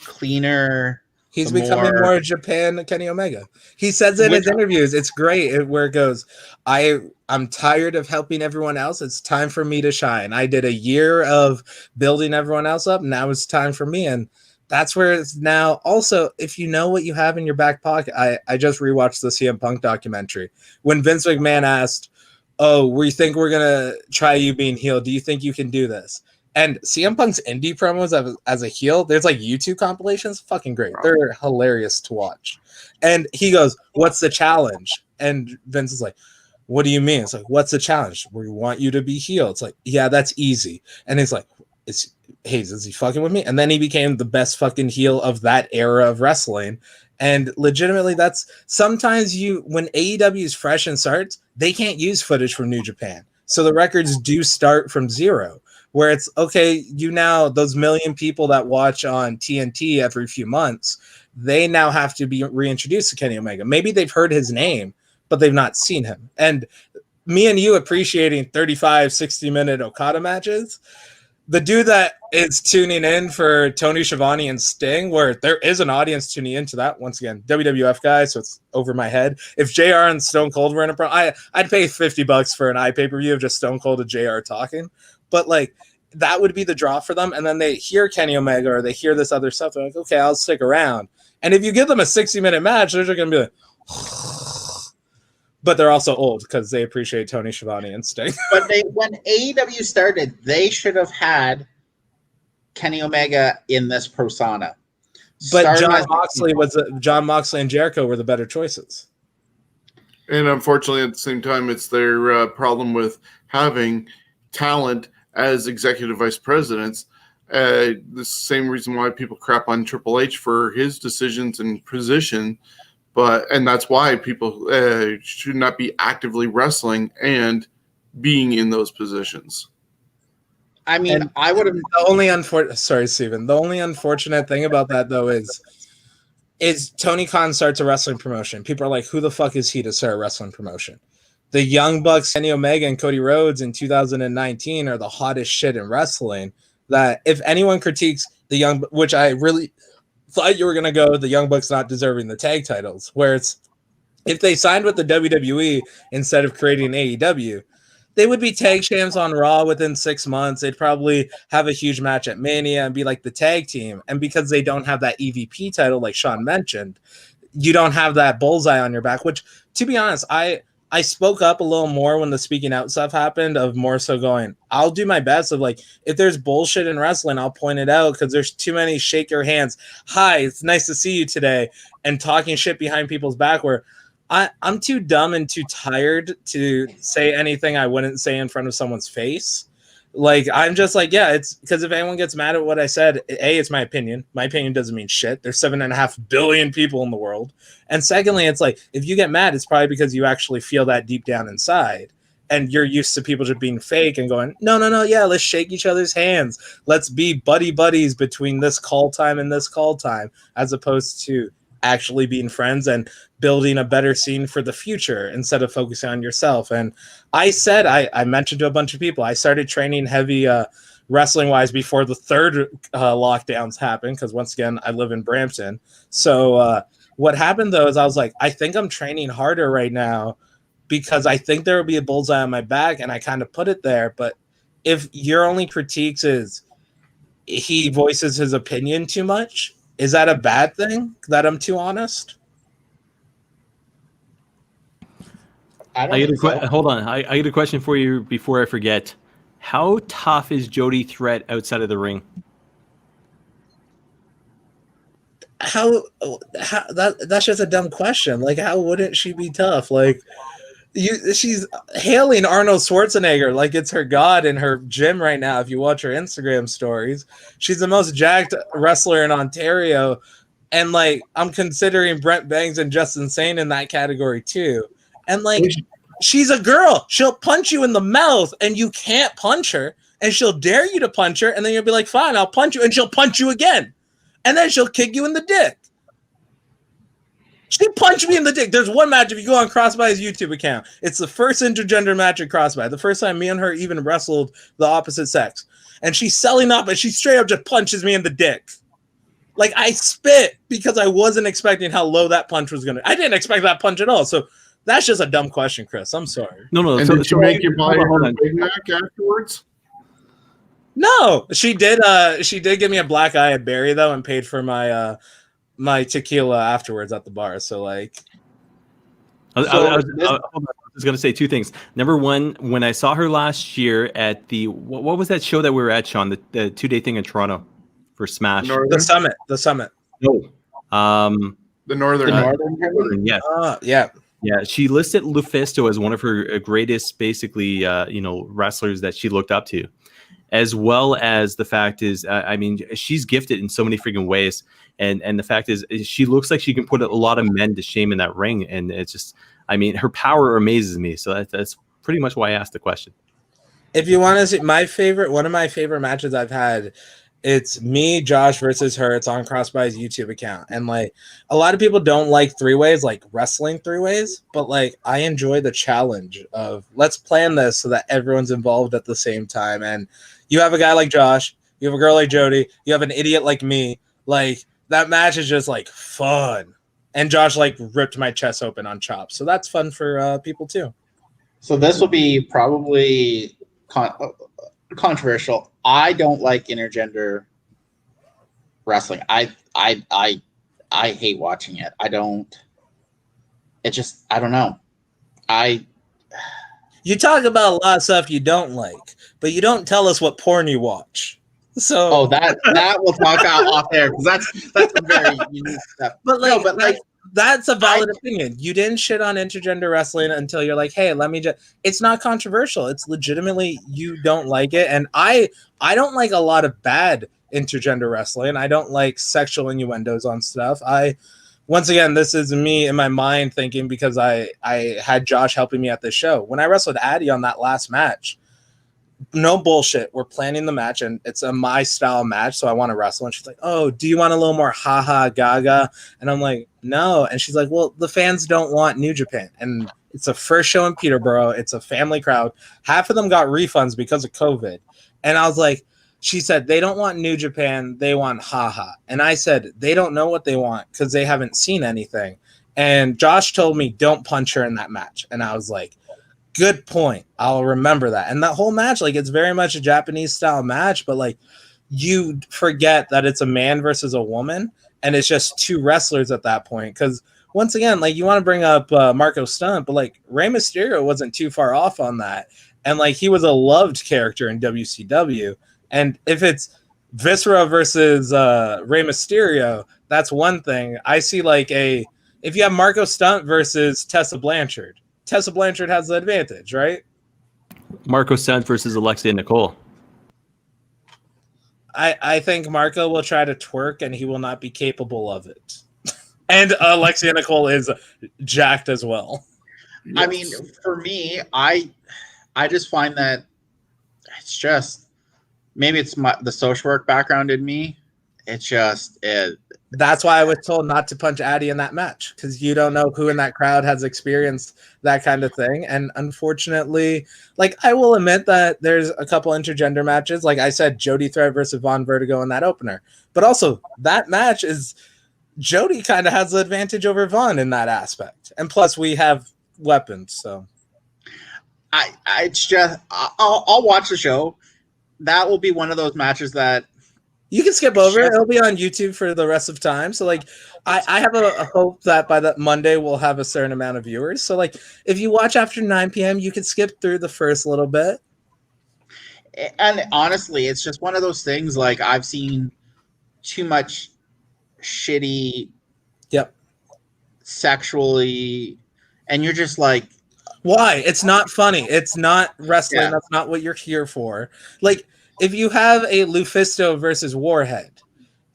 cleaner. He's becoming more Japan Kenny Omega. He says it in his interviews. It's great where it goes, I'm tired of helping everyone else. It's time for me to shine. I did a year of building everyone else up. Now it's time for me. And that's where it's now. Also, if you know what you have in your back pocket, I just rewatched the CM Punk documentary. When Vince McMahon asked, oh, we think we're going to try you being heel. Do you think you can do this? And CM Punk's indie promos as a heel, there's like YouTube compilations. Fucking great. They're hilarious to watch. And he goes, what's the challenge? And Vince is like, what do you mean? It's like, what's the challenge? We want you to be heel. It's like, yeah, that's easy. And he's like, is he fucking with me? And then he became the best fucking heel of that era of wrestling. And legitimately, that's sometimes when AEW is fresh and starts, they can't use footage from New Japan. So the records do start from zero, where it's okay. Those million people that watch on TNT every few months, they now have to be reintroduced to Kenny Omega. Maybe they've heard his name, but they've not seen him. And me and you appreciating 35, 60-minute Okada matches. The dude that is tuning in for Tony Schiavone and Sting, where there is an audience tuning into that, once again, WWF guy, so it's over my head. If JR and Stone Cold were in a I'd pay $50 for an iPay-per-view of just Stone Cold and JR talking. But like that would be the draw for them. And then they hear Kenny Omega or they hear this other stuff. They're like, okay, I'll stick around. And if you give them a 60-minute match, they're just going to be like, but they're also old because they appreciate Tony Schiavone and Sting. But when AEW started, they should have had Kenny Omega in this persona. But John Moxley and Jericho were the better choices. And unfortunately, at the same time, it's their problem with having talent as executive vice presidents. The same reason why people crap on Triple H for his decisions and position. And that's why people should not be actively wrestling and being in those positions. I mean, I would have. Sorry, Steven. The only unfortunate thing about that, though, is Tony Khan starts a wrestling promotion. People are like, who the fuck is he to start a wrestling promotion? The Young Bucks, Kenny Omega, and Cody Rhodes in 2019 are the hottest shit in wrestling. That if anyone critiques the Young, which I really thought you were going to go, the Young Bucks not deserving the tag titles, where it's if they signed with the WWE instead of creating AEW, they would be tag champs on Raw within 6 months. They'd probably have a huge match at Mania and be like the tag team. And because they don't have that EVP title, like Shawn mentioned, you don't have that bullseye on your back, which, to be honest, I spoke up a little more when the speaking out stuff happened, of more so going, I'll do my best of like, if there's bullshit in wrestling, I'll point it out, because there's too many shake your hands. Hi, it's nice to see you today. And talking shit behind people's back, where I'm too dumb and too tired to say anything I wouldn't say in front of someone's face. Like, I'm just like, yeah, it's because if anyone gets mad at what I said, A, it's my opinion. My opinion doesn't mean shit. There's 7.5 billion people in the world. And secondly, it's like, if you get mad, it's probably because you actually feel that deep down inside. And you're used to people just being fake and going, no, yeah, let's shake each other's hands. Let's be buddies between this call time and this call time, as opposed to actually being friends and building a better scene for the future instead of focusing on yourself. And I said, I mentioned to a bunch of people, I started training heavy wrestling wise before the third lockdowns happened, because once again, I live in Brampton. So what happened though is I was like, I think I'm training harder right now because I think there will be a bullseye on my back, and I kind of put it there. But if your only critiques is he voices his opinion too much, is that a bad thing that I'm too honest? Hold on. I get a question for you before I forget. How tough is Jody Threat outside of the ring? That's just a dumb question. Like, how wouldn't she be tough? Like, she's hailing Arnold Schwarzenegger like it's her god in her gym right now. If you watch her Instagram stories, she's the most jacked wrestler in Ontario, and like, I'm considering Brent Bangs and Justin Sane in that category too. And like, she's a girl. She'll punch you in the mouth and you can't punch her, and she'll dare you to punch her, and then you'll be like, fine, I'll punch you, and she'll punch you again, and then she'll kick you in the dick. She punched me in the dick. There's one match, if you go on Crossbuy's YouTube account, it's the first intergender match at Crossbuy. The first time me and her even wrestled the opposite sex. And she's selling up, and she straight up just punches me in the dick. Like, I spit because I wasn't expecting how low that punch was going to. I didn't expect that punch at all. So that's just a dumb question, Chris. I'm sorry. No. And did she make you buy her Big Mac afterwards? No, she did. She did give me a black eye at Barry though, and paid for my my tequila afterwards at the bar. So like, I was going to say two things. Number one, when I saw her last year at the what was that show that we were at, Shawn? The 2-day thing in Toronto for Smash. The Summit. No. The Northern. Yes. Yeah. She listed Lufisto as one of her greatest, basically, wrestlers that she looked up to, as well as the fact is, I mean, she's gifted in so many freaking ways. And the fact is, she looks like she can put a lot of men to shame in that ring. And it's just, I mean, her power amazes me. So that's pretty much why I asked the question. If you want to see one of my favorite matches I've had, it's me, Josh versus her. It's on Crossbuy's YouTube account. And like, a lot of people don't like three-ways, like wrestling three-ways, but like, I enjoy the challenge of let's plan this so that everyone's involved at the same time. And you have a guy like Josh, you have a girl like Jody, you have an idiot like me. Like, that match is just like fun. And Josh like ripped my chest open on chops. So that's fun for people too. So this will be probably controversial. I don't like intergender wrestling. I hate watching it. I don't know. You talk about a lot of stuff you don't like, but you don't tell us what porn you watch. So that we'll talk off air, because that's a very unique stuff. But that's a valid opinion. You didn't shit on intergender wrestling until you're like, hey, let me just. It's not controversial. It's legitimately you don't like it, and I don't like a lot of bad intergender wrestling. I don't like sexual innuendos on stuff. Once again, this is me in my mind thinking, because I had Josh helping me at this show when I wrestled Addie on that last match. No bullshit. We're planning the match, and it's a my style match, so I want to wrestle. And she's like, oh, do you want a little more haha gaga? And I'm like, no. And she's like, well, the fans don't want New Japan. And it's a first show in Peterborough. It's a family crowd. Half of them got refunds because of COVID. And I was like, she said, they don't want New Japan. They want haha. And I said, they don't know what they want because they haven't seen anything. And Josh told me, don't punch her in that match. And I was like, Good point. I'll remember that. And that whole match, like, it's very much a Japanese style match, but like, you forget that it's a man versus a woman, and it's just two wrestlers at that point. Because once again, like, you want to bring up Marco Stunt, but like Rey Mysterio wasn't too far off on that, and like he was a loved character in WCW. And if it's Viscera versus Rey Mysterio, that's one thing. I see like if you have Marco Stunt versus Tessa Blanchard has the advantage, right? Marco Stunt versus Alexia Nicole. I think Marco will try to twerk and he will not be capable of it. And Alexia Nicole is jacked as well. I mean, for me, I just find that it's just, maybe it's the social work background in me. It's just that's why I was told not to punch Addie in that match, because you don't know who in that crowd has experienced that kind of thing. And unfortunately, like, I will admit that there's a couple intergender matches. Like I said, Jody Threat versus Von Vertigo in that opener. But also, that match is Jody kind of has the advantage over Von in that aspect. And plus, we have weapons. So it's just, I'll watch the show. That will be one of those matches that you can skip over. It'll be on YouTube for the rest of time. So like, I have a hope that by that Monday we'll have a certain amount of viewers. So like, if you watch after 9 p.m., you can skip through the first little bit. And honestly, it's just one of those things. Like, I've seen too much shitty, sexually, and you're just like, why? It's not funny. It's not wrestling. Yeah. That's not what you're here for. Like, if you have a Lufisto versus Warhead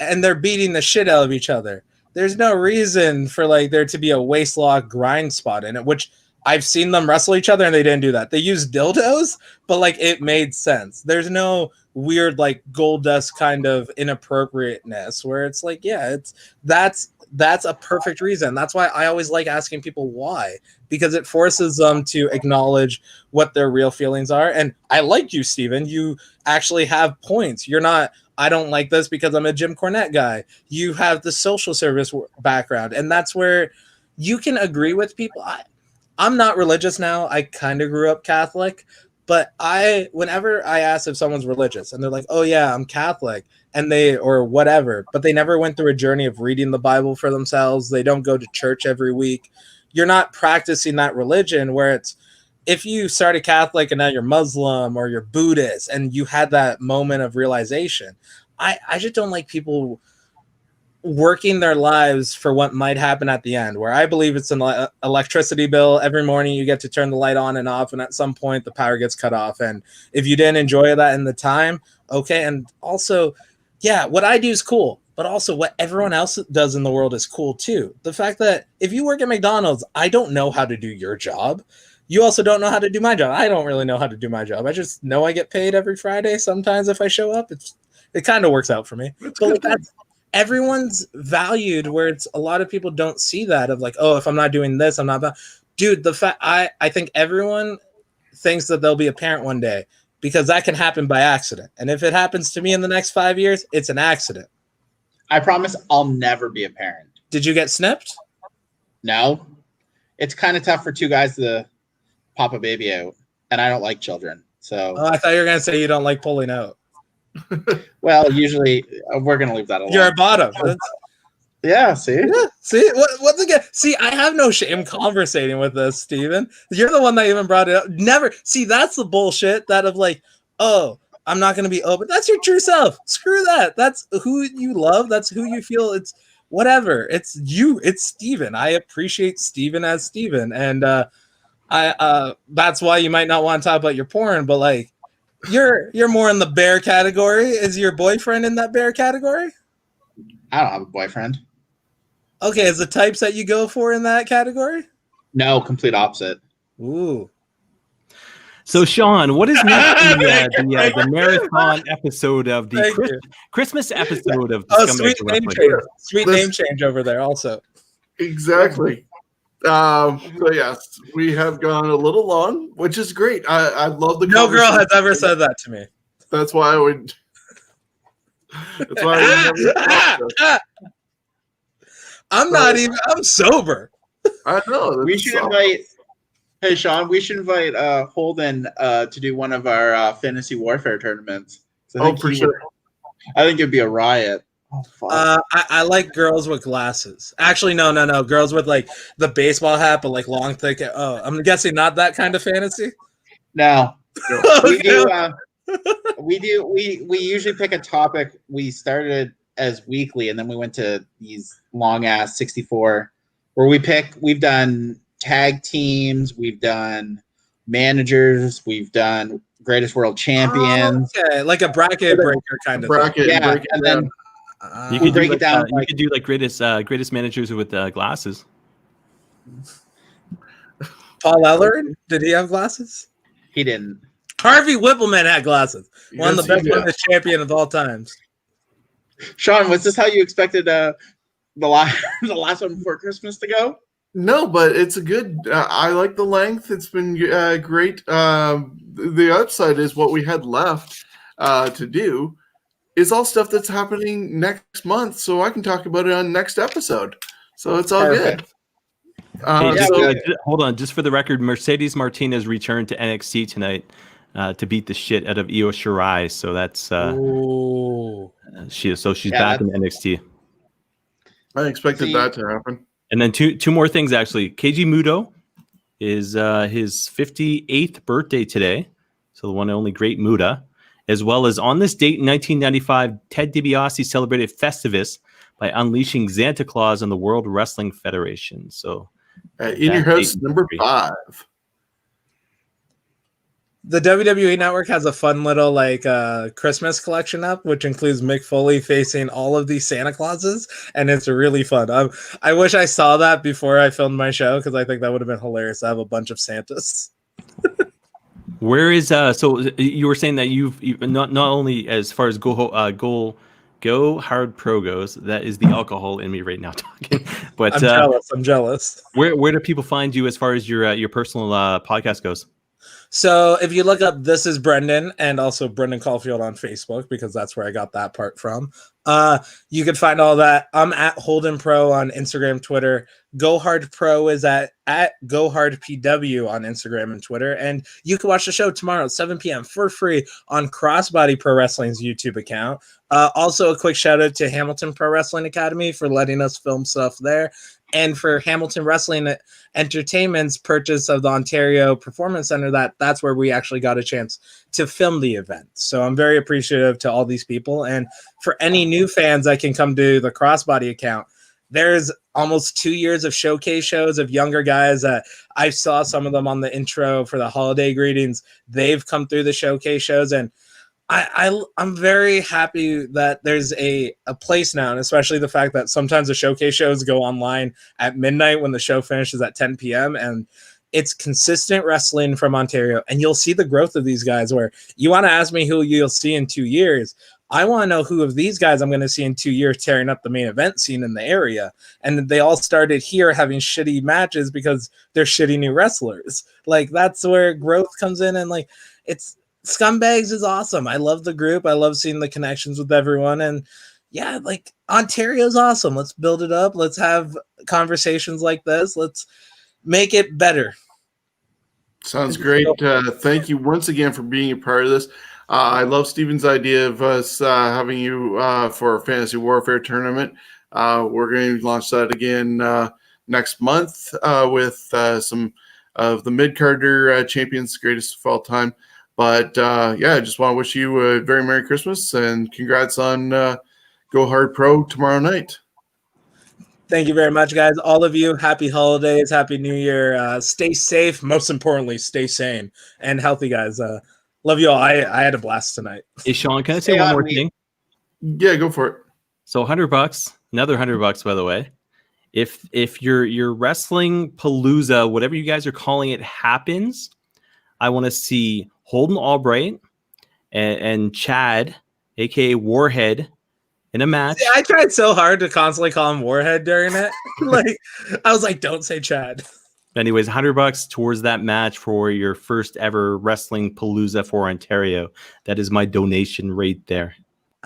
and they're beating the shit out of each other, there's no reason for like there to be a waist lock grind spot in it, which I've seen them wrestle each other and they didn't do that. They used dildos, but like it made sense. There's no weird like gold dust kind of inappropriateness where it's like, yeah, that's a perfect reason. That's why I always like asking people why, because it forces them to acknowledge what their real feelings are. And I like you, Steven. You actually have points. You're not, I don't like this because I'm a Jim Cornette guy. You have the social service background, and that's where you can agree with people. I'm not religious now. I kind of grew up Catholic, but whenever I ask if someone's religious and they're like, oh yeah, I'm Catholic, and or whatever, but they never went through a journey of reading the Bible for themselves. They don't go to church every week. You're not practicing that religion where it's, if you started Catholic and now you're Muslim or you're Buddhist and you had that moment of realization, I just don't like people working their lives for what might happen at the end, where I believe it's an electricity bill. Every morning you get to turn the light on and off, and at some point the power gets cut off. And if you didn't enjoy that in the time, okay. And also, yeah, what I do is cool, but also what everyone else does in the world is cool too. The fact that if you work at McDonald's, I don't know how to do your job. You also don't know how to do my job. I don't really know how to do my job. I just know I get paid every Friday. Sometimes if I show up, it kind of works out for me. But like, that's everyone's valued, where it's a lot of people don't see that of like, oh, if I'm not doing this, I'm not. Dude, the fact I think everyone thinks that they'll be a parent one day, because that can happen by accident. And if it happens to me in the next 5 years, it's an accident. I promise I'll never be a parent. Did you get snipped? No. It's kind of tough for two guys to pop a baby out, and I don't like children. So I thought you were going to say you don't like pulling out. Well, usually we're going to leave that alone. You're a bottom. Yeah, see? Yeah, see? Once again, see, I have no shame conversating with this, Steven. You're the one that even brought it up. Never. See, that's the bullshit that of like, oh, I'm not going to be open. That's your true self. Screw that. That's who you love. That's who you feel. It's whatever. It's you. It's Steven. I appreciate Steven as Steven. And that's why you might not want to talk about your porn, but like, you're more in the bear category. Is your boyfriend in that bear category? I don't have a boyfriend. Okay, is the types that you go for in that category? No, complete opposite. Ooh. So, Shawn, what is next in the marathon episode of the Christmas episode of the sweet name change over there also. Exactly. So yes, we have gone a little long, which is great. I love the. No girl has ever said that to me. That's why I would. That's why I'm not even. I'm sober. I know. We should invite Hey, Shawn, we should invite Holden to do one of our fantasy warfare tournaments. Oh, for sure. I think it'd be a riot. Oh, fuck. I like girls with glasses. Actually, no. Girls with like the baseball hat, but like long, thick. Oh, I'm guessing not that kind of fantasy. No, we Okay. do. We usually pick a topic. We started as weekly, and then we went to these long ass 64, where we've done tag teams, we've done managers, we've done greatest world champions. Okay, like a bracket breaker kind of Bracket, Yeah, break it and down. then You we could break do it down. you could do like greatest managers with glasses. Paul Ellering, did he have glasses? He didn't. Harvey Whippleman had glasses. One of the Yes, best he did. women's champion of all times. Shawn, was this how you expected the last one before Christmas to go? No, but it's a good. I like the length. It's been great. The upside is what we had left to do is all stuff that's happening next month, so I can talk about it on next episode. So it's all Perfect. good. Hey, So- hold on, just for the record, Mercedes Martinez returned to NXT tonight to beat the shit out of Io Shirai. So that's she's back in NXT. I expected that to happen. And then two more things actually. Keiji Muto is his 58th birthday today, so the one and only great Muta, as well as on this date in 1995, Ted DiBiase celebrated Festivus by unleashing Santa Claus on the World Wrestling Federation. So, In Your House, number 5. The WWE Network has a fun little like Christmas collection up, which includes Mick Foley facing all of these Santa Clauses, and it's really fun. I wish I saw that before I filmed my show because I think that would have been hilarious to have a bunch of Santas. where is so you were saying that you've not only as far as go hard pro goes, that is the alcohol in me right now talking, but I'm jealous. Where do people find you as far as your personal podcast goes? So if you look up This Is Brendan and also Brendan Caulfield on Facebook, because that's where I got that part from, you can find all that. I'm at Holden Pro on Instagram, Twitter. Go Hard Pro is at Go Hard PW on Instagram and Twitter. And you can watch the show tomorrow at 7 p.m. for free on Crossbody Pro Wrestling's YouTube account. Also, a quick shout out to Hamilton Pro Wrestling Academy for letting us film stuff there. And for Hamilton Wrestling Entertainment's purchase of the Ontario Performance Center, that's where we actually got a chance to film the event. So I'm very appreciative to all these people. And for any new fans that can come to the Crossbody account, there's almost 2 years of showcase shows of younger guys. I saw some of them on the intro for the holiday greetings. They've come through the showcase shows, and I'm very happy that there's a place now, and especially the fact that sometimes the showcase shows go online at midnight when the show finishes at 10 p.m. and it's consistent wrestling from Ontario, and you'll see the growth of these guys. Where you want to ask me who you'll see in 2 years, I want to know who of these guys I'm going to see in 2 years tearing up the main event scene in the area. And they all started here having shitty matches because they're shitty new wrestlers. Like that's where growth comes in, and like it's. Scumbags is awesome. I love the group. I love seeing the connections with everyone. And yeah, like Ontario's awesome. Let's build it up. Let's have conversations like this. Let's make it better. Sounds great. Thank you once again for being a part of this. I love Steven's idea of us having you for a fantasy warfare tournament. We're going to launch that again next month with some of the mid-carder champions, greatest of all time. But yeah, I just want to wish you a very Merry Christmas and congrats on Go Hard Pro tomorrow night. Thank you very much, guys. All of you, happy holidays, happy New Year. Stay safe. Most importantly, stay sane and healthy, guys. Love you all. I had a blast tonight. Hey, Shawn, can I say one more thing? Yeah, go for it. So $100, another $100, by the way. If your wrestling palooza, whatever you guys are calling it, happens, I want to see Holden Albright and Chad, aka Warhead, in a match. Yeah, I tried so hard to constantly call him Warhead during it. Like I was like, don't say Chad. Anyways, $100 towards that match for your first ever wrestling palooza for Ontario. That is my donation right there.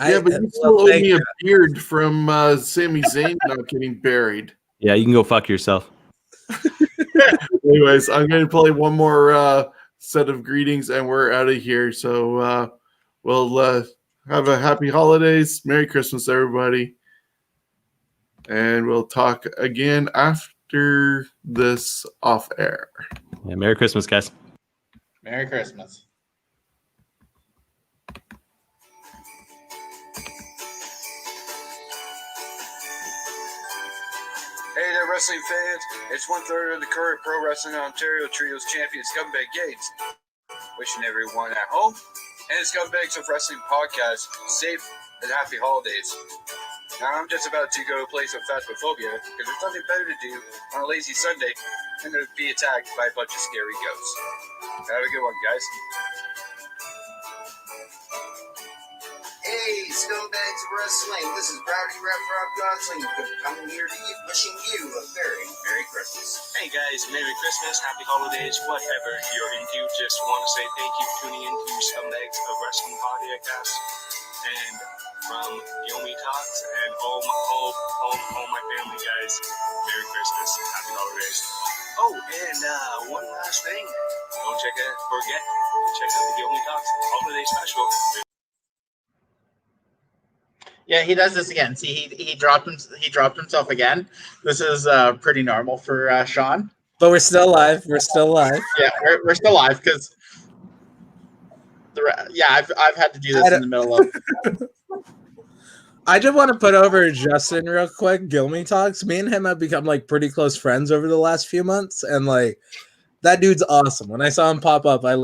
Yeah, but you still owe me a beard from Sami Zayn not getting buried. Yeah, you can go fuck yourself. Anyways, I'm going to play one more set of greetings, and we're out of here. So we'll have a happy holidays, Merry Christmas, everybody, and we'll talk again after this off air. Yeah, Merry Christmas, guys. Merry Christmas. Hey there, wrestling fans. It's 1/3 of the current Pro Wrestling Ontario Trios champion Scumbag Gates. Wishing everyone at home and the Scumbags of Wrestling podcast safe and happy holidays. Now, I'm just about to go play some Phasmophobia because there's nothing better to do on a lazy Sunday than to be attacked by a bunch of scary ghosts. Have a good one, guys. Hey, Scumbags of Wrestling, this is Rowdy Rap Rob Gosling coming here to you, wishing you a very Merry Christmas. Hey guys, Merry Christmas, Happy Holidays, whatever you're into. Just want to say thank you for tuning in to Scumbags of Wrestling podcast. And from Yomi Talks and all my family, guys, Merry Christmas, Happy Holidays. Oh, and one last thing, don't forget to check out the Yomi Talks holiday special. Yeah, he does this again. See, he dropped himself again. This is pretty normal for Shawn. But we're still live. We're still live. Yeah, we're still live because I've had to do this in the middle of. I just want to put over Justin real quick. Gilmy Talks. Me and him have become like pretty close friends over the last few months, and like that dude's awesome. When I saw him pop up, I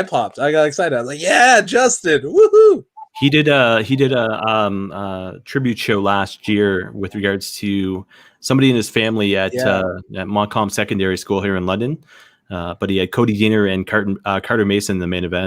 popped. I got excited. I was like, "Yeah, Justin! Woohoo!" He did a tribute show last year with regards to somebody in his family at Montcalm Secondary School here in London. But he had Cody Diener and Carter Mason in the main event.